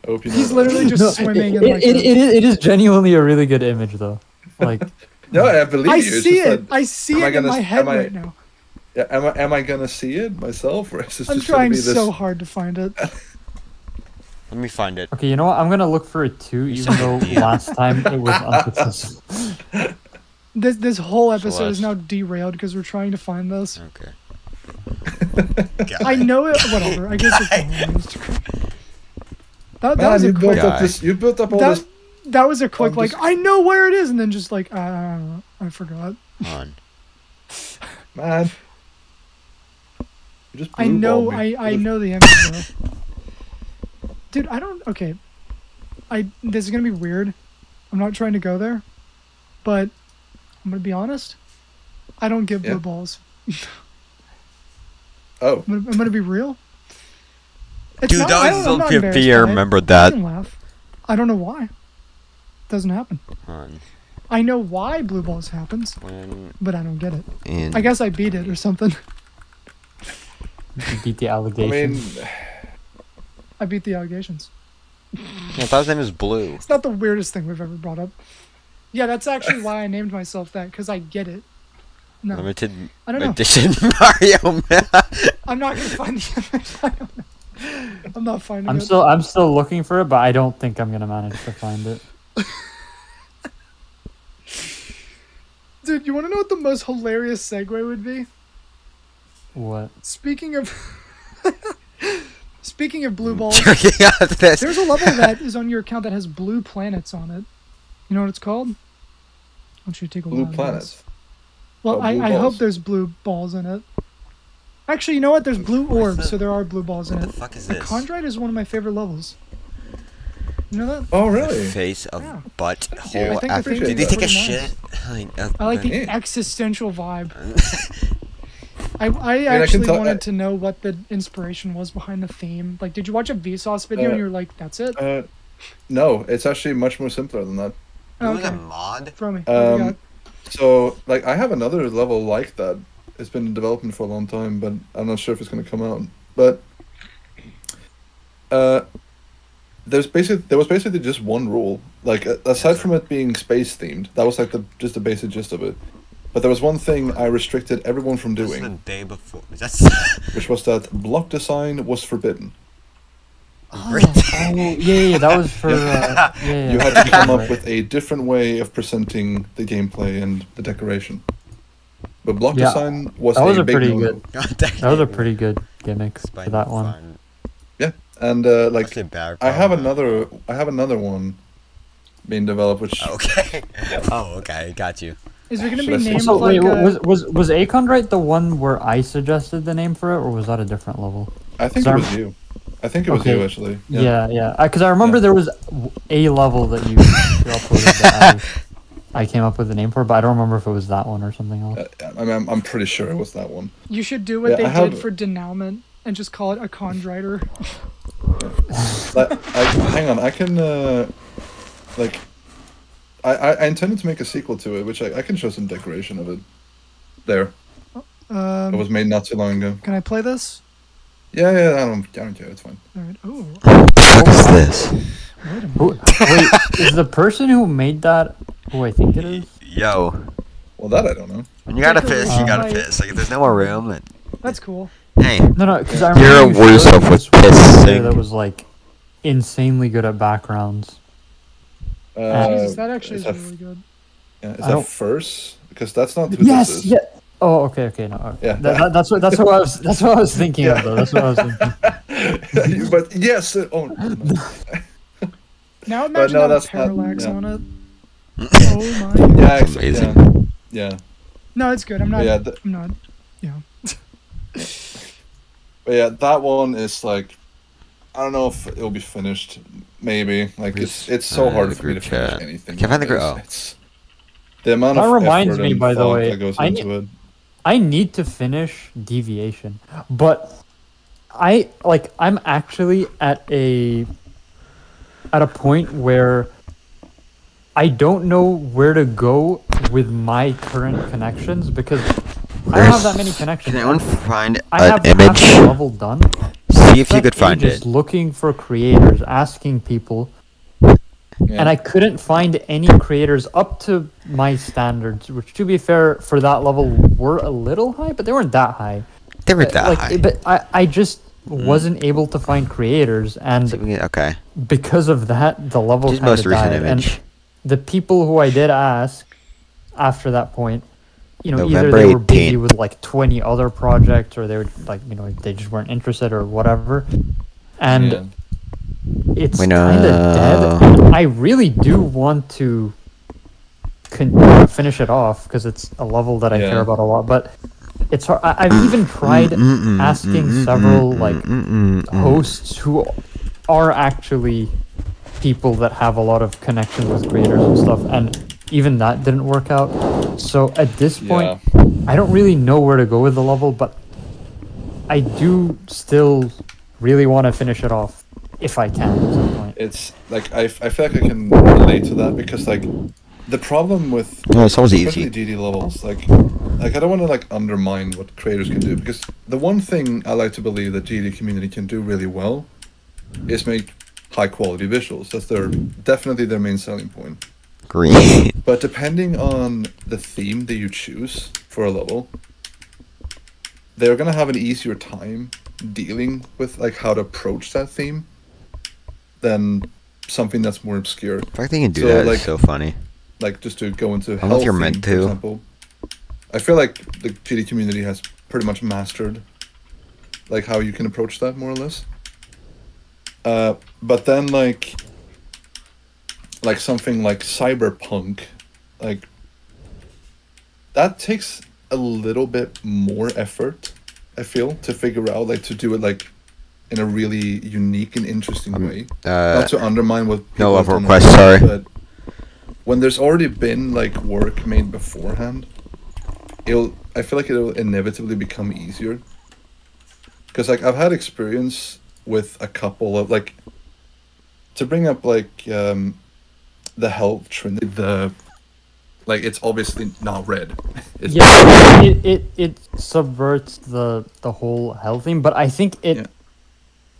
I hope you know He's that. literally just No, swimming in it, like. it is genuinely a really good image though. Like No, I believe I you. It's see just it. that- I see am I it in gonna- my head am I- right now. Yeah, am I gonna see it myself, or is this I'm just gonna trying be this? so hard to find it. Let me find it. okay, you know what? I'm gonna look for it too, even though last time it was unsuccessful. This whole episode is Celeste. now derailed because we're trying to find this. Okay. I know it. Whatever. I guess it's on Instagram. That Man, was a you built quick. up this. You built up all That, this. that was a quick. I'm Like just- I know where it is, and then just like I forgot. Hold on. Man. You just I blue know. balled me. I know the image though. Dude, I don't. Okay. This is gonna be weird. I'm not trying to go there, but I'm gonna be honest. I don't give Yeah. blue balls. Oh. I'm gonna be real. It's Dude, not, that I was don't- I'm so not PvP, embarrassed I by it. remembered You that. can laugh. I don't know why. Doesn't happen. Hold on. I know why blue balls happens, When but I don't get it. in I guess I beat it or something. You beat the I allegations. mean, I beat the allegations. Yeah, I thought his name was Blue. It's not the weirdest thing we've ever brought up. Yeah, that's actually why I named myself that, because I get it. No, Limited I don't know. edition Mario. I'm not gonna find the image. I don't know. I'm not finding it. I'm still looking for it, but I don't think I'm gonna manage to find it. Dude, you want to know what the most hilarious segue would be? What? Speaking of Speaking of blue balls, Yeah, this. there's a level that is on your account that has blue planets on it. You know what it's called? I want you to take a Blue wild planets. guess. Well, Oh, blue I hope balls. there's blue balls in it. Actually, you know what? There's blue orbs, the- so there are blue balls in What it. the fuck is The this? Chondrite is one of my favorite levels. You know that? Oh, really? Face of Yeah. butt I hole. think After. the Did they thing's take a pretty shit? nice. I like the Yeah. existential vibe. I I actually can tell- wanted to know what the inspiration was behind the theme. Like, did you watch a Vsauce video and you're like, that's it? No, it's actually much more simpler than that. Oh, Was it a okay. mod? Throw me. What do you got? So, like, I have another level like that. It's been in development for a long time, but I'm not sure if it's going to come out. But there was basically just one rule. Like, aside from it being space themed, that was like just the basic gist of it. But there was one thing I restricted everyone from This is the doing, day before. That's. which was that block design was forbidden. Oh, yeah, that was for. Yeah, You had to come up with a different way of presenting the gameplay and the decoration. But block Yeah, design was that was a a big pretty no-no. good. That was a pretty good gimmick for that one. Yeah, and like Actually, bad I have problem. another one being developed, which Okay. Oh, okay. Got you. Is it going to Should I be say named So like wait, was Achondrite the one where I suggested the name for it, or was that a different level? I think it was you. I think it was you actually. Yeah. Because I remember there was a level that you uploaded that I came up with the name for, but I don't remember if it was that one or something else. I'm pretty sure it was that one. You should do what Yeah, they I have- did for denouement and just call it a chondriter. Hang on, I can like I intended to make a sequel to it, which I can show some decoration of it. There, it was made not too long ago. Can I play this? Yeah, I don't care. It's fine. All right. Oh. What is this? Wait, is the person who made that who I think it is? Yo. Well, that I don't know. When you gotta Take a piss, look you gotta at my- piss. Like, if there's no more room, then. That's cool. Hey. No, because I You're remember worse showed off with this one pissing. that was like insanely good at backgrounds. Jesus, that actually is is that really good. Yeah, is I that don't- first? Because that's not who Yes, this is. yeah. Oh, okay, no. Yeah. That's what I was thinking of though. That's what I was thinking. But yes, oh. No. Now But imagine no, how that's not- parallax yeah. on it. Oh my. Yeah, amazing. Yeah. No, it's good. I'm not. Yeah, I'm not. Yeah. But yeah, that one is like, I don't know if it'll be finished. Maybe like it's so hard for me to finish chat. anything. Can't find the group. nowadays. It's the amount That of reminds effort me, and by the thought way, that goes I into it. I need to finish Deviation, but I'm actually at a point where I don't know where to go with my current connections because I don't have that many connections. Can anyone find I an have image? half the level done. See if you Spent could find ages it. looking for creators, asking people, and I couldn't find any creators up to my standards, which, to be fair, for that level were a little high, but they weren't that high. They weren't that high. But I just wasn't able to find creators, and Okay. because of that, the level Just kind most of recent died. image. And the people who I did ask after that point, either November they were busy 18th. with like 20 other projects, or they were they just weren't interested or whatever, and it's We kind of know. dead. And I really do want to finish it off because it's a level that I care about a lot, but it's hard. I've even tried asking several hosts who are actually people that have a lot of connections with creators and stuff, and even that didn't work out. So at this point, I don't really know where to go with the level, but I do still really want to finish it off if I can at some point. It's like I feel like I can relate to that because like the problem with No, it's always especially easy. GD levels like I don't want to like undermine what creators can do because the one thing I like to believe that GD community can do really well is make high quality visuals. That's definitely their main selling point. Green. But depending on the theme that you choose for a level, they're gonna have an easier time dealing with like how to approach that theme than something that's more obscure. The fact they can do that is so funny. Like just to go into I don't know if you're health meant theme, for to. example. I feel like the GD community has pretty much mastered like how you can approach that more or less. But then like something like Cyberpunk, like that takes a little bit more effort, I feel, to figure out, like to do it like in a really unique and interesting way. Not to undermine what people No have love done request, already, sorry. but when there's already been like work made beforehand, I feel like it'll inevitably become easier. Because like I've had experience with a couple of like, to bring up like the health trinity, like it's obviously not red. It's it subverts the whole health thing, but I think it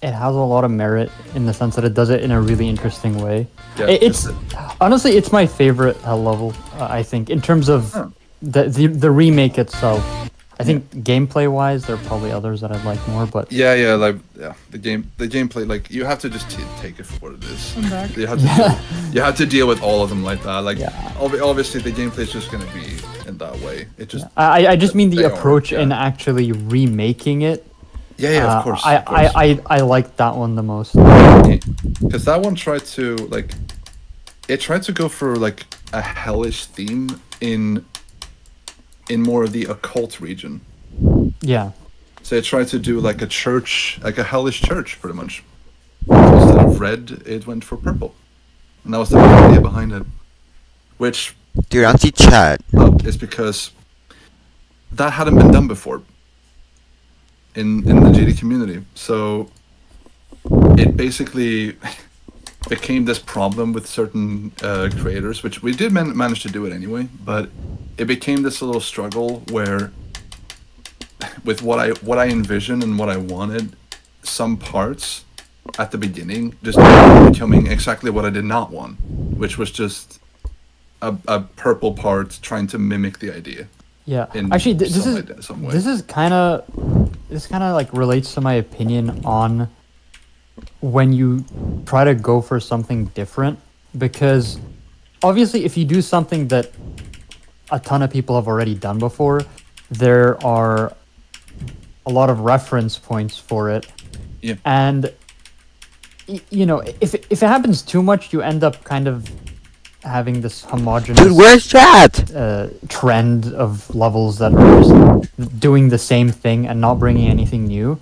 has a lot of merit in the sense that it does it in a really interesting way. Yeah, It's honestly, it's my favorite hell level. I think in terms of the remake itself. I think gameplay wise, there are probably others that I'd like more, but the gameplay, like you have to just take it for what it is. I'm back. You have to deal with all of them like that. Like obviously the gameplay is just gonna be in that way. It just I just mean the approach in actually remaking it. Of course. I like that one the most. Because that one tried to go for like a hellish theme in more of the occult region. Yeah. So it tried to do like a church, like a hellish church, pretty much. So instead of red, it went for purple, and that was the idea behind it. Which, dude, I don't see chat. Is because that hadn't been done before in the GD community. So it basically became this problem with certain creators, which we did manage to do it anyway, but it became this little struggle where, with what I envisioned and what I wanted, some parts at the beginning just becoming exactly what I did not want, which was just a purple part trying to mimic the idea. Yeah, actually, this kind of like relates to my opinion on when you try to go for something different, because obviously if you do something that a ton of people have already done before, there are a lot of reference points for it. Yeah. And you know, if it happens too much, you end up kind of having this homogenous Dude, where's chat? Trend of levels that are just doing the same thing and not bringing anything new.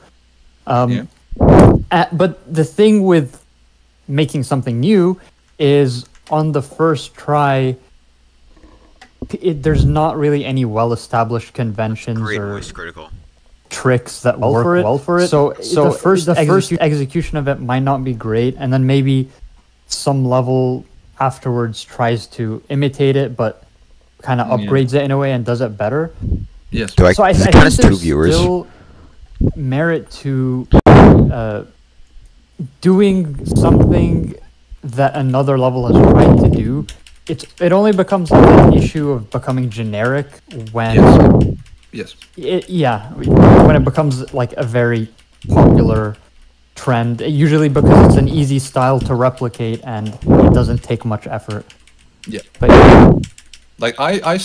But the thing with making something new is on the first try, there's not really any well-established conventions or tricks that work well for it. So the first execution of it might not be great, and then maybe some level afterwards tries to imitate it, but kind of upgrades it in a way and does it better. Yes. So I think there's still merit to doing something that another level has tried to do. It only becomes like an issue of becoming generic when when it becomes like a very popular trend, usually because it's an easy style to replicate and it doesn't take much effort. Yeah. But like I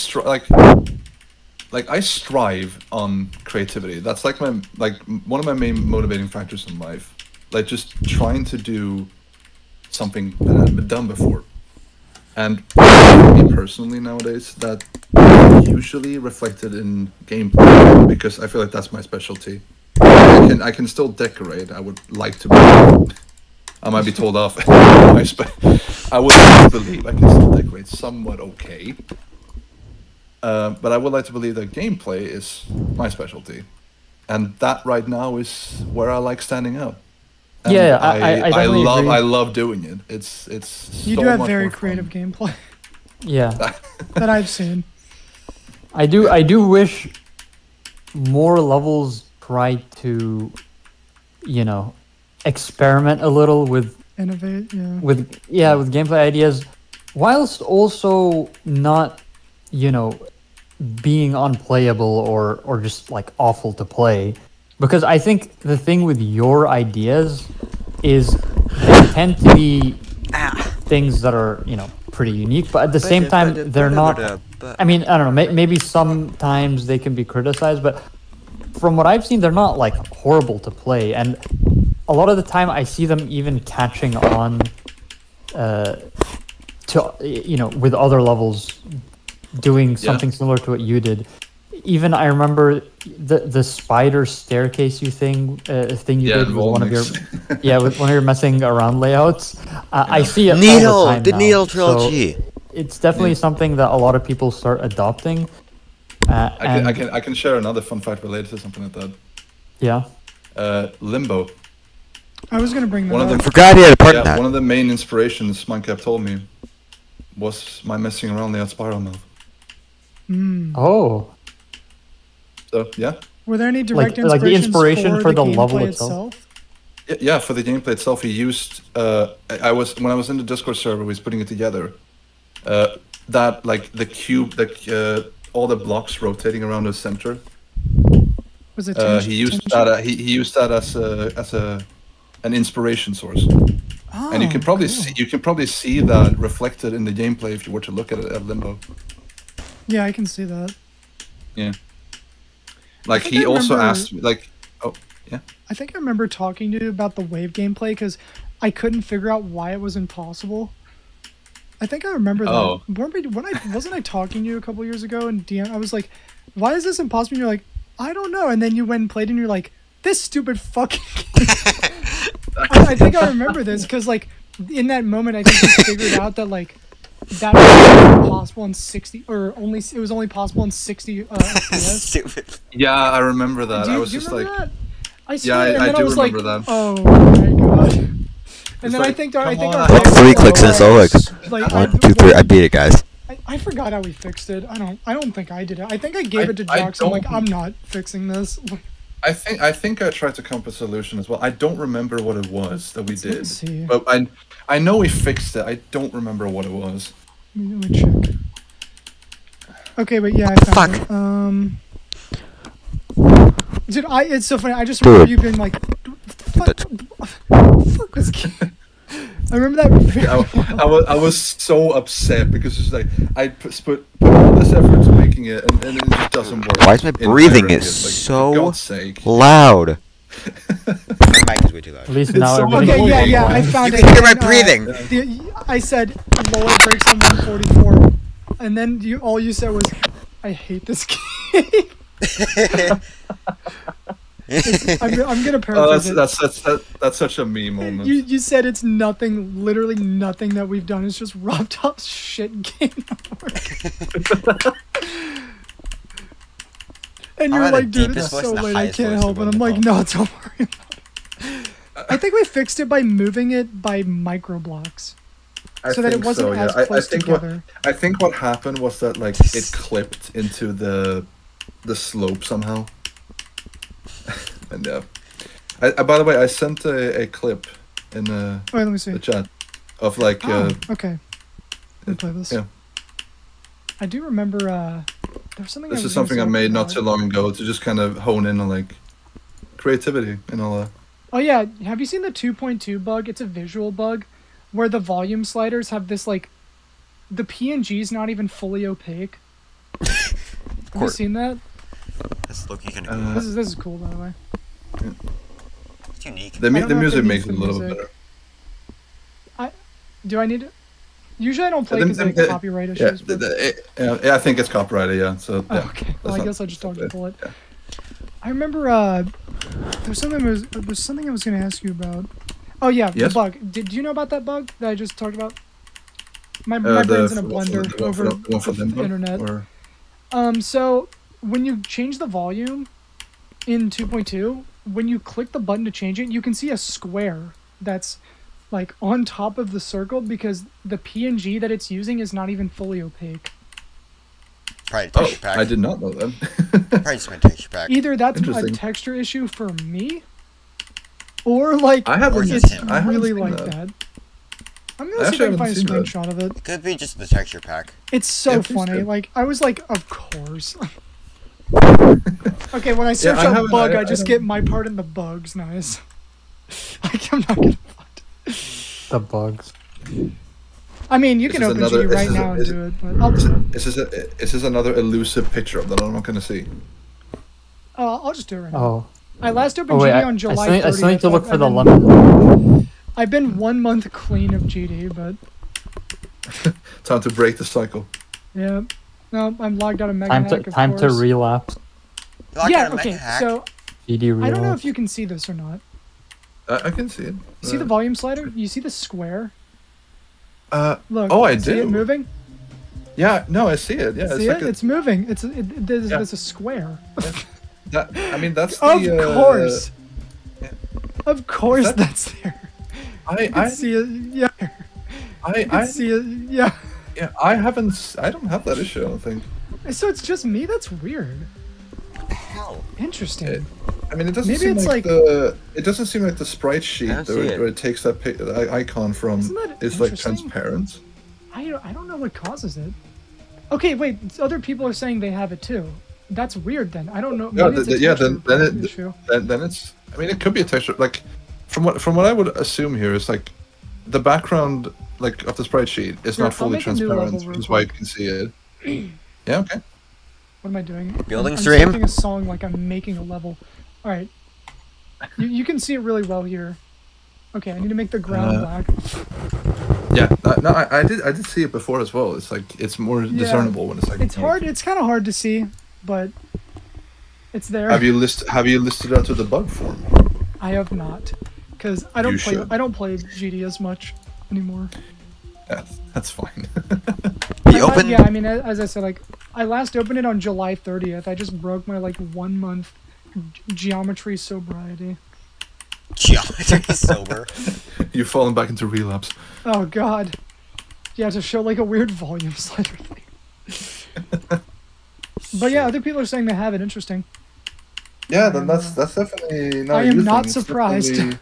strive on creativity. That's like one of my main motivating factors in life. Like just trying to do something that hasn't been done before. And me personally nowadays, that usually reflected in gameplay, because I feel like that's my specialty. I can still decorate. I would like to believe. I might be told off. I would like to believe I can still decorate somewhat okay. But I would like to believe that gameplay is my specialty, and that right now is where I like standing out. And I love doing it. It's you so do have much very more creative fun. gameplay. Yeah. That I've seen. I do wish more levels try to, you know, experiment a little with innovate, with gameplay ideas, whilst also not, you know, being unplayable or just like awful to play. Because I think the thing with your ideas is they tend to be things that are, you know, pretty unique, but at the same time, they're not... I mean, I don't know, maybe sometimes they can be criticized, but from what I've seen, they're not like horrible to play, and a lot of the time I see them even catching on to with other levels doing something similar to what you did. Even I remember the spider staircase thing you did with one of your with one of your messing around layouts. I see it all the time now. Needle trilogy. So it's definitely something that a lot of people start adopting. I can share another fun fact related to something like that. Yeah. Limbo. I was gonna bring that One up. of the, Forgot he had a part in that. One of the main inspirations Minecraft told me was my messing around layout spiral mode. Oh. So yeah. Were there any direct like the inspiration for the level gameplay itself? Yeah, for the gameplay itself, he used. When I was in the Discord server, he was putting it together. That like the cube, all the blocks rotating around the center. Was it? He used that. He used that as an inspiration source. Oh, and you can probably see that reflected in the gameplay if you were to look at it at Limbo. Yeah, I can see that. Yeah. Like he also asked me, like, oh yeah. I think I remember talking to you about the wave gameplay because I couldn't figure out why it was impossible. I think I remember that. Oh. Wasn't I talking to you a couple years ago and DM? I was like, "Why is this impossible?" And you're like, "I don't know." And then you went and played, and you're like, "This stupid fucking." I think I remember this because, like, in that moment, I think you figured out that like that was possible in 60, or only it was only possible in 60 FPS. Stupid. Yeah, I remember that. Do I you, was do you just remember like, that? I swear, and I then do was remember like, that. Oh my god. And It's then like, I think our Like 3 clicks and it's all like 1, 2, 3. I beat it, guys. I forgot how we fixed it. I don't think I did it. I think I gave it to Jox. I'm like, I'm not fixing this. I think I tried to come up with a solution as well. I don't remember what it was that we did, see. but I know we fixed it. I don't remember what it was. Let me check. Okay, but yeah, I found it. Dude, it's so funny. I just remember you being like, fuck this kid. I remember that. I was so upset because it's like I put all this effort into making it and it just doesn't work. Why is my breathing so sake. loud? My mic is way too loud. At least now okay, yeah, I found you it. can hear my and, breathing. I said, Lola breaks on 144, and then all you said was, I hate this game. I'm gonna paraphrase it. That's such a me moment. You said it's nothing, literally nothing that we've done. It's just Rob Top's shit game. And you're like, dude, it's so late, I can't help it. I'm like, no, don't worry about it. I think we fixed it by moving it by micro blocks. So that it wasn't as close together. I think what happened was that like it clipped into the slope somehow. And by the way, I sent a clip in let me see. the chat of like. Okay. Let me play this. Yeah. I do remember. There was something. This is something I made not too long ago to just kind of hone in on like creativity and all that. Oh yeah, have you seen the 2.2 bug? It's a visual bug where the volume sliders have this like, the PNG's not even fully opaque. Have you seen that? That's looking kind of cool. This is cool, by the way. It's unique. The music makes it a little bit better. Do I need to? Usually I don't play because of copyright issues. Yeah, I think it's copyrighted. Yeah. So. Yeah, okay. Well, I guess I just don't pull it. Yeah. I remember there's something I was going to ask you about. Oh yeah, the bug. Did you know about that bug that I just talked about? My brain's in a blender over the internet. So when you change the volume in 2.2, when you click the button to change it, you can see a square that's like on top of the circle because the PNG that it's using is not even fully opaque. Probably texture pack. I did not know that. Probably just my texture pack. Either that's a texture issue for me, or like it's really like that. I'm gonna see if I can find a screenshot of it. It could be just the texture pack. It's so funny. Like I was like, of course. Okay, when I search up bug, I just get my part in the bugs. Nice. Like I'm not gonna find the bugs. I mean, you can open GD right now and do it, but I'll do it. This is another elusive picture of that I'm not gonna see. I'll just do it right now. Oh. I last opened Oh wait, GD on July 30th. I still need to look for the been- lemon. I've been 1 month clean of GD, but Time to break the cycle. yeah. No, I'm logged out of Mega Time Hack, to of time to course. relapse. Yeah, okay, so GD relapse. I don't know if you can see this or not. I can see it. See the volume slider? You see the square? Look. Oh, I see do. it moving? Yeah, no, I see it. Yeah, See it's it? like It's moving. There's a square. I mean, that's Of the. course. Of course, that- that's there. I can see it. Yeah. I can see it. Yeah. Yeah, I haven't. I don't have that issue. I don't think. So it's just me. That's weird. What the hell? Interesting. I mean, it doesn't Maybe seem it's like like- the. It doesn't seem like the sprite sheet don't see where it. it takes that icon from Isn't that is like interesting? transparent. I don't know what causes it. Okay, wait. Other people are saying they have it too. That's weird. Then I don't know. Yeah, Maybe it's a yeah. texture issue. Then it's. I mean, it could be a texture. Like, from what I would assume here is like, the background like of the sprite sheet is Here, not I'll fully make a new level transparent, real which is why you quick. can see it. Yeah. Okay. What am I doing? Building I'm stream? singing a song like I'm making a level. All right. You can see it really well here. Okay, I need to make the ground black. Yeah. No, I did see it before as well. It's like it's more discernible when it's like. It's hard. It's kind of hard to see, but it's there. Have you listed out to the bug form? I have not, because I don't You play. should. I don't play GD as much anymore. Yeah, that's fine. Yeah, I mean, as I said, like I last opened it on July 30th. I just broke my like 1 month geometry sobriety. Geometry sober. You've fallen back into relapse. Oh God. Yeah, to show like a weird volume slider thing. But yeah, other people are saying they have it. Interesting. Yeah, then that's definitely not. I a am you not thing. It's surprised. definitely-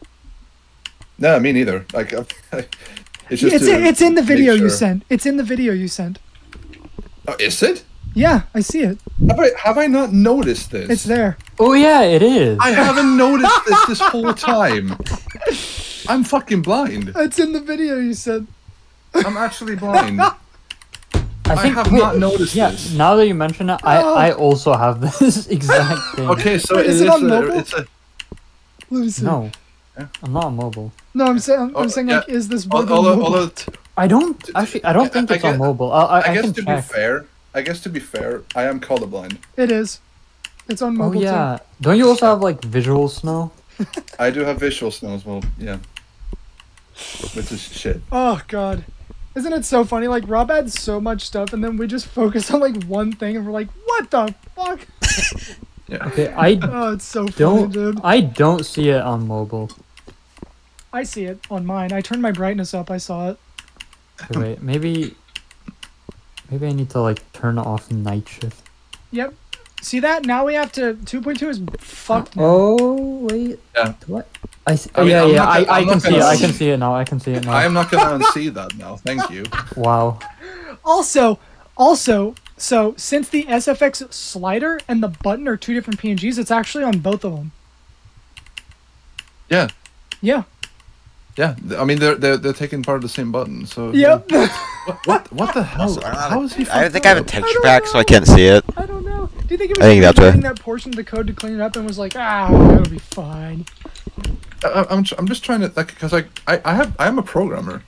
No, me neither. Like, it's just. It's in the make video you sure. sent. It's in the video you sent. Oh, is it? Yeah, I see it. Have I not noticed this? It's there. Oh yeah, it is. I haven't noticed this whole time. I'm fucking blind. It's in the video you sent. I'm actually blind. I think have not noticed this. Now that you mention it, I also have this exact thing. Okay, so Wait, is it it on mobile? it's a. Let me see. No, I'm not mobile. No, I'm saying, Oh, I'm saying like, is this board on Although, mobile? I don't think it's on mobile. I guess can to check. be fair, I am colorblind. It is. It's on Oh mobile yeah, don't you also have like visual snow? I do have visual snow as well. Yeah. Which is shit. too. Oh God. Isn't it so funny? Like Rob had so much stuff, and then we just focus on like one thing, and we're like, "What the fuck?" Yeah. Okay, I Oh, it's so funny, don't. dude. I don't see it on mobile. I see it on mine. I turned my brightness up. I saw it. Okay, wait, maybe I need to like turn off night shift. Yep. See that? Now we have to. 2.2 is fucked. Now. Oh wait. Yeah. What? I mean, yeah, I'm yeah. not gonna- I I'm can not see it. gonna- I can see it now. I can see it now. I am not gonna unsee that now. Thank you. Wow. Also, so since the SFX slider and the button are two different PNGs, it's actually on both of them. Yeah. Yeah. Yeah. I mean, they're taking part of the same button. So. Yep. What the hell? Also, I don't have How a- is he? I don't think fucked I have a up? texture pack, so I can't see it. I don't know. Do you think it was I think that's reading right. that portion of the code to clean it up and was like, it'll be fine. I'm just trying to like because I'm a programmer.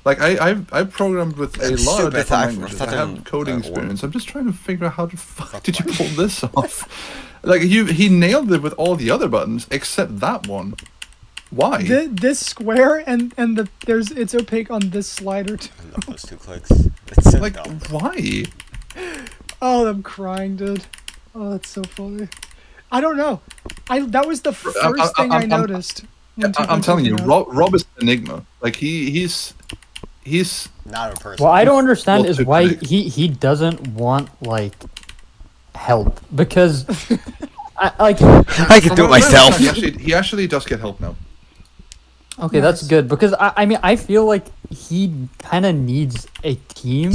Like I've programmed with a That's lot of stupid. I different thought I languages. I fucking- have coding that experience. I'm just trying to figure out how the fuck did you pull this off? Like he nailed it with all the other buttons except that one. Why? This square and it's opaque on this slider too. I love those two clicks. It's so Like dumb. why? Oh, I'm crying, dude. Oh, that's so funny. I don't know. That was the first thing I noticed. when I'm 2.2 telling you, came out. Rob is an enigma. Like he's Not a person. What I don't understand Well, is to why predict. he doesn't want like help because I can do it myself. He actually does get help now. Okay, that's good because I mean I feel like he kind of needs a team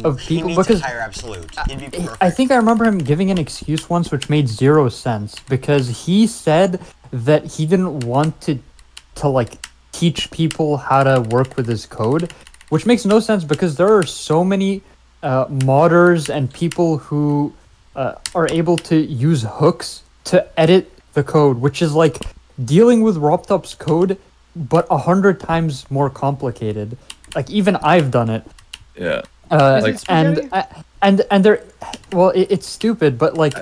of He people needs because higher absolute. He'd be perfect. I think I remember him giving an excuse once which made zero sense because he said that he didn't want to like teach people how to work with his code, which makes no sense because there are so many modders and people who are able to use hooks to edit the code, which is like dealing with RobTop's code, but 100 times more complicated. Like even I've done it. Yeah. And they're, well, it's stupid, but like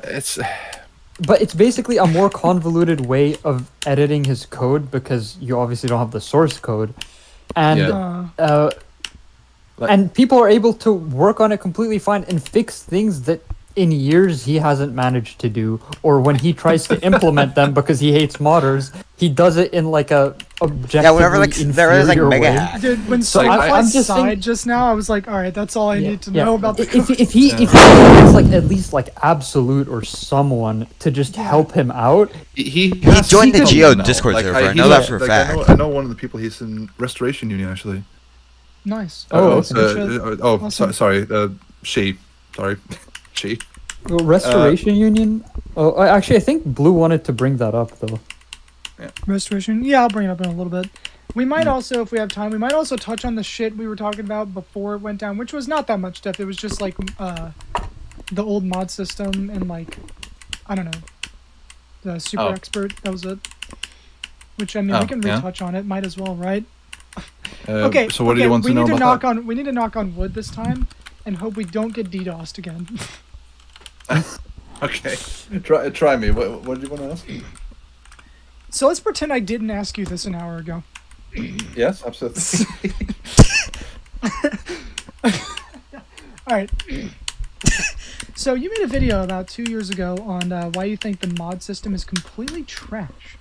but it's basically a more convoluted way of editing his code because you obviously don't have the source code, and and people are able to work on it completely fine and fix things that in years he hasn't managed to do, or when he tries to implement them because he hates modders, he does it in like a objectively whenever like there is like mega way. hack. Dude, when So I'm just saying, just now, I was like, all right, that's all I need to know about the if he has like at least like Absolute or someone to just help him out. He joined the Geo now. Discord Like, server. I know that for a like, fact. I know one of the people. He's in Restoration Union actually. Nice. Sorry. She. Sorry, she. Well, Restoration Union. Oh, actually, I think Blue wanted to bring that up though. Yeah. Restoration. Yeah, I'll bring it up in a little bit. We might also, if we have time, we might also touch on the shit we were talking about before it went down, which was not that much stuff. It was just like the old mod system and like, I don't know, the super expert. That was it. Which I mean, we can retouch on it. Might as well, right? Okay. So what do you want to know about that? We need to knock on wood this time, and hope we don't get DDoSed again. Okay. Try me. What do you want to ask? So let's pretend I didn't ask you this an hour ago. Yes, absolutely. Alright. So you made a video about 2 years ago on why you think the mod system is completely trash.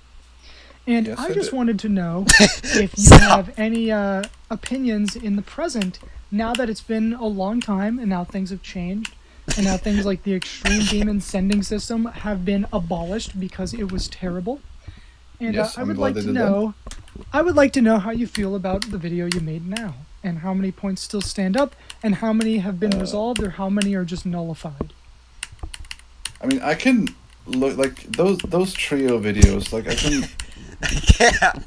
And Yes, I I just did. wanted to know if you have any opinions in the present, now that it's been a long time and now things have changed. And now things like the Extreme Demon sending system have been abolished because it was terrible. And Yes, I I'm would glad like they to did know, how you feel about the video you made now, and how many points still stand up, and how many have been resolved, or how many are just nullified. I mean, I can look like those trio videos. Like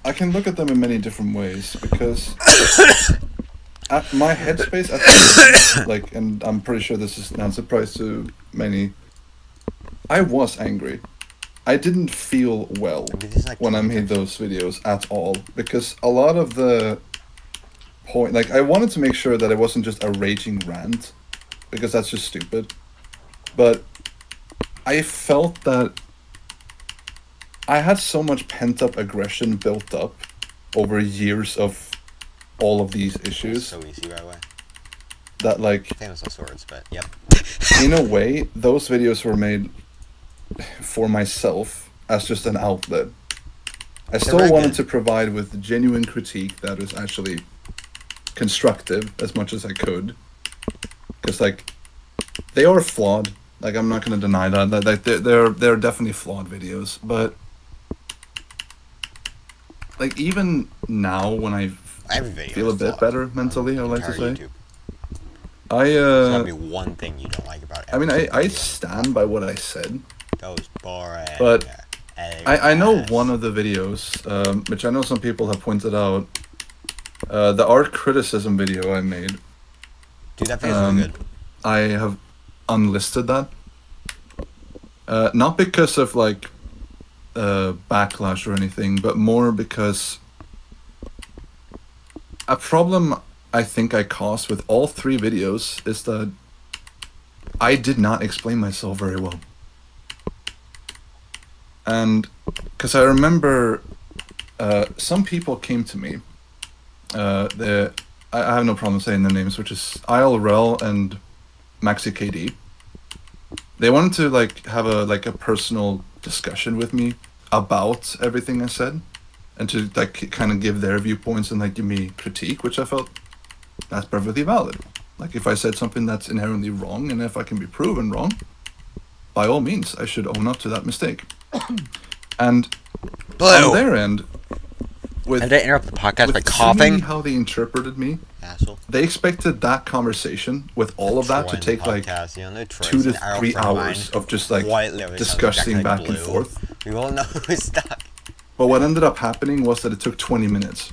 I can look at them in many different ways because at my headspace at the moment, like, and I'm pretty sure this is not a surprise to many. I was angry. I didn't feel well when I made those videos at all because a lot of the point, like, I wanted to make sure that it wasn't just a raging rant because that's just stupid. But I felt that I had so much pent-up aggression built up over years of all of these issues. So easy, by the way. That, like, Famous on swords, but yep. in a way, those videos were made for myself as just an outlet. I still wanted to provide with genuine critique that was actually constructive as much as I could. Because, like, they are flawed. Like, I'm not going to deny that. Like, they're definitely flawed videos. But, like, even now when I feel a bit better mentally, I would like to say. YouTube. There's gotta be one thing you don't like about it. I mean, I stand by what I said. Those boring. But I know one of the videos, which I know some people have pointed out, the art criticism video I made. Dude, that video's really good. I have unlisted that. Not because of like backlash or anything, but more because a problem I think I caused with all 3 videos is that I did not explain myself very well. And because I remember some people came to me, I have no problem saying their names, which is ILRel and Maxi KD. They wanted to like have a personal discussion with me about everything I said, and to like kind of give their viewpoints and like give me critique, which I felt that's perfectly valid. Like if I said something that's inherently wrong, and if I can be proven wrong, by all means, I should own up to that mistake. And on their end, Did I interrupt the podcast by with coughing? seeing how they interpreted me, Asshole. they expected that conversation with all of that to take like 2 to 3 hours of just like discussing back and forth. We all know who's stuck. But what ended up happening was that it took 20 minutes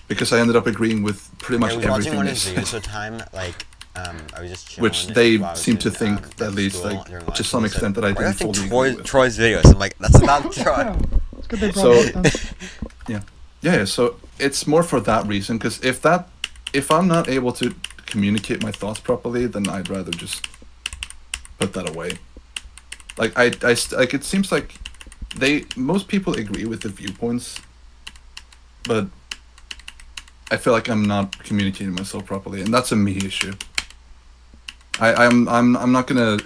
because I ended up agreeing with pretty much I was watching everything one they of his videos said. one time, like I was just which chilling they while I was seem to in, think, at least, school like, during to lunch, some and they extent, that I "Why are you didn't watching fully agree with. Troy's videos?" I'm like, "That's not Troy." It's good they brought So, it up then. yeah. So it's more for that reason, because if I'm not able to communicate my thoughts properly, then I'd rather just put that away. Like like it seems like most people agree with the viewpoints, but I feel like I'm not communicating myself properly, and that's a me issue. I'm not gonna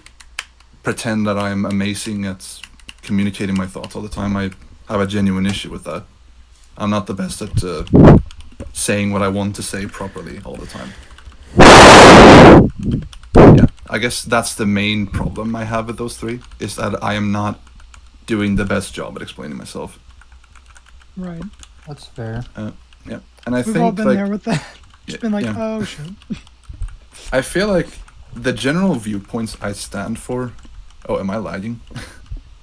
pretend that I'm amazing at communicating my thoughts all the time. I have a genuine issue with that. I'm not the best at saying what I want to say properly all the time. Yeah, I guess that's the main problem I have with those three, is that I am not doing the best job at explaining myself. Right. That's fair. Yeah, and I We've think all been like, there with that. Just been like, yeah. oh shit. I feel like the general viewpoints I stand for. Oh, am I lagging?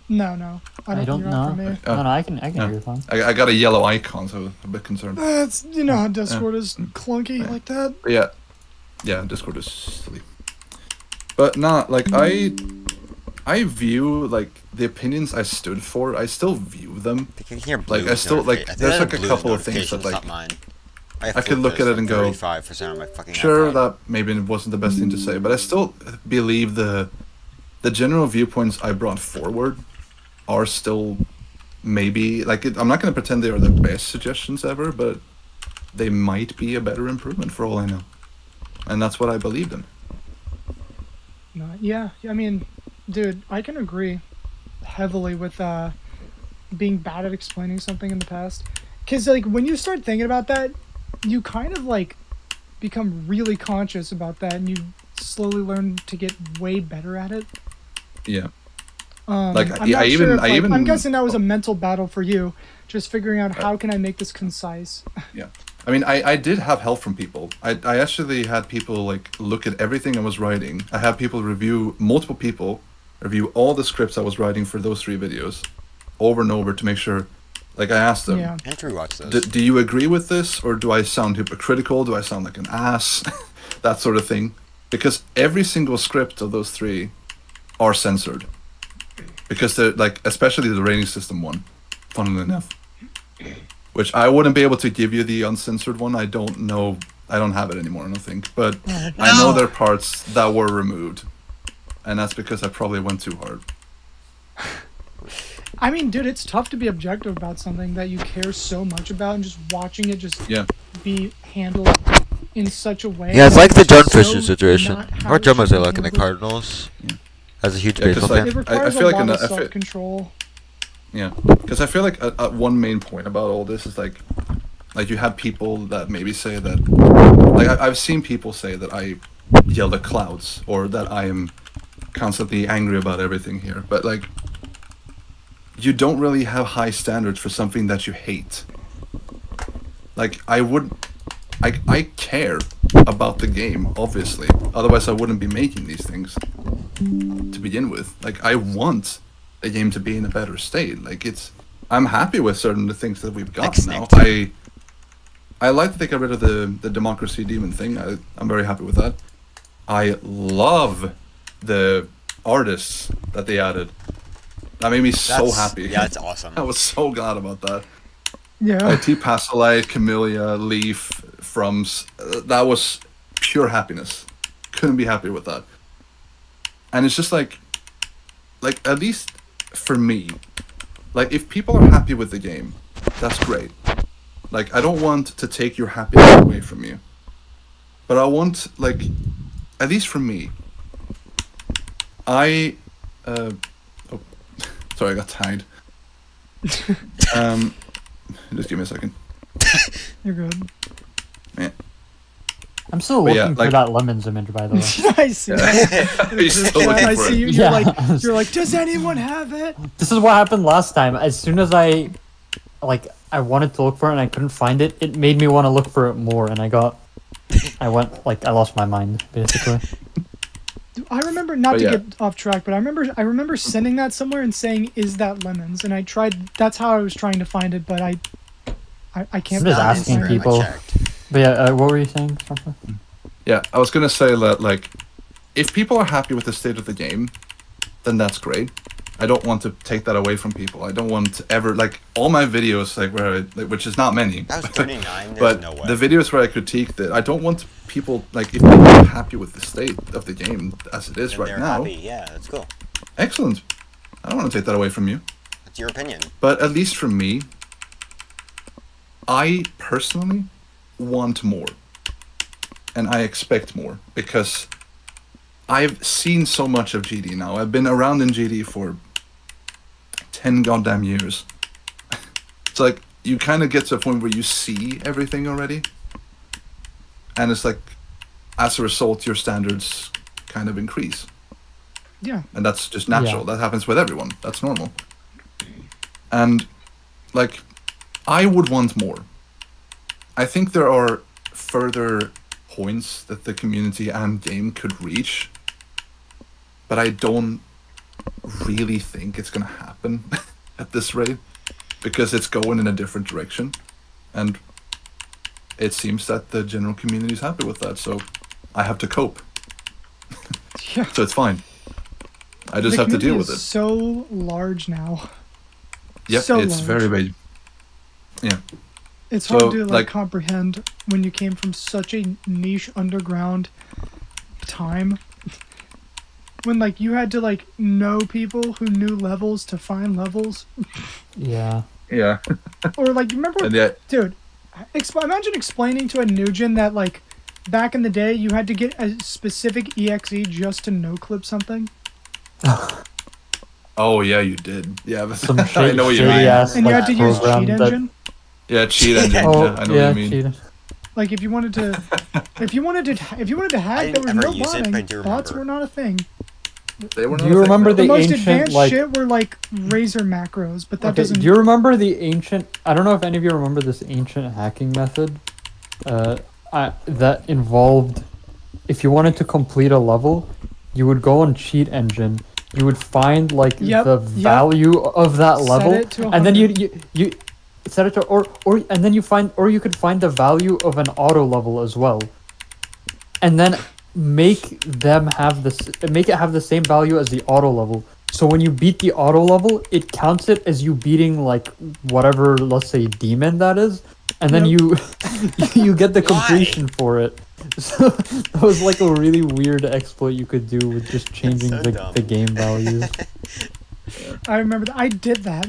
No. I don't know. know. Me. No, I can hear you fine. I got a yellow icon, so I'm a bit concerned. It's, you know how Discord is clunky like that. But yeah, Discord is silly. But not like I view like the opinions I stood for. I still view them. Like I still like. There's like a couple of things that like I could look at it and go, 35% of my fucking sure, iPad. that maybe it wasn't the best thing to say, but I still believe the general viewpoints I brought forward are still maybe like I'm not going to pretend they are the best suggestions ever, but they might be a better improvement for all I know, and that's what I believed in. No, yeah, I mean, dude, I can agree heavily with being bad at explaining something in the past, because like when you start thinking about that, you kind of like become really conscious about that, and you slowly learn to get way better at it. Yeah. Like I'm guessing that was a mental battle for you, just figuring out how can I make this concise. Yeah. I mean, I did have help from people. I actually had people like look at everything I was writing. I had multiple people review all the scripts I was writing for those 3 videos over and over to make sure. Like I asked them, I have to rewatch those. Do you agree with this, or do I sound hypocritical? Do I sound like an ass? That sort of thing. Because every single script of those 3 are censored. Because they're like, especially the rating system one, funnily enough. Which I wouldn't be able to give you the uncensored one. I don't know. I don't have it anymore, I don't think. But I know there are parts that were removed. And that's because I probably went too hard. I mean, dude, it's tough to be objective about something that you care so much about, and just watching it just be handled in such a way. Yeah, it's like the John so Fisher situation. not Or John how it should Mozeliak in the be handled. Cardinals. As a huge Yeah, 'cause, baseball like, It fan. requires I feel a like lot of self-control. Yeah, because I feel like one main point about all this is like you have people that maybe say that, like I've seen people say that I yell at clouds, or that I am constantly angry about everything here, but like you don't really have high standards for something that you hate. Like I care about the game, obviously, otherwise I wouldn't be making these things to begin with. Like I want a game to be in a better state. Like I'm happy with certain things that we've got now. I like that they got rid of the democracy demon thing. I'm very happy with that. I love the artists that they added. That made me so happy. Yeah, it's awesome. I was so glad about that. Yeah. T. Pasolite, Camellia, Leaf, Frums. That was pure happiness. Couldn't be happier with that. And it's just like at least for me, like if people are happy with the game, that's great. Like I don't want to take your happiness away from you, but I want, like, at least for me, oh, sorry, I got tagged. Just give me a second. You're good. Yeah. I'm still looking for that lemons image, by the way. I see. I see you. You're like, does anyone have it? This is what happened last time. As soon as I wanted to look for it and I couldn't find it, it made me want to look for it more, and I lost my mind, basically. I remember, not to get off track, but I remember sending that somewhere and saying, "Is that lemons?" And I tried. That's how I was trying to find it, but I can't. I'm just asking people. But yeah, what were you saying? Yeah, I was gonna say that, like, if people are happy with the state of the game, then that's great. I don't want to take that away from people. I don't want to ever, like, all my videos, like, which is not many. That was 39, but no way. the videos where I critique that, I don't want people, like, if people are happy with the state of the game as it is Then right they're now, happy. Yeah, that's cool. excellent. I don't want to take that away from you. That's your opinion. But at least for me, I personally want more. And I expect more, because I've seen so much of GD now. I've been around in GD for 10 goddamn years. It's like, you kind of get to a point where you see everything already. And it's like, as a result, your standards kind of increase. Yeah. And that's just natural. Yeah. That happens with everyone. That's normal. And, like, I would want more. I think there are further points that the community and game could reach, but I don't really think it's gonna happen at this rate, because it's going in a different direction, and it seems that the general community is happy with that, so I have to cope. Yeah. So it's fine. I just The have to deal community with is it. so large now. Yep, so it's large. very big. Yeah. It's So, hard to like- comprehend when you came from such a niche underground time. When like you had to like know people who knew levels to find levels. Yeah. Yeah. Or like, you remember, And yet, dude, imagine explaining to a Nugent that like back in the day you had to get a specific EXE just to no clip something. oh yeah, you did. Yeah, but Some I know what you mean. shady-ass, And you like, had to use program cheat that- engine. Yeah, cheat engine. Oh, yeah, I know yeah, what you mean. cheat. Like if you wanted to hack, I there was didn't no ever use it, but I botting. do Bots remember. were not a thing. They were Do not you a thing, remember no. The the most ancient, advanced like- shit were like razor macros, but that Okay, doesn't. do you remember the ancient? I don't know if any of you remember this ancient hacking method. That involved, if you wanted to complete a level, you would go on cheat engine. You would find like Yep, the yep. value of that Set level, it to and then 100. you set it to or and then you could find the value of an auto level as well, and then make it have the same value as the auto level. So when you beat the auto level, it counts it as you beating like whatever, let's say, demon that is, and then Yep. you get the completion for it. So that was like a really weird exploit you could do with just changing so dumb. the game values. I remember that. I did that.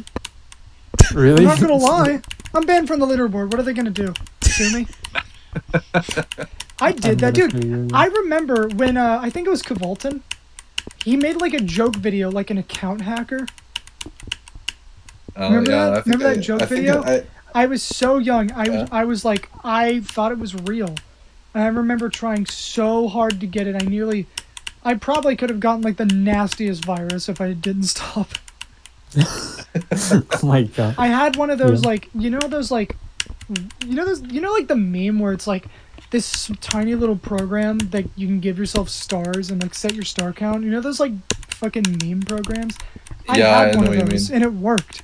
Really? I'm not gonna lie. I'm banned from the leaderboard. What are they gonna do? Sue me? I did that, dude. I remember when I think it was Cavolton. He made like a joke video, like an account hacker. Oh, Remember yeah, that? I think Remember that joke I think video? I was so young. Yeah. I was like, I thought it was real. And I remember trying so hard to get it. I probably could have gotten like the nastiest virus if I didn't stop. Oh my god. I had one of those Yeah. like, like the meme where it's like this tiny little program that you can give yourself stars and like set your star count. You know those like fucking meme programs? I Yeah, had I one know of what you those mean. and it worked.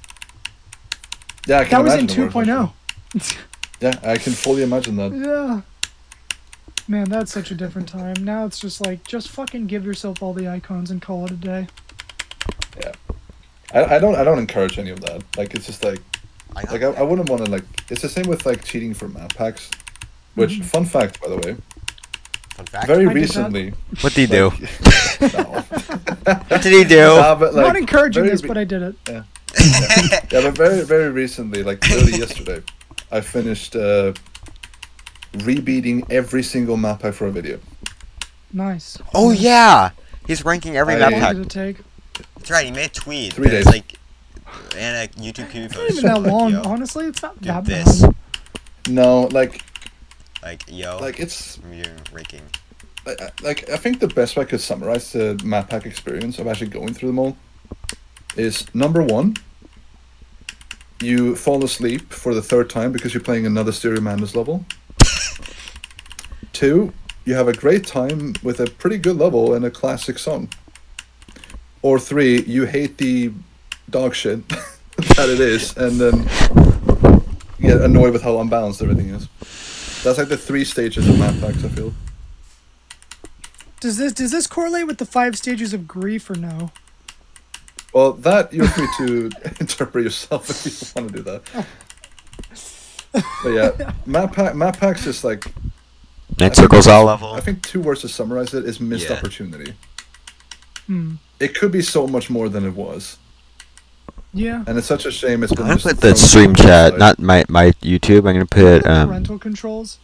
Yeah, I can That was in imagine it works, 2.0. Yeah, I can fully imagine that. Yeah. Man, that's such a different time. Now it's just like, just fucking give yourself all the icons and call it a day. Yeah, I don't encourage any of that. Like, it's just like I wouldn't want to like. It's the same with like cheating for map packs. Which, fun fact, by the way. Fun fact. Very I did that. recently. What did he do? No. What did he do? Nah, but, like, Not encouraging very this, re- but I did it. Yeah. Yeah, but very, very recently, like literally yesterday, I finished rebeating every single map pack for a video. Nice. Oh yeah, he's ranking every I- map How pack. long did it take? That's right, he made a tweet. 3 and it's days. like, and a YouTube community Not post. even that long, Yo, honestly. It's not do that this. bad. No, like Yo, it's you're ranking. like I think the best way I could summarize the map pack experience of actually going through them all is number 1. You fall asleep for the 3rd time because you're playing another Stereo Madness level. 2, you have a great time with a pretty good level and a classic song. Or 3, you hate the dog shit that it is, and then you get annoyed with how unbalanced everything is. That's like the 3 stages of map packs, I feel. Does this correlate with the 5 stages of grief or no? Well, that you're free to interpret yourself if you want to do that. But yeah, map packs is like. Net circles all level. I think 2 words to summarize it is missed opportunity. Hmm. It could be so much more than it was. Yeah. And it's such a shame. It's been. I'm gonna put the stream chat, not my YouTube. I'm gonna put parental controls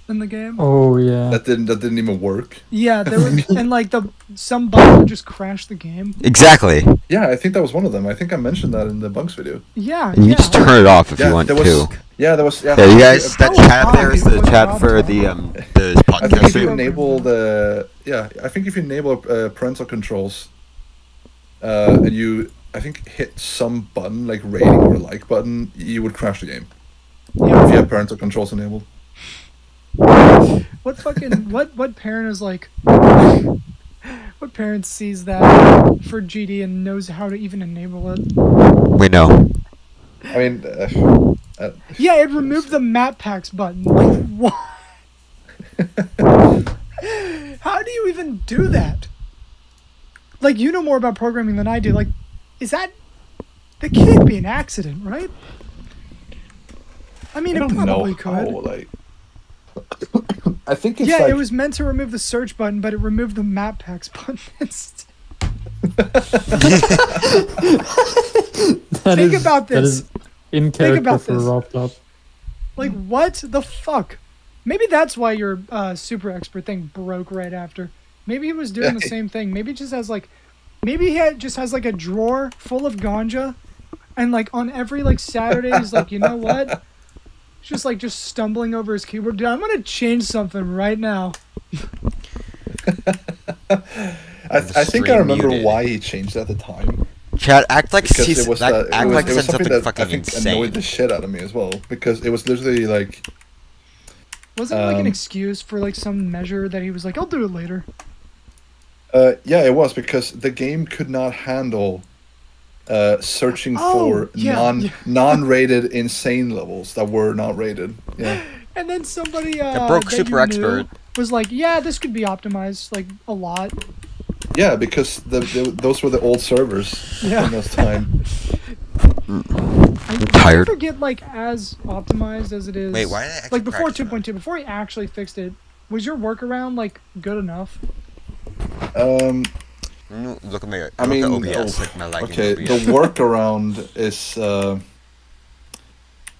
in the game. Oh yeah. That didn't even work. Yeah, there was and like some bug would just crash the game. Exactly. Yeah, I think that was one of them. I think I mentioned that in the Bunks video. Yeah. You just turn it off if you want there to. was, Yeah, there was. Yeah, you guys, that chat up there is the chat for the podcast. I think if you enable the I think if you enable parental controls, and you I think hit some button like rating or like button, you would crash the game. Yeah. If you have parental controls enabled. What fucking what parent is like? What parent sees that for GD and knows how to even enable it? We know. I mean, yeah, it removed the map packs button. Like what? How do you even do that? Like, you know more about programming than I do. Like, that can't be an accident, right? I mean, it probably could. How, like, I think it's it was meant to remove the search button, but it removed the map packs button instead. Think about this. That is in character for RobTop. Like, what the fuck? Maybe that's why your super expert thing broke right after. Maybe he was doing the same thing. Maybe it just has like, maybe he just has like a drawer full of ganja, and like on every like Saturday he's like, you know what? He's just stumbling over his keyboard. Dude, I'm gonna change something right now. I think I remember why he changed at the time. Chad, act like because it was something that fucking I think insane. annoyed the shit out of me as well, because it was literally like. Wasn't it like an excuse for like some measure that he was like, I'll do it later? Yeah, it was, because the game could not handle searching for non-rated insane levels that were not rated. Yeah. And then somebody it broke super expert was like, yeah, this could be optimized like a lot. Yeah, because those were the old servers in those time. I'm tired. I forget like as optimized as it is. Wait, why did I like before 2.2, before he actually fixed it, was your workaround like good enough? Look at me. I mean, OBS, like my okay, OBS. the workaround is.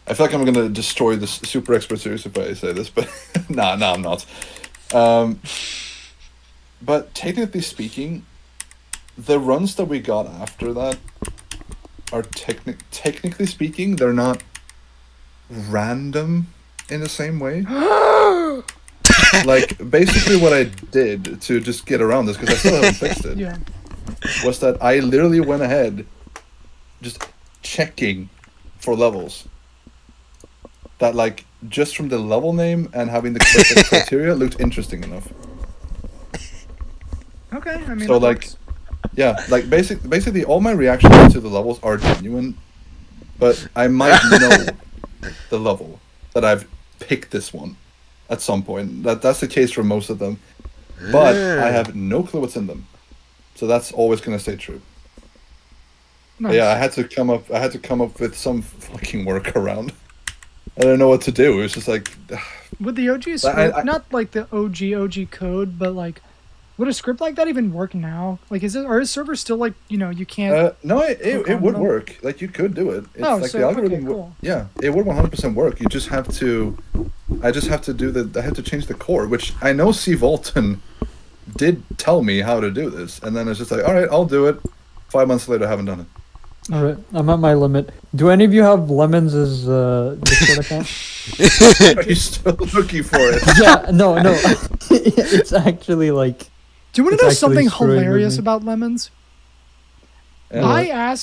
I feel like I'm gonna destroy this super expert series if I say this, but no, I'm not. But technically speaking, the runs that we got after that are technically speaking, they're not random in the same way. Like, basically what I did to just get around this, because I still haven't fixed it, was that I literally went ahead just checking for levels that, like, just from the level name and having the correct criteria looked interesting enough. Okay, I mean, so like, yeah, like basically all my reactions to the levels are genuine, but I might know the level that I've picked this one at some point. That's the case for most of them, but I have no clue what's in them, so that's always gonna stay true. Nice. Yeah, I had to come up with some fucking workaround. I don't know what to do. It was just like with the OG script, not like the OG code, but like. Would a script like that even work now? Like, are his servers still like, you can't? No, it would work. Like, you could do it. It's like the algorithm. Okay, cool. Yeah, it would 100% work. You just have to. I just have to I have to change the core, which I know C. Volton did tell me how to do this, and then it's just like, all right, I'll do it. 5 months later, I haven't done it. All right, I'm at my limit. Do any of you have Lemons as Discord account? Are you still looking for it? Yeah, no. It's actually like. Do you want to know something hilarious about Lemons? Yeah. I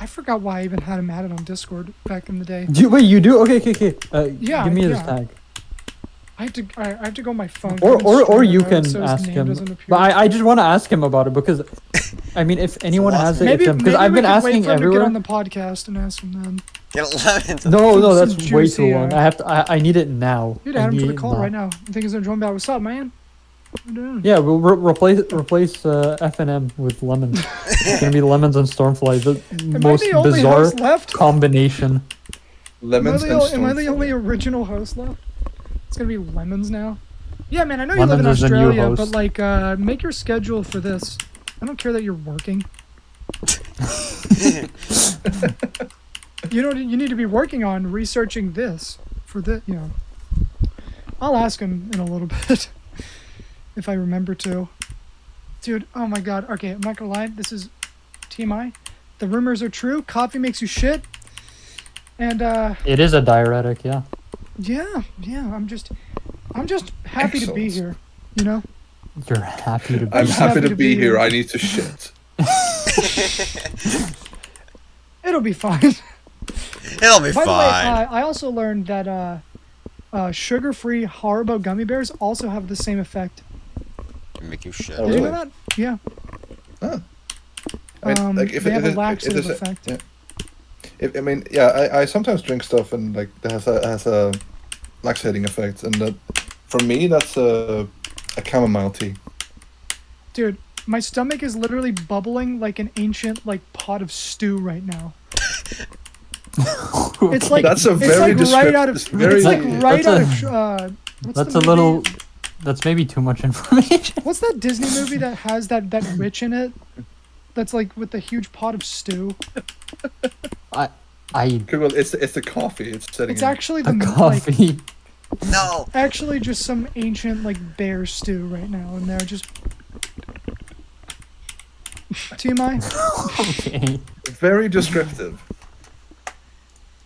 forgot why I even had him added on Discord back in the day. Wait, you do? Okay. Yeah. Give me his tag. I have to go on my phone. Or you can ask him. But I just want to ask him about it because, I mean, if anyone has it, it's him. Because I've been asking everywhere. Get on the podcast and ask him then. No, that's way too long. I need it now. Dude, add him for the call right now. I think he's gonna join back. What's up, man? Yeah, we'll replace F&M with lemons. It's gonna be lemons and Stormfly. The most the only bizarre host left? combination. Lemons and Am I the Stormfly. only original host left? It's gonna be lemons now. Yeah, man, I know you Lemons live in is the new Australia, host. but like, make your schedule for this. I don't care that you're working. You need to be working on researching this for the, you know. I'll ask him in a little bit if I remember to. Dude, oh my god. Okay, I'm not gonna lie. This is TMI. The rumors are true. Coffee makes you shit. And It is a diuretic, yeah. yeah. I'm just happy to be here. You know. You're happy to be. I'm happy to be here. I need to shit. It'll be fine. It'll be By fine. the way, I also learned that sugar-free Haribo gummy bears also have the same effect. Make you shit. Oh, Did you really? know that? Yeah. Huh. I mean, like, they have a laxative it's effect. Yeah. I mean, yeah, I sometimes drink stuff and like that has a laxating effect, and that for me that's a chamomile tea. Dude, my stomach is literally bubbling like an ancient like pot of stew right now. It's like That's a very it's like right out of descriptive- very- it's like right that's out of what's That's the a movie? little. That's maybe too much information. What's that Disney movie that has that witch in it? That's like with the huge pot of stew. Google, it's the coffee. It's setting. It's in. actually the coffee. No. Actually, just some ancient like bear stew right now, and they're just. TMI. Okay. Very descriptive.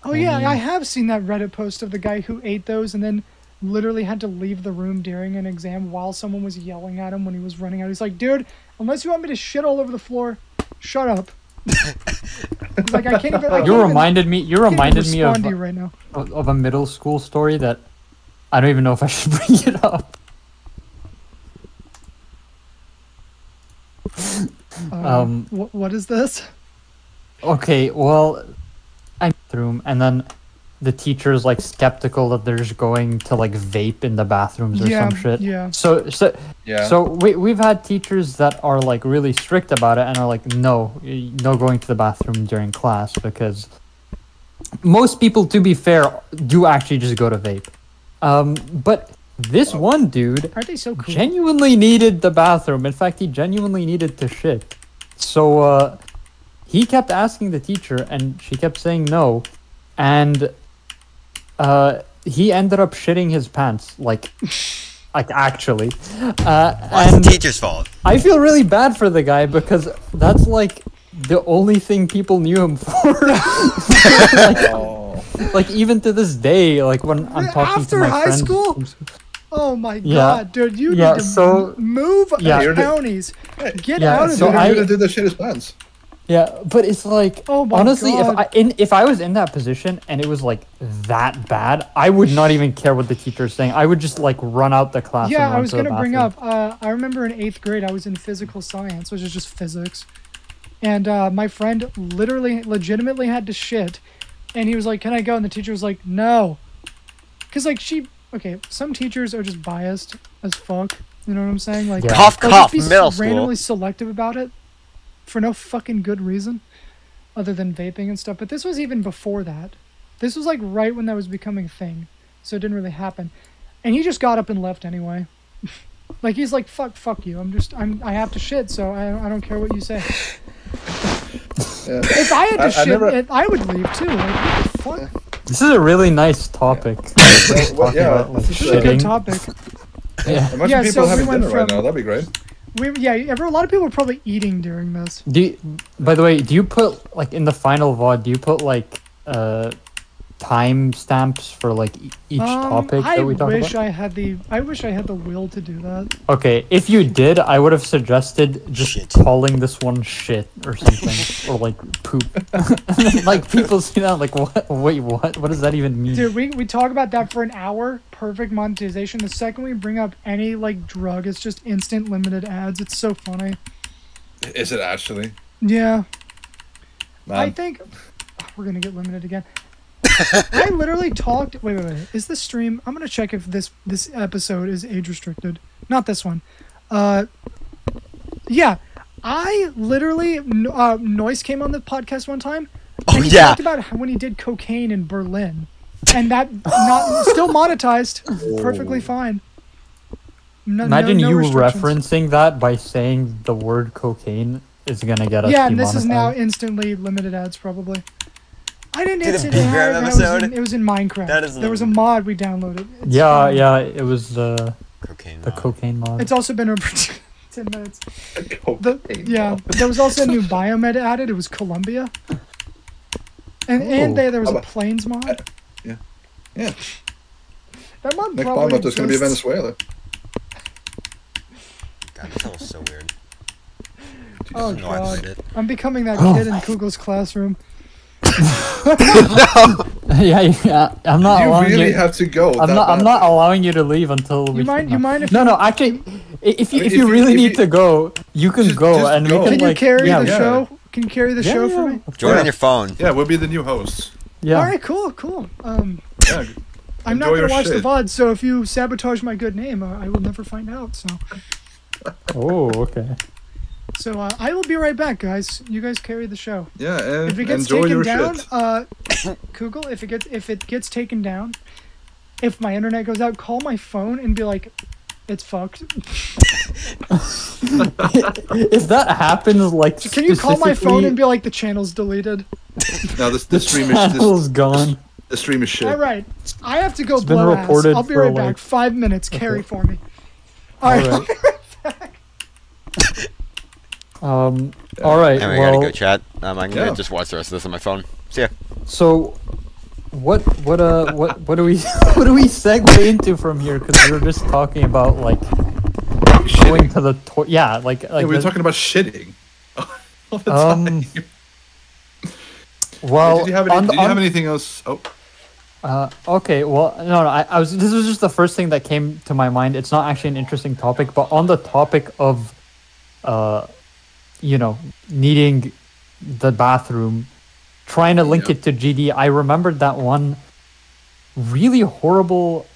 Oh yeah, I have seen that Reddit post of the guy who ate those and then literally had to leave the room during an exam while someone was yelling at him when he was running out. He's like, "Dude, unless you want me to shit all over the floor, shut up." He's like, I can't even. You reminded me of respond to you right now. of a middle school story that I don't even know if I should bring it up. What is this? Okay, well, I'm through, and then the teacher's like skeptical that they're just going to like vape in the bathrooms or some shit. Yeah. So Yeah. So we've had teachers that are like really strict about it and are like, no going to the bathroom during class, because most people, to be fair, do actually just go to vape. But this one dude Aren't they so cool? genuinely needed the bathroom. In fact, he genuinely needed to shit. So he kept asking the teacher, and she kept saying no, and he ended up shitting his pants, like actually. Well, it's the teacher's fault. I feel really bad for the guy because that's like the only thing people knew him for. Like even to this day, like when I'm talking After to my high friends. school? Oh my Yeah. god, dude, you Yeah, need to so- move Yeah. counties. Get Yeah, out of so there. I- did the shit his pants. Yeah, but it's like, Oh my honestly, God. if I was in that position and it was like that bad, I would not even care what the teacher's saying. I would just like run out the class. Yeah, and I run was to the gonna bring bathroom. up. I remember in 8th grade, I was in physical science, which is just physics, and my friend legitimately had to shit, and he was like, "Can I go?" And the teacher was like, "No," because like some teachers are just biased as fuck. You know what I'm saying? Like, Yeah. Cough, they'll cough, just be middle school. randomly selective about it for no fucking good reason, other than vaping and stuff. But this was even before that. This was like right when that was becoming a thing, so it didn't really happen. And he just got up and left anyway. Like he's like, fuck you. I have to shit, so I don't care what you say. Yeah. If I had to shit, never- I would leave too. Like, what the fuck? This is a really nice topic. Well, yeah, About, like, this This is a good shitting. topic. Yeah. Imagine Yeah, people so we having went dinner right from- now. That'd be great. A lot of people are probably eating during this. By the way, do you put like in the final VOD? Do you put like time stamps for like each topic I that we talk wish about? I wish I had the will to do that. Okay, if you did, I would have suggested just Shit. calling this one shit or something, or like poop. Like people see that, like what? Wait, what? What does that even mean? Dude, we talk about that for an hour. Perfect monetization. The second we bring up any like drug, it's just instant limited ads. It's so funny. Is it actually? Yeah. I Man. think we're gonna get limited again. I literally talked. Wait. Is this stream? I'm gonna check if this episode is age restricted. Not this one. Yeah. I literally Noise came on the podcast one time. Oh, and he talked about when he did cocaine in Berlin, and that still monetized, perfectly fine. Imagine no you restrictions. referencing that by saying the word cocaine is gonna get us. Yeah, and this is now demonetized. instantly limited ads, probably. I didn't Did the instantly Big Graham have it. episode? It was in Minecraft. That is There was a mod we downloaded. It's Yeah, fine. yeah, it was the Cocaine cocaine mod. It's also been over 10 minutes. There was also a new biomed added. It was Colombia. And there was a plains mod. Yeah. That mod Next probably bomb is going to be exists. Venezuela. God, this sounds so weird. Oh No, I played god. it. I'm becoming that kid in Google's classroom. yeah, I'm not You allowing really you. have to go. I'm not allowing you to leave until we. You mind if No, actually, if I mean, you really need to go, you can go, just and go. we can Can you like carry the yeah. show? Can you carry the Yeah, show yeah. for me? Join on your phone. Yeah, we'll be the new hosts. Yeah. All right, cool. Yeah. I'm not Enjoy gonna your watch the shit. VOD, so if you sabotage my good name, I will never find out. Oh, okay. So I will be right back, guys. You guys carry the show. Yeah, and If it gets enjoy taken your down, shit. Google, if it gets taken down, if my internet goes out, call my phone and be like, it's fucked. If that happens, like, Can you call my phone specifically- and be like, the channel's deleted? No, the stream channel's is gone. The stream is shit. All right, I have to go It's been blow ass. reported I'll be for, right like- back. 5 minutes. Carry for me. All All right. right. All right. Anyway, I well, gotta go chat. I'm gonna Yeah. just watch the rest of this on my phone. See ya. So, what do we what do we segue into from here? Because we were just talking about like going to the like Yeah, we were the- talking about shitting. All the time. Well, did you have anything else? Oh. Okay. Well, no. I was. This was just the first thing that came to my mind. It's not actually an interesting topic, but on the topic of, needing the bathroom, trying to link it to GD. I remembered that one really horrible